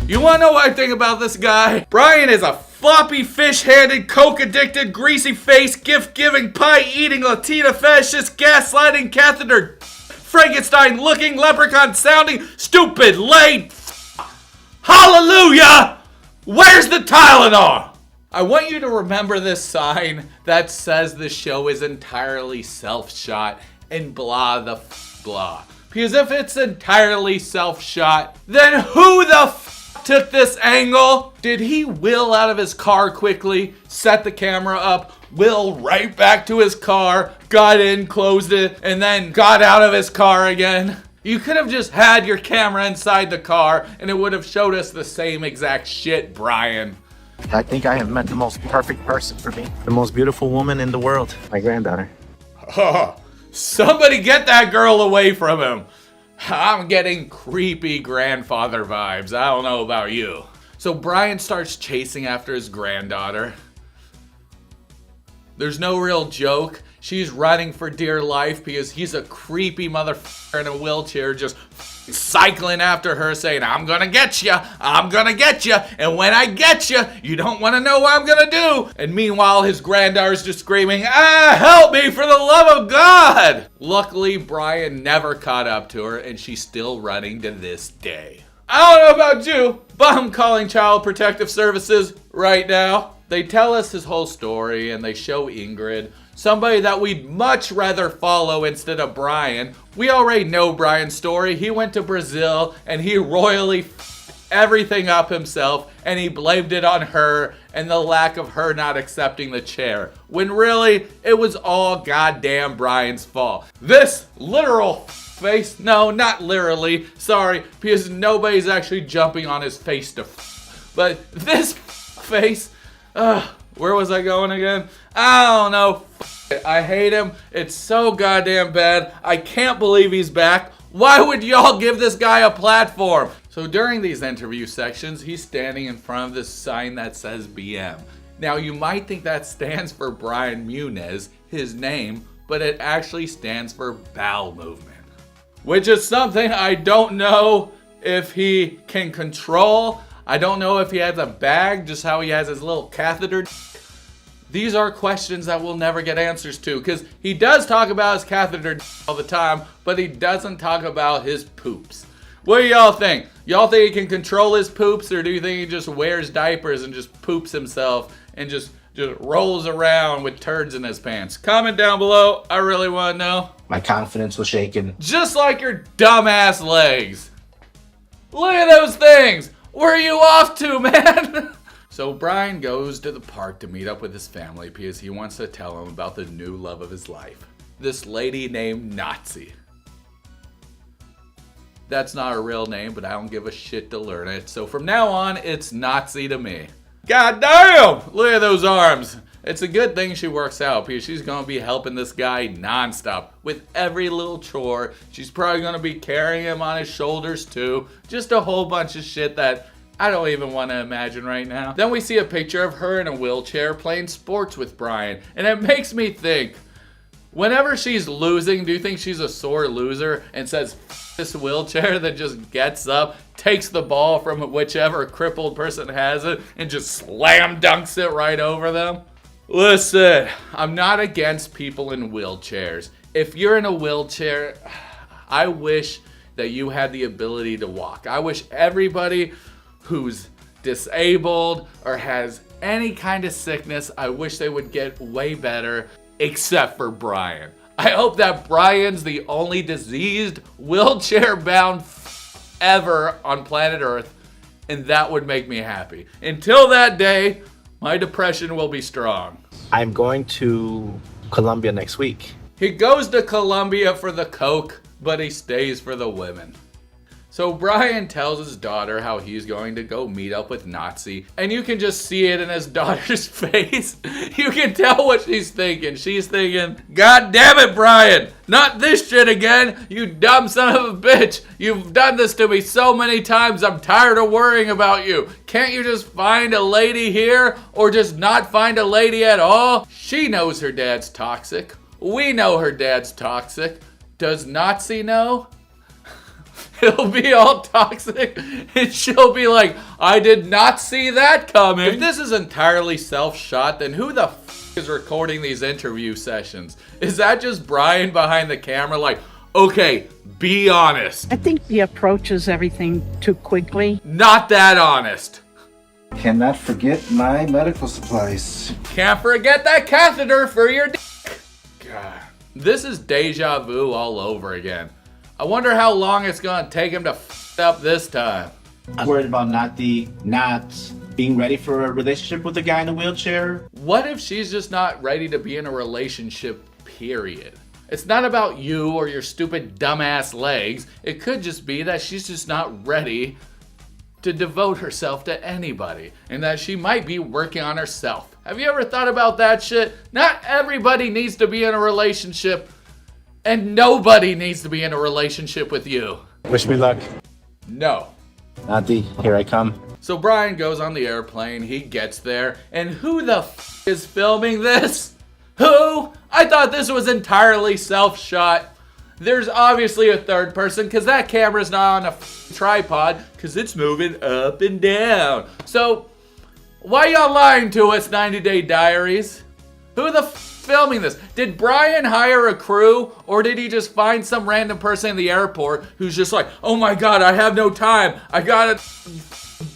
You wanna know what I think about this guy? Brian is a floppy, fish-handed, coke-addicted, greasy-faced, gift-giving, pie-eating, Latina fetishist, gaslighting, catheter, Frankenstein-looking, leprechaun-sounding, stupid, late. Hallelujah! Where's the Tylenol? I want you to remember this sign that says the show is entirely self-shot and blah the blah. Because if it's entirely self-shot, then who the took this angle? Did he will out of his car quickly, set the camera up, will right back to his car, got in, closed it, and then got out of his car again? You could have just had your camera inside the car and it would have showed us the same exact shit, Brian. I think I have met the most perfect person for me. The most beautiful woman in the world. My granddaughter. Oh, somebody get that girl away from him. I'm getting creepy grandfather vibes. I don't know about you. So Brian starts chasing after his granddaughter. There's no real joke. She's running for dear life because he's a creepy motherfucker in a wheelchair just cycling after her saying, I'm gonna get ya, I'm gonna get ya, and when I get ya, you don't wanna know what I'm gonna do. And meanwhile, his granddaughter's just screaming, help me for the love of God. Luckily, Brian never caught up to her and she's still running to this day. I don't know about you, but I'm calling Child Protective Services right now. They tell us his whole story and they show Ingrid, somebody that we'd much rather follow instead of Brian. We already know Brian's story. He went to Brazil and he royally everything up himself and he blamed it on her and the lack of her not accepting the chair. When really, it was all goddamn Brian's fault. This literal face, no, not literally, sorry, because nobody's actually jumping on his face to but this face, where was I going again? I don't know. I hate him. It's so goddamn bad. I can't believe he's back. Why would y'all give this guy a platform? So during these interview sections, he's standing in front of this sign that says BM. Now you might think that stands for Brian Muniz, his name, but it actually stands for bowel movement. Which is something I don't know if he can control. I don't know if he has a bag, just how he has his little catheter. These are questions that we'll never get answers to because he does talk about his catheter all the time, but he doesn't talk about his poops. What do y'all think? Y'all think he can control his poops, or do you think he just wears diapers and just poops himself and just rolls around with turds in his pants? Comment down below. I really want to know. My confidence was shaken. Just like your dumbass legs. Look at those things. Where are you off to, man? So Brian goes to the park to meet up with his family because he wants to tell them about the new love of his life. This lady named Nazi. That's not her real name, but I don't give a shit to learn it. So from now on, it's Nazi to me. God damn! Look at those arms. It's a good thing she works out because she's going to be helping this guy nonstop with every little chore. She's probably going to be carrying him on his shoulders too. Just a whole bunch of shit that I don't even want to imagine right now. Then we see a picture of her in a wheelchair playing sports with Brian. And it makes me think, whenever she's losing, do you think she's a sore loser and says, this wheelchair, that just gets up, takes the ball from whichever crippled person has it, and just slam dunks it right over them? Listen, I'm not against people in wheelchairs. If you're in a wheelchair, I wish that you had the ability to walk. I wish everybody who's disabled or has any kind of sickness, I wish they would get way better, except for Brian. I hope that Brian's the only diseased, wheelchair-bound ever on planet Earth, and that would make me happy. Until that day, my depression will be strong. I'm going to Colombia next week. He goes to Colombia for the coke, but he stays for the women. So Brian tells his daughter how he's going to go meet up with Nazi, and you can just see it in his daughter's face. You can tell what she's thinking. She's thinking, God damn it, Brian, not this shit again, you dumb son of a bitch. You've done this to me so many times, I'm tired of worrying about you. Can't you just find a lady here, or just not find a lady at all? She knows her dad's toxic. We know her dad's toxic. Does Nazi know? He'll be all toxic, and she'll be like, I did not see that coming. If this is entirely self-shot, then who the f is recording these interview sessions? Is that just Brian behind the camera like, okay, be honest? I think he approaches everything too quickly. Not that honest. Cannot forget my medical supplies. Can't forget that catheter for your dick. God. This is deja vu all over again. I wonder how long it's gonna take him to f up this time. I'm worried about not being ready for a relationship with a guy in a wheelchair. What if she's just not ready to be in a relationship, period? It's not about you or your stupid dumbass legs. It could just be that she's just not ready to devote herself to anybody, and that she might be working on herself. Have you ever thought about that shit? Not everybody needs to be in a relationship, and nobody needs to be in a relationship with you. Wish me luck. No. Nati, here I come. So Brian goes on the airplane, he gets there, and who the f is filming this? Who? I thought this was entirely self-shot. There's obviously a third person, because that camera's not on a tripod, because it's moving up and down. So, why y'all lying to us, 90 Day Diaries? Who the f filming this? Did Brian hire a crew, or did he just find some random person in the airport who's just like, oh my god, I have no time, I got a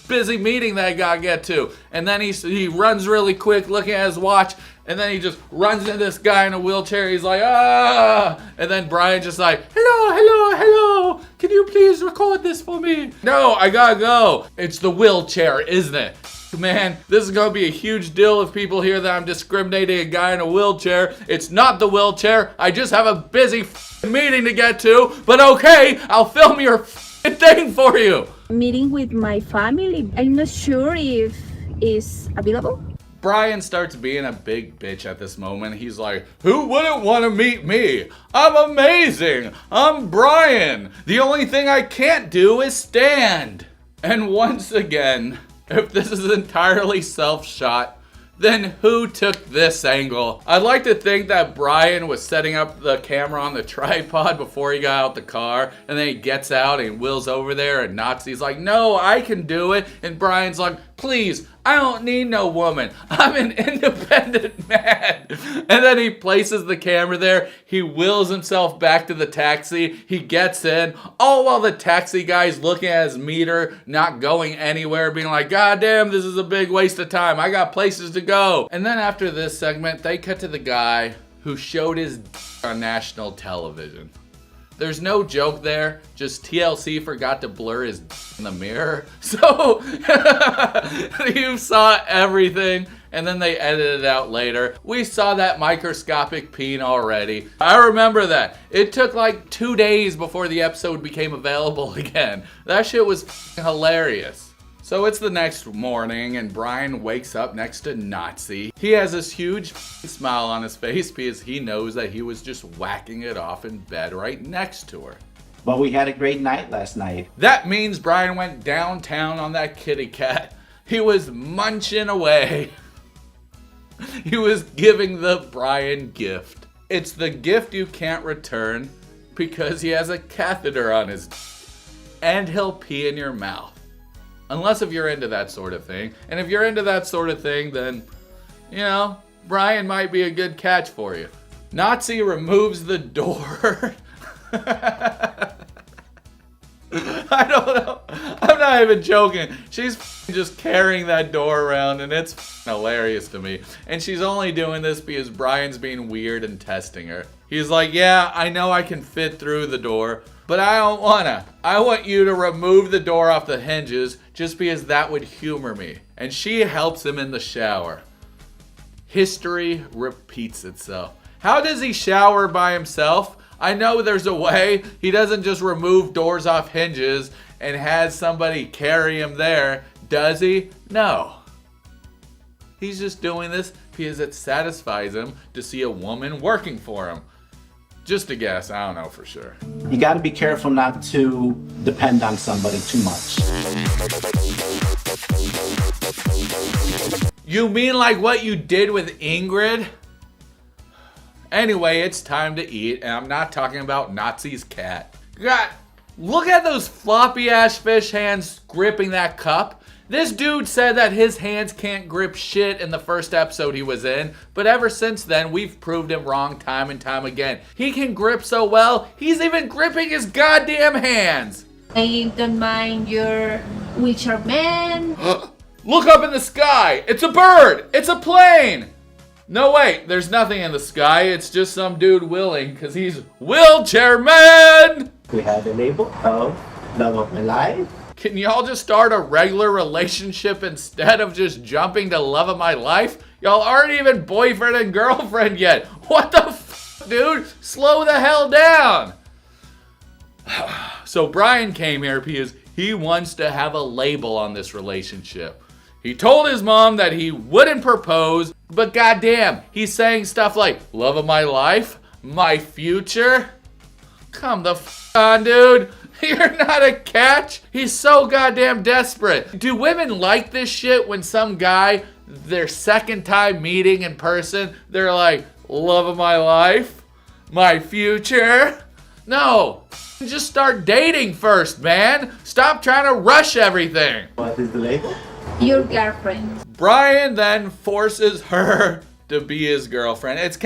busy meeting that I gotta get to, and then he runs really quick looking at his watch, and then he just runs into this guy in a wheelchair, he's like, ah, and then Brian just like, hello, can you please record this for me? No, I gotta go. It's the wheelchair, isn't it? Man, this is gonna be a huge deal if people hear that I'm discriminating a guy in a wheelchair. It's not the wheelchair. I just have a busy meeting to get to. But okay, I'll film your thing for you. Meeting with my family. I'm not sure if it's available. Brian starts being a big bitch at this moment. He's like, who wouldn't want to meet me? I'm amazing. I'm Brian. The only thing I can't do is stand. And once again, if this is entirely self-shot, then who took this angle? I'd like to think that Brian was setting up the camera on the tripod before he got out the car, and then he gets out and Will's over there and Nazi's like, no, I can do it. And Brian's like, please, I don't need no woman. I'm an independent man. And then he places the camera there. He wheels himself back to the taxi. He gets in, all while the taxi guy's looking at his meter, not going anywhere, being like, God damn, this is a big waste of time. I got places to go. And then after this segment, they cut to the guy who showed his on national television. There's no joke there, just TLC forgot to blur his in the mirror. So, you saw everything, and then they edited it out later. We saw that microscopic peen already. I remember that. It took like 2 days before the episode became available again. That shit was hilarious. So it's the next morning, and Brian wakes up next to Nazi. He has this huge smile on his face because he knows that he was just whacking it off in bed right next to her. But we had a great night last night. That means Brian went downtown on that kitty cat. He was munching away. He was giving the Brian gift. It's the gift you can't return because he has a catheter on his and he'll pee in your mouth. Unless if you're into that sort of thing. And if you're into that sort of thing, then, you know, Brian might be a good catch for you. Nazi removes the door. I don't know. I'm not even joking. She's just carrying that door around, and it's hilarious to me. And she's only doing this because Brian's being weird and testing her. He's like, yeah, I know I can fit through the door, but I don't wanna. I want you to remove the door off the hinges just because that would humor me. And she helps him in the shower. History repeats itself. How does he shower by himself? I know there's a way. He doesn't just remove doors off hinges and has somebody carry him there, does he? No. He's just doing this because it satisfies him to see a woman working for him. Just a guess, I don't know for sure. You got to be careful not to depend on somebody too much. You mean like what you did with Ingrid? Anyway, it's time to eat, and I'm not talking about Nazi's cat. God, look at those floppy ass fish hands gripping that cup. This dude said that his hands can't grip shit in the first episode he was in, but ever since then, we've proved him wrong time and time again. He can grip so well, he's even gripping his goddamn hands. I don't mind your witcher man. Look up in the sky. It's a bird. It's a plane. No, wait, there's nothing in the sky. It's just some dude willing because he's wheelchair man. We have a label of love of my life. Can y'all just start a regular relationship instead of just jumping to love of my life? Y'all aren't even boyfriend and girlfriend yet. What the f, dude? Slow the hell down. So Brian came here because he wants to have a label on this relationship. He told his mom that he wouldn't propose, but goddamn, he's saying stuff like, love of my life, my future. Come the f on, dude. You're not a catch. He's so goddamn desperate. Do women like this shit when some guy, their second time meeting in person, they're like, love of my life, my future? No. Just start dating first, man. Stop trying to rush everything. What is the label? Your girlfriend. Brian then forces her to be his girlfriend. It's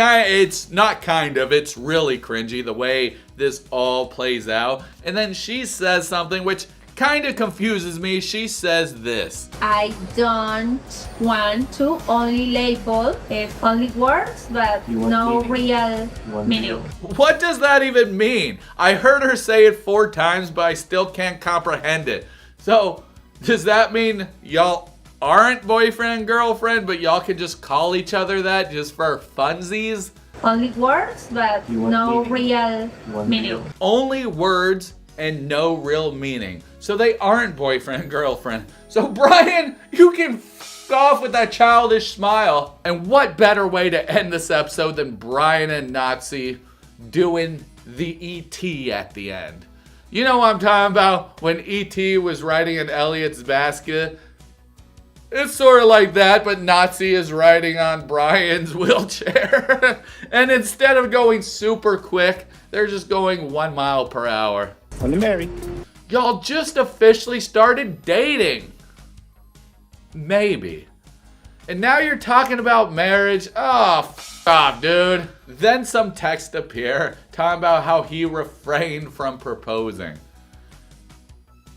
really cringy the way this all plays out. And then she says something which kind of confuses me. She says this. I don't want to only label only words, but no real meaning. What does that even mean? I heard her say it 4 times, but I still can't comprehend it. So, does that mean y'all aren't boyfriend and girlfriend, but y'all can just call each other that just for funsies? Only words, but no real meaning. Only words and no real meaning. So they aren't boyfriend and girlfriend. So Brian, you can f off with that childish smile. And what better way to end this episode than Brian and Nazi doing the E.T. at the end? You know what I'm talking about? When E.T. was riding in Elliot's basket. It's sort of like that, but Nazi is riding on Brian's wheelchair. And instead of going super quick, they're just going 1 mile per hour. When they're married. Y'all just officially started dating. Maybe. And now you're talking about marriage? Oh, f off, dude. Then some text appear talking about how he refrained from proposing.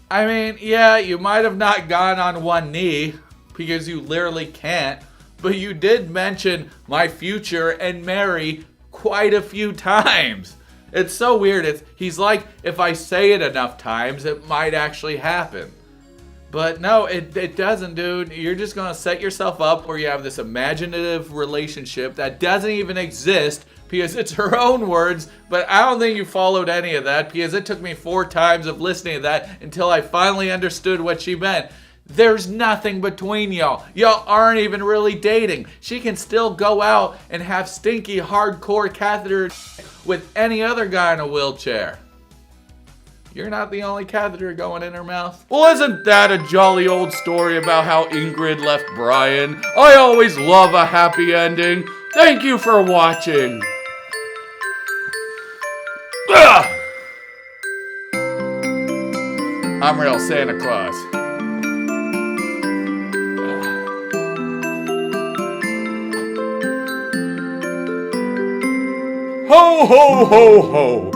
I mean, yeah, you might have not gone on one knee, because you literally can't, but you did mention my future and Mary quite a few times. It's so weird. He's like, if I say it enough times, it might actually happen. But no, it doesn't, dude. You're just gonna set yourself up where you have this imaginative relationship that doesn't even exist because it's her own words, but I don't think you followed any of that because it took me 4 times of listening to that until I finally understood what she meant. There's nothing between y'all. Y'all aren't even really dating. She can still go out and have stinky hardcore catheter with any other guy in a wheelchair. You're not the only catheter going in her mouth. Well, isn't that a jolly old story about how Ingrid left Brian? I always love a happy ending. Thank you for watching. Ugh! I'm real Santa Claus. Ho, ho, ho, ho!